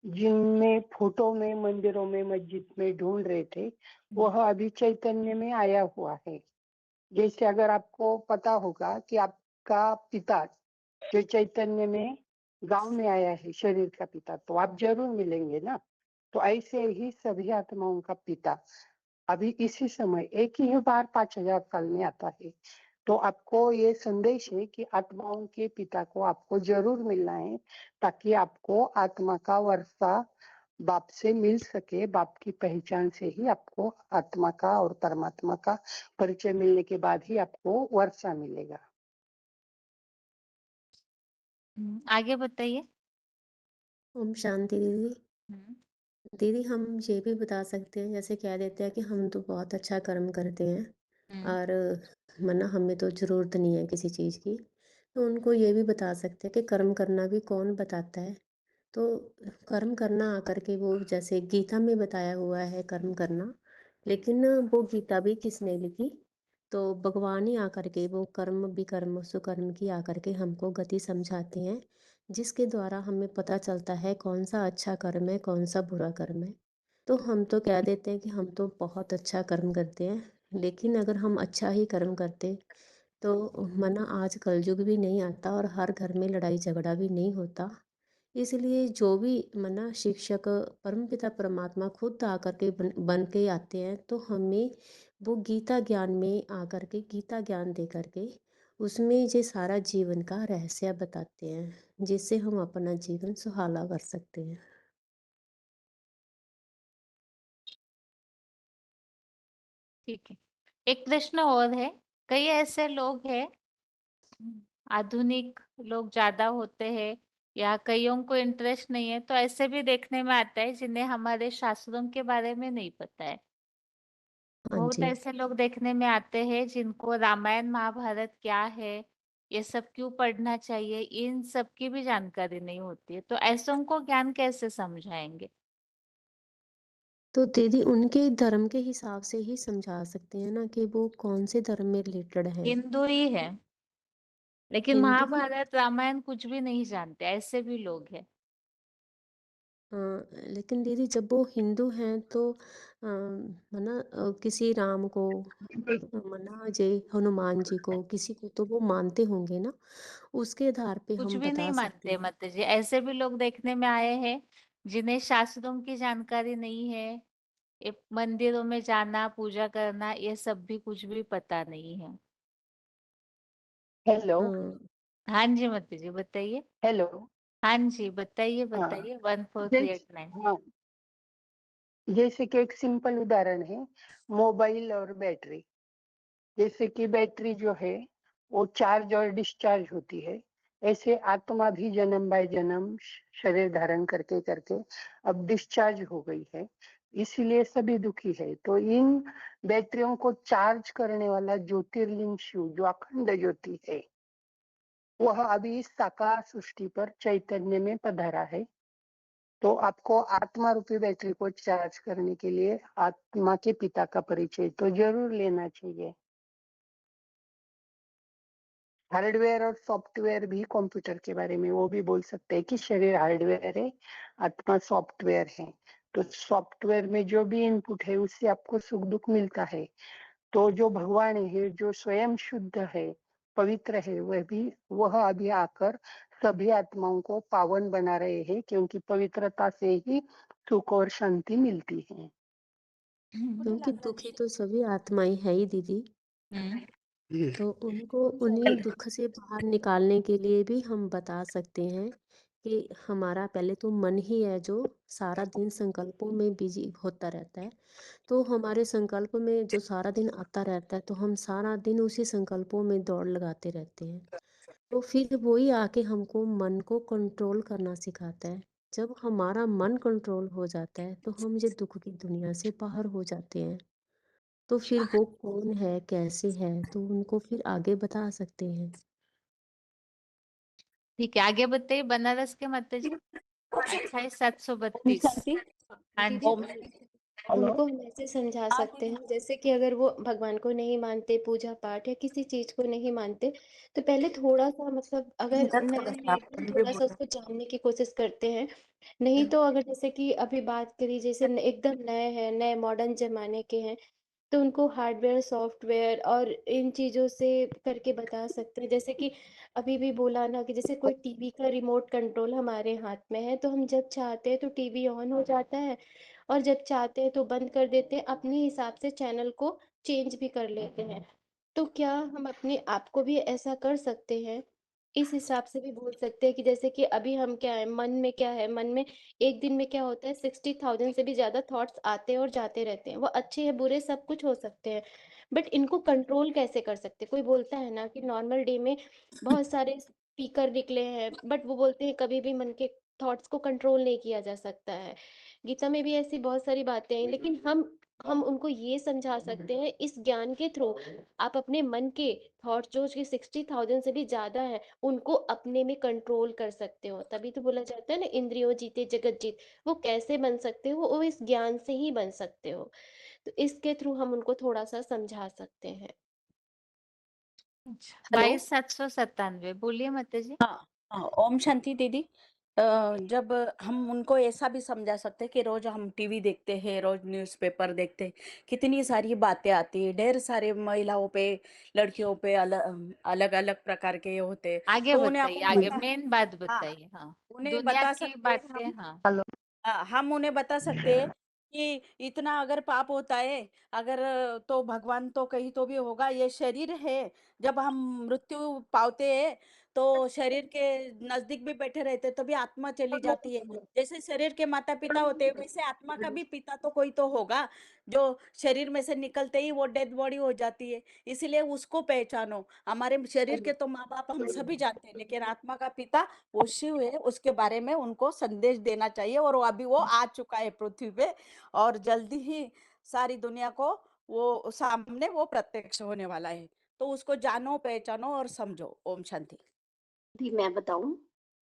जिनमें फोटो में मंदिरों में मस्जिद में ढूंढ रहे थे, वह अभी चैतन्य में आया हुआ है। जैसे अगर आपको पता होगा कि आपका पिता जो चैतन्य में गांव में आया है, शरीर का पिता, तो आप जरूर मिलेंगे ना। तो ऐसे ही सभी आत्माओं का पिता अभी इसी समय एक ही बार 5000 साल में आता है। तो आपको ये संदेश है कि आत्माओं के पिता को आपको जरूर मिलना है, ताकि आपको आत्मा का वर्षा बाप से मिल सके। बाप की पहचान से ही आपको आत्मा का और परमात्मा का परिचय मिलने के बाद ही आपको वर्षा मिलेगा। आगे बताइए। ओम शांति दीदी। दीदी हम ये भी बता सकते हैं, जैसे कह देते हैं कि हम तो बहुत अच्छा कर्म करते हैं और मना हमें तो ज़रूरत नहीं है किसी चीज़ की, तो उनको ये भी बता सकते हैं कि कर्म करना भी कौन बताता है। तो कर्म करना आकर के वो जैसे गीता में बताया हुआ है कर्म करना, लेकिन वो गीता भी किसने लिखी? तो भगवान ही आकर के वो कर्म विकर्म सुकर्म की आकर के हमको गति समझाते हैं, जिसके द्वारा हमें पता चलता है कौन सा अच्छा कर्म है कौन सा बुरा कर्म है। तो हम तो कह देते हैं कि हम तो बहुत अच्छा कर्म करते हैं, लेकिन अगर हम अच्छा ही कर्म करते तो मना आज कलयुग भी नहीं आता और हर घर में लड़ाई झगड़ा भी नहीं होता। इसलिए जो भी मना शिक्षक परमपिता परमात्मा खुद आकर के बन के आते हैं, तो हमें वो गीता ज्ञान में आकर के गीता ज्ञान दे करके उसमें ये सारा जीवन का रहस्य बताते हैं, जिससे हम अपना जीवन सुहाना कर सकते हैं। ठीक है, एक प्रश्न और है। कई ऐसे लोग हैं, आधुनिक लोग ज्यादा होते हैं या कईयों को इंटरेस्ट नहीं है, तो ऐसे भी देखने में आता है जिन्हें हमारे शास्त्रों के बारे में नहीं पता है। हाँ बहुत जी। ऐसे लोग देखने में आते हैं जिनको रामायण महाभारत क्या है, ये सब क्यों पढ़ना चाहिए, इन सब की भी जानकारी नहीं होती है। तो ऐसों को ज्ञान कैसे समझाएंगे? तो दीदी उनके धर्म के हिसाब से ही समझा सकते हैं ना, कि वो कौन से धर्म में रिलेटेड है। हिंदू ही है, लेकिन हिंदू ही। महाभारत रामायण कुछ भी नहीं जानते, ऐसे भी लोग हैं। हाँ, लेकिन दीदी जब वो हिंदू हैं तो मना किसी राम को मना जय हनुमान जी को किसी को तो वो मानते होंगे ना, उसके आधार पे कुछ हम भी नहीं बता सकते मानते हैं। मत जी, ऐसे भी लोग देखने में आए हैं जिन्हें शास्त्रों की जानकारी नहीं है। ये मंदिरों में जाना पूजा करना ये सब भी कुछ भी पता नहीं है। हेलो। हाँ हाँ जी मत जी बताइए। हेलो। हाँ जी, बताइए हाँ बताइए 14389। हाँ, जैसे कि एक सिंपल उदाहरण है मोबाइल और बैटरी। जैसे कि बैटरी जो है वो चार्ज और डिस्चार्ज होती है, ऐसे आत्मा भी जन्म बाय जन्म शरीर धारण करके करके अब डिस्चार्ज हो गई है, इसीलिए सभी दुखी है। तो इन बैटरियों को चार्ज करने वाला ज्योतिर्लिंग शिव जो अखंड ज्योति है, वह अभी इस साकार सृष्टि पर चैतन्य में पधारा है। तो आपको आत्मा रूपी बैटरी को चार्ज करने के लिए आत्मा के पिता का परिचय तो जरूर लेना चाहिए। हार्डवेयर और सॉफ्टवेयर भी कंप्यूटर के बारे में वो भी बोल सकते हैं कि शरीर हार्डवेयर है, आत्मा सॉफ्टवेयर है। तो सॉफ्टवेयर में जो भी इनपुट है उससे आपको सुख दुख मिलता है। तो जो भगवान है, जो स्वयं शुद्ध है, पवित्र है, वह अभी आकर सभी आत्माओं को पावन बना रहे हैं, क्योंकि पवित्रता से ही सुख और शांति मिलती है। क्योंकि दुखी तो सभी आत्माएं है ही दीदी, तो उनको उन्हीं दुख से बाहर निकालने के लिए भी हम बता सकते हैं कि हमारा पहले तो मन ही है जो सारा दिन संकल्पों में बिजी होता रहता है। तो हमारे संकल्प में जो सारा दिन आता रहता है, तो हम सारा दिन उसी संकल्पों में दौड़ लगाते रहते हैं। तो फिर वही आके हमको मन को कंट्रोल करना सिखाता है। जब हमारा मन कंट्रोल हो जाता है तो हम ये दुख की दुनिया से बाहर हो जाते हैं। तो फिर वो कौन है, कैसे है, तो उनको फिर आगे बता सकते हैं। ठीक है, आगे बताइए बनारस के माता जी। 28732। शांति हाँ दीदी जी। उनको हम ऐसे समझा सकते हैं, जैसे कि अगर वो भगवान को नहीं मानते, पूजा पाठ या किसी चीज को नहीं मानते, तो पहले थोड़ा सा मतलब अगर नए हैं एकदम थोड़ा सा उसको जानने की कोशिश करते हैं। नहीं तो अगर जैसे कि अभी बात करी, जैसे एकदम नए हैं, नए मॉडर्न जमाने के हैं, तो उनको हार्डवेयर सॉफ्टवेयर और इन चीज़ों से करके बता सकते हैं। जैसे कि अभी भी बोला ना कि जैसे कोई टीवी का रिमोट कंट्रोल हमारे हाथ में है, तो हम जब चाहते हैं तो टीवी ऑन हो जाता है, और जब चाहते हैं तो बंद कर देते हैं, अपने हिसाब से चैनल को चेंज भी कर लेते हैं। तो क्या हम अपने आप को भी ऐसा कर सकते हैं? इस हिसाब से भी बोल सकते हैं कि जैसे कि अभी हम क्या है, मन में क्या है, मन में एक दिन में क्या होता है, 60,000 से भी ज्यादा थॉट्स आते हैं और जाते रहते हैं। वो अच्छे हैं बुरे सब कुछ हो सकते हैं, बट इनको कंट्रोल कैसे कर सकते हैं? कोई बोलता है ना कि नॉर्मल डे में बहुत सारे स्पीकर निकले हैं, बट वो बोलते हैं कभी भी मन के थॉट्स को कंट्रोल नहीं किया जा सकता है। गीता में भी ऐसी बहुत सारी बातें हैं, लेकिन हम उनको ये समझा सकते हैं इस ज्ञान के थ्रू। आप अपने मन के थॉट जो कि 60,000 से भी ज्यादा है, उनको अपने में कंट्रोल कर सकते हो। तभी तो बोला जाता है ना, इंद्रियों जीते जगत जीत। वो कैसे बन सकते हो? वो इस ज्ञान से ही बन सकते हो। तो इसके थ्रू हम उनको थोड़ा सा समझा सकते हैं। 22797 बोलिए माता जी। हाँ हाँ, ओम शांति दीदी। जब हम उनको ऐसा भी समझा सकते हैं कि रोज हम टीवी देखते हैं, रोज न्यूज़पेपर देखते हैं, कितनी सारी बातें आती है, ढेर सारे महिलाओं पे, लड़कियों पे अलग अलग प्रकार के होते हैं। आगे तो उन्हें बताइए, अपन आगे बता मेन बात हाँ बताइए। हाँ, उन्हें दुनिया बता की सकते हैं बातें। हम। हाँ, हम उन्हें बता सकते हैं कि इतना अगर पाप होता है, अगर तो भगवान तो कहीं तो भी होगा। ये शरीर है, जब हम मृत्यु पावते हैं तो शरीर के नजदीक भी बैठे रहते तो भी आत्मा चली जाती है। जैसे शरीर के माता पिता होते हैं, वैसे आत्मा का भी पिता तो कोई तो होगा, जो शरीर में से निकलते ही वो डेड बॉडी हो जाती है। इसीलिए उसको पहचानो। हमारे शरीर के तो माँ बाप हम सभी जानते हैं, लेकिन आत्मा का पिता वो शिव है, उसके बारे में उनको संदेश देना चाहिए। और वो अभी वो आ चुका है पृथ्वी पे, और जल्दी ही सारी दुनिया को वो सामने वो प्रत्यक्ष होने वाला है। तो उसको जानो, पहचानो और समझो। ओम शांति। दी मैं बताऊं?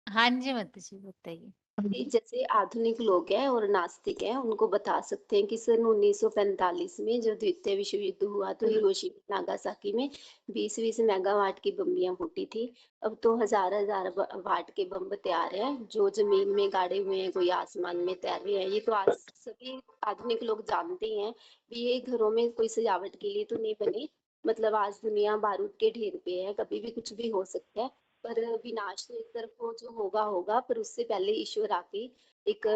हाँ जी माता जी बताइए। जी, जैसे आधुनिक लोग हैं और नास्तिक हैं, उनको बता सकते हैं कि सन 1945 में जब द्वितीय विश्व युद्ध हुआ तो हिरोशिमा नागासाकी में 20-20 मेगावाट की बम्बियां फूटी थी। अब तो हजार हजार वाट के बम तैयार हैं, जो जमीन में गाड़े हुए हैं, कोई आसमान में तैर रहे हैं। ये तो आज सभी आधुनिक लोग जानते ही हैं भी ये घरों में कोई सजावट के लिए तो नहीं बने। मतलब आज दुनिया बारूद के ढेर पे है, कभी भी कुछ भी हो सकता है। पर विनाश तो एक तरफ वो जो होगा, पर उससे पहले ईश्वर आके एक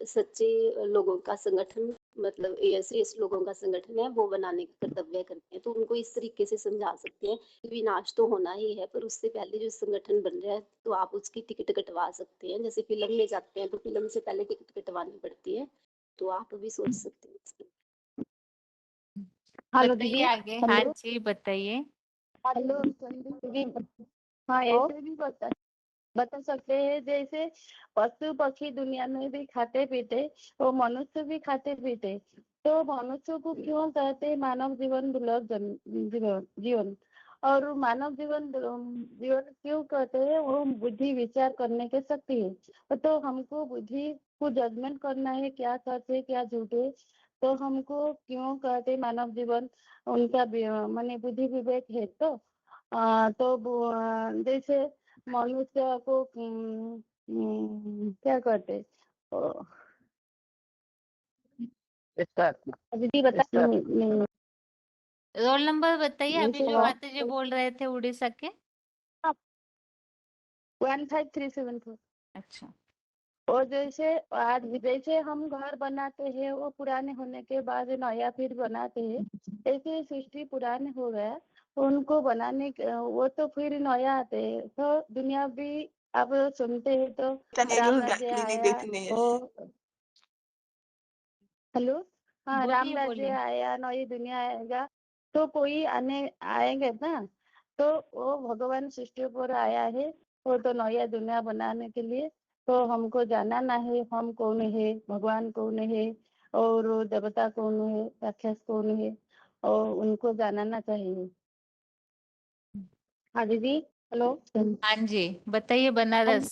सच्चे लोगों का संगठन, मतलब ऐसे लोगों का संगठन है वो बनाने का कर्तव्य करते हैं। तो उनको इस तरीके से समझा सकते हैं कि विनाश तो होना ही है, पर उससे पहले जो संगठन बन रहा है तो आप उसकी टिकट कटवा सकते हैं। जैसे फिल्म में जाते हैं तो फिल्म से पहले टिकट कटवानी पड़ती है, तो आप भी सोच सकते हैं इसके। हेलो बताइए दीदी। आगे। हाँ हेलो जी बताइए। हेलो दीदी। हाँ ऐसे भी बता सकते हैं, जैसे पशु पक्षी दुनिया में भी खाते पीते, वो मनुष्य भी खाते पीते, तो मनुष्य को क्यों कहते हैं मानव जीवन दुर्लभ जीवन? और मानव जीवन जीवन क्यों कहते हैं? वो बुद्धि विचार करने की शक्ति है। तो हमको बुद्धि को जजमेंट करना है, क्या सच है क्या झूठ है। तो हमको क्यों कहते मानव जीवन? उनका माने बुद्धि विवेक है। तो जैसे मनुष्य को क्या कहते? दीदी बता। रोल नंबर बताइए, अभी जैसे जो माता जी बोल रहे थे उड़ीसा के। 15374। अच्छा। और जैसे हम घर बनाते हैं, वो पुराने होने के बाद नया फिर बनाते हैं, ऐसे सृष्टि पुराने हो गया, उनको बनाने वो तो फिर नया आते हैं। तो दुनिया भी अब सुनते हैं तो राम राज्य आया। ओ हेलो। हाँ राम बोलिए राज्य बोलिए। आया, नई दुनिया आएगा, तो कोई आएंगे ना। तो वो भगवान सृष्टि पर आया है, वो तो नया दुनिया बनाने के लिए। तो हमको जानना है हम कौन है, भगवान कौन है, और देवता कौन है, राक्षस कौन है, और उनको जानना चाहिए। हाँ दीदी। हेलो। हाँ जी बताइए बनारस।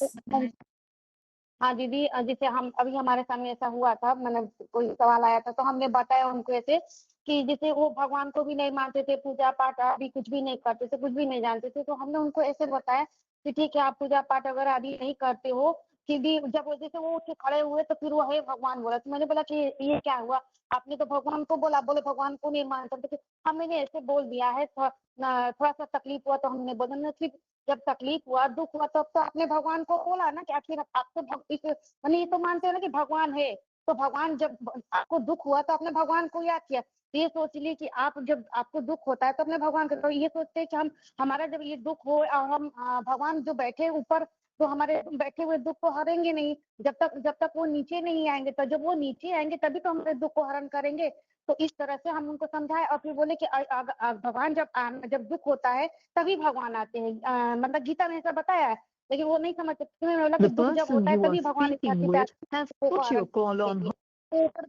हाँ दीदी, जैसे हम अभी हमारे सामने ऐसा हुआ था, मैंने कोई सवाल आया था तो हमने बताया उनको ऐसे कि जैसे वो भगवान को भी नहीं मानते थे, पूजा पाठ अभी कुछ भी नहीं करते थे, कुछ भी नहीं जानते थे। तो हमने उनको ऐसे बताया कि ठीक है आप पूजा पाठ अगर आदि नहीं करते हो, कि भी जब जैसे वो उठ के खड़े हुए तो फिर वो हे भगवान बोला। तो मैंने बोला कि ये क्या हुआ, आपने तो भगवान को बोला, बोले भगवान को नहीं मानते। तो हमने ऐसे बोल दिया है, थोड़ा सा तकलीफ हुआ तो हमने बोला ना, फिर जब तकलीफ हुआ दुख हुआ तब तो आपने भगवान को बोला ना कि आखिर आपको यानी ये तो मानते हो ना कि भगवान है। तो भगवान जब आपको दुख हुआ तो आपने भगवान को याद किया। तो ये सोच ली कि आप जब आपको दुख होता है तो अपने भगवान को, तो ये सोचते हैं कि हम हमारा जब ये दुख हो और हम भगवान जो बैठे ऊपर, तो हमारे बैठे हुए दुख को हरेंगे नहीं जब तक वो नीचे नहीं आएंगे। तो जब वो नीचे आएंगे तभी तो हमारे दुख को हरण करेंगे। तो इस तरह से हम उनको समझाए और फिर बोले कि भगवान जब दुख होता है तभी भगवान आते हैं। मतलब गीता में ऐसा बताया है, लेकिन वो नहीं समझते। तुम्हें बोला कि दुख जब होता है तभी भगवान इस धरती पे आते हैं, दुख को हरण करते हैं। तो ऊपर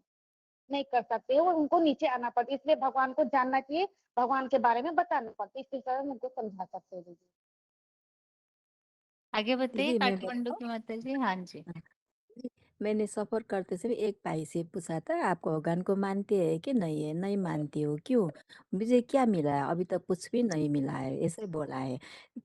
नहीं कर सकते, वो उनको नीचे आना पड़ता, इसलिए भगवान को जानना चाहिए, भगवान के बारे में बताना पड़ता है। इस तरह हम उनको समझा सकते हैं। आगे बताइए दीदी मैं काठमांडू की माता जी। हाँ जी। मैंने सफर करते समय एक भाई से पूछा था, आप भगवान को मानते हैं कि नहीं है? नहीं मानती हो, क्यों? मुझे क्या मिला है? अभी तक कुछ भी नहीं मिला है, ऐसे बोला है।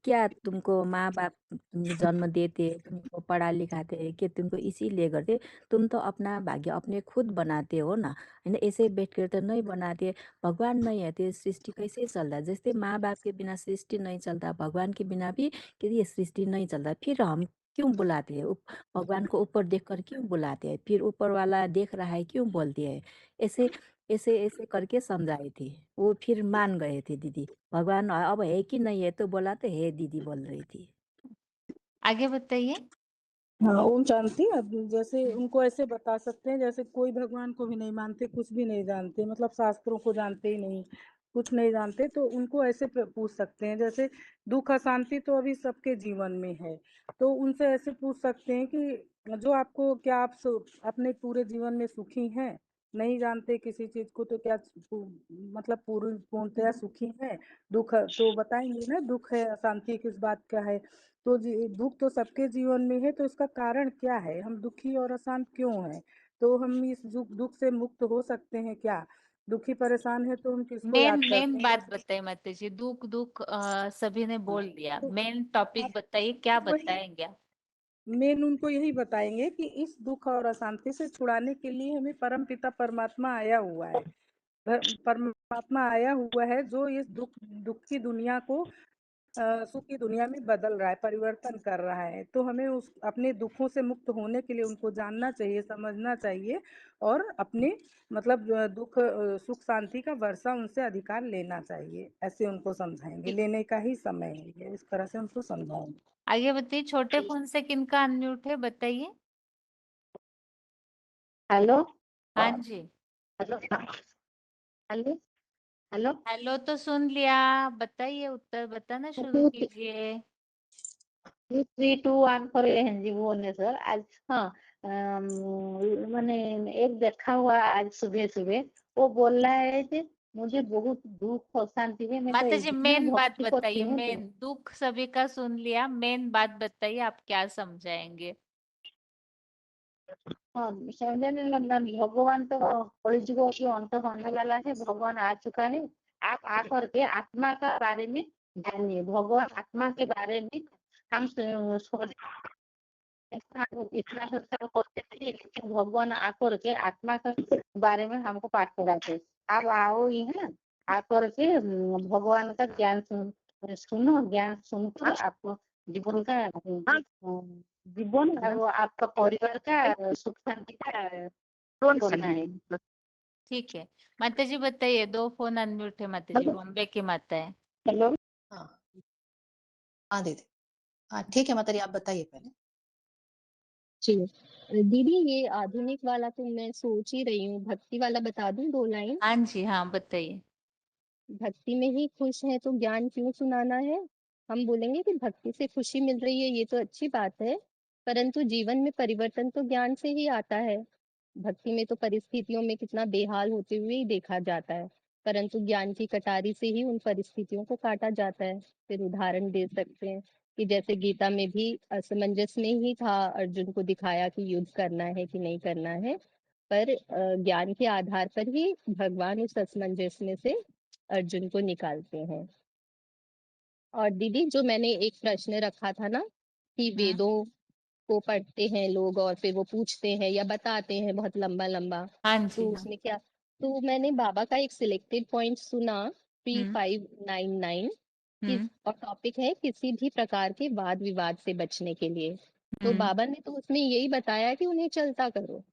क्या तुमको माँ बाप जन्म देते, तुमको पढ़ा लिखाते कि तुमको इसीलिए करते? तुम तो अपना भाग्य अपने खुद बनाते हो ना, है ना? ऐसे बैठ कर तो नहीं बनाते। भगवान नहीं है तो सृष्टि कैसे चल्दा? जैसे माँ बाप के बिना सृष्टि नहीं चलता, भगवान के बिना भी कि ये सृष्टि नहीं चलता। फिर हम क्यों बुलाते हैं? भगवान को ऊपर देखकर क्यों बुलाते हैं? फिर ऊपर वाला देख रहा है क्यों बोलते हैं? ऐसे ऐसे ऐसे करके समझाई थी। वो फिर मान गए थे दीदी। भगवान अब है कि नहीं है तो बोला तो है, दीदी बोल रही थी। आगे बताइए। हाँ ओम शांति। अब जैसे उनको ऐसे बता सकते हैं, जैसे कोई भगवान को भी नहीं मानते, कुछ भी नहीं जानते, मतलब शास्त्रों को जानते ही नहीं, कुछ नहीं जानते, तो उनको ऐसे पूछ सकते हैं। जैसे दुख अशांति तो अभी सबके जीवन में है, तो उनसे ऐसे पूछ सकते हैं कि जो आपको, क्या आप अपने पूरे जीवन में सुखी हैं? नहीं जानते किसी चीज को तो क्या मतलब पूर्णतया सुखी है? दुख तो बताएंगे ना, दुख है अशांति किस बात का है। तो दुख तो सबके जीवन में है, तो इसका कारण क्या है? हम दुखी और अशांत क्यों हैं? तो हम इस दुख से मुक्त हो सकते हैं क्या? दुखी परेशान है तो हम किसको मेन याद मेन करते हैं? बात बताइए माता जी। दुख दुख सभी ने बोल दिया, मेन टॉपिक बताइए, क्या बताएंगे आप? मेन उनको यही बताएंगे कि इस दुख और अशांति से छुड़ाने के लिए हमें परम पिता परमात्मा आया हुआ है। परमात्मा आया हुआ है जो इस दुख की दुनिया को सुख की दुनिया में बदल रहा है, परिवर्तन कर रहा है। तो हमें उस अपने दुखों से मुक्त होने के लिए उनको जानना चाहिए, समझना चाहिए और अपने मतलब सुख शांति का वर्षा उनसे अधिकार लेना चाहिए। ऐसे उनको समझाएंगे, लेने का ही समय है ये, इस तरह से उनको समझाएंगे। आगे बताइए, छोटे फोन से किनका अनम्यूट है बताइए। हेलो हाँ जी। हेलो हेलो हेलो हेलो तो सुन लिया, बताइए उत्तर बताना शुरू 2 कीजिए। 3 2 1 4 जी भुवनेश्वर आज। हाँ मैंने एक देखा हुआ आज सुबह सुबह, वो बोल रहा है कि मुझे बहुत दुख और शांति है, मैं तो माता जी इतना मेन बात भक्ति करती बताइए, हूँ मेन दुख सभी का सुन लिया, मेन बात बताइए, आप क्या समझाएंगे। हाँ समझने लगना। भगवान तो कलयुग के अंत होने वाला है, भगवान आ चुका है। आप आकर के आत्मा का बारे में जानिए, भगवान आत्मा के बारे में हम इतना संस्कार करते थे, लेकिन भगवान आकर के आत्मा के बारे में हमको पाठ कराते। आप आओ यहाँ आकर के भगवान का ज्ञान सुनो, ज्ञान सुनकर आपको जीवन का जीवन और आपका परिवार का सुख शांति का करना है। ठीक है माता जी बताइए, 2 फोन अनम्यूट है माता जी, बॉम्बे की माता है। हेलो हाँ हाँ दीदी, हाँ ठीक है माता जी, आप बताइए पहले। जी दीदी, ये आधुनिक वाला तो मैं सोच ही रही हूँ, भक्ति वाला बता दूं 2 लाइन। हाँ जी हाँ बताइए। भक्ति में ही खुश है तो ज्ञान क्यों सुनाना है। हम बोलेंगे कि भक्ति से खुशी मिल रही है, ये तो अच्छी बात है, परंतु जीवन में परिवर्तन तो ज्ञान से ही आता है। भक्ति में तो परिस्थितियों में कितना बेहाल होते हुए ही देखा जाता है, परंतु ज्ञान की कटारी से ही उन परिस्थितियों को काटा जाता है। फिर उदाहरण दे सकते हैं कि जैसे गीता में भी असमंजस में ही था, अर्जुन को दिखाया कि युद्ध करना है कि नहीं करना है, पर ज्ञान के आधार पर ही भगवान उस असमंजस में से अर्जुन को निकालते हैं। और दीदी, जो मैंने एक प्रश्न रखा था ना कि वेदों को पढ़ते हैं लोग और फिर वो पूछते हैं या बताते हैं बहुत लंबा लंबा, हाँ तो जी हाँ। उसमें क्या, तो मैंने बाबा का एक सिलेक्टेड पॉइंट सुना 3599 कि, और टॉपिक है किसी भी प्रकार के वाद विवाद से बचने के लिए। तो बाबा ने तो उसमें यही बताया कि उन्हें चलता करो,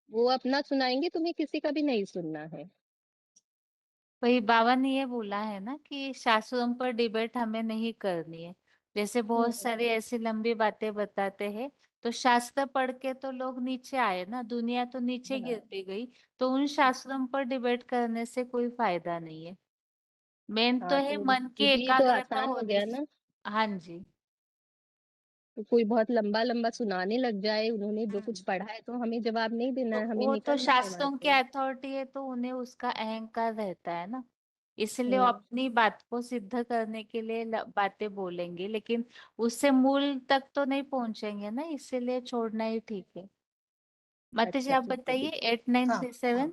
वो अपना सुनाएंगे, तुम्हें किसी का भी नहीं सुनना है। वही बाबा ने ये बोला है ना कि शास्त्रों पर डिबेट हमें नहीं करनी है। जैसे बहुत सारी ऐसी लंबी बातें बताते हैं, तो शास्त्र पढ़ के तो लोग नीचे आए ना, दुनिया तो नीचे गिरती गई, तो उन शास्त्रों पर डिबेट करने से कोई फायदा नहीं है। मेन तो हाँ है तो मन की दीदी, ये तो एकाग्रता आसान हो होने गया से। ना, हाँ जी। तो कोई बहुत लंबा लंबा सुनाने लग जाए, उन्होंने जो कुछ पढ़ा है तो हमें जवाब नहीं देना तो है, हमें वो तो निकलना है वहां शास्त्रों की से। अथॉरिटी है, तो उन्हें उसका अहंकार रहता है ना, इसलिए वो हम्म अपनी बात को सिद्ध करने के लिए बातें बोलेंगे, लेकिन उससे मूल तक तो नहीं पहुंचेंगे ना, इसीलिए छोड़ना ही ठीक है। माता जी अच्छा आप ठीक है बताइए, दीदी। हाँ 8937।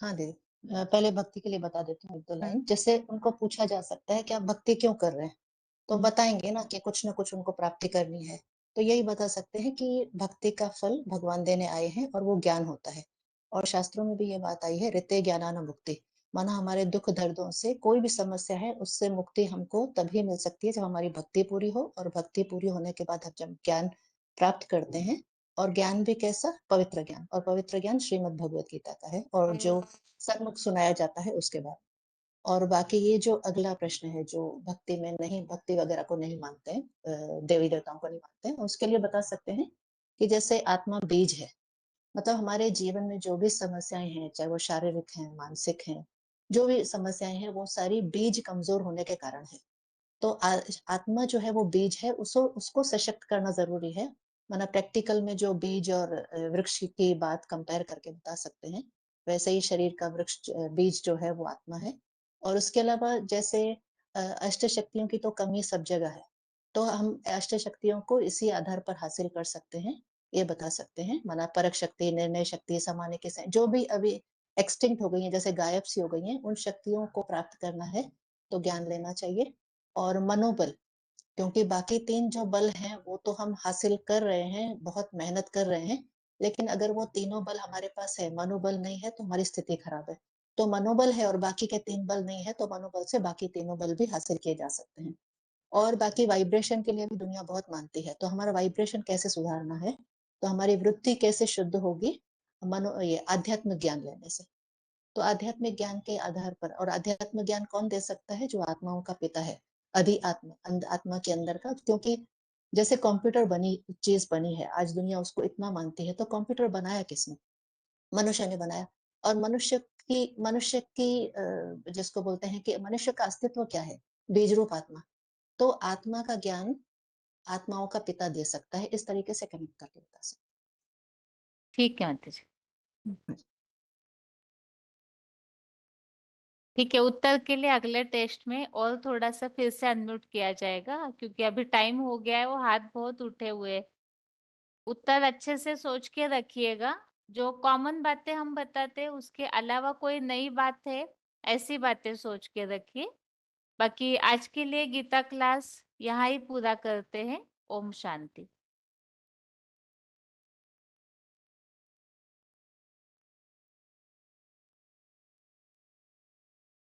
हाँ दीदी, पहले भक्ति के लिए बता देती हूँ 1-2 लाइन। जैसे उनको पूछा जा सकता है कि आप भक्ति क्यों कर रहे हैं, तो बताएंगे ना कि कुछ ना कुछ उनको प्राप्ति करनी है। तो यही बता सकते हैं कि भक्ति का फल भगवान देने आए हैं और वो ज्ञान होता है। और शास्त्रों में भी ये बात आई है, ऋते ज्ञानान मुक्ति, माना हमारे दुख दर्दों से कोई भी समस्या है उससे मुक्ति हमको तभी मिल सकती है जब हमारी भक्ति पूरी हो, और भक्ति पूरी होने के बाद हम जब ज्ञान प्राप्त करते हैं, और ज्ञान भी कैसा, पवित्र ज्ञान, और पवित्र ज्ञान श्रीमद् भगवत गीता का है, और जो सन्मुख सुनाया जाता है उसके बाद। और बाकी ये जो अगला प्रश्न है, जो भक्ति में नहीं, भक्ति वगैरह को नहीं मानते हैं, देवी देवताओं को नहीं मानते हैं, उसके लिए बता सकते हैं कि जैसे आत्मा बीज है, मतलब हमारे जीवन में जो भी समस्याएं हैं, चाहे वो शारीरिक हैं, मानसिक हैं, जो भी समस्याएं हैं, वो सारी बीज कमजोर होने के कारण है। तो आत्मा जो है वो बीज है, उसको उसको सशक्त करना जरूरी है। माना प्रैक्टिकल में जो बीज और वृक्ष की बात कंपेयर करके बता सकते हैं, वैसे ही शरीर का वृक्ष बीज जो है वो आत्मा है। और उसके अलावा जैसे अष्ट शक्तियों की तो कमी सब जगह है, तो हम अष्ट शक्तियों को इसी आधार पर हासिल कर सकते हैं, ये बता सकते हैं। माना परक शक्ति, निर्णय शक्ति, सामान्य के जो भी अभी एक्सटिंक्ट हो गई हैं, जैसे गायब सी हो गई हैं, उन शक्तियों को प्राप्त करना है तो ज्ञान लेना चाहिए। और मनोबल, क्योंकि बाकी 3 जो बल हैं वो तो हम हासिल कर रहे हैं, बहुत मेहनत कर रहे हैं, लेकिन अगर वो तीनों बल हमारे पास है, मनोबल नहीं है, तो हमारी स्थिति खराब है। तो मनोबल है और बाकी के 3 बल नहीं है, तो मनोबल से बाकी तीनों बल भी हासिल किए जा सकते हैं। और बाकी वाइब्रेशन के लिए भी दुनिया बहुत मानती है। तो हमारा वाइब्रेशन कैसे सुधारना है, तो हमारी वृत्ति कैसे शुद्ध होगी, ये आध्यात्मिक ज्ञान लेने से। तो आध्यात्मिक ज्ञान के आधार पर, और आध्यात्मिक ज्ञान कौन दे सकता है? जो आत्माओं का पिता है, अधि आत्मा, आत्मा के अंदर का। क्योंकि जैसे कंप्यूटर चीज बनी है, आज दुनिया उसको इतना मानती है, तो कंप्यूटर बनाया किसने? मनुष्य ने बनाया। और मनुष्य की जिसको बोलते हैं कि मनुष्य का अस्तित्व क्या है? बीज रूप आत्मा। तो आत्मा का ज्ञान आत्माओं का पिता दे सकता है। इस तरीके से कनेक्ट करके बता सकते। ठीक है माता जी। ठीक है, उत्तर के लिए अगले टेस्ट में और थोड़ा सा फिर से अनम्यूट किया जाएगा, क्योंकि अभी टाइम हो गया है, वो हाथ बहुत उठे हुए। उत्तर अच्छे से सोच के रखिएगा। जो कॉमन बातें हम बताते हैं उसके अलावा कोई नई बात है, ऐसी बातें सोच के रखिए। बाकी आज के लिए गीता क्लास यहाँ ही पूरा करते हैं। ओम शांति।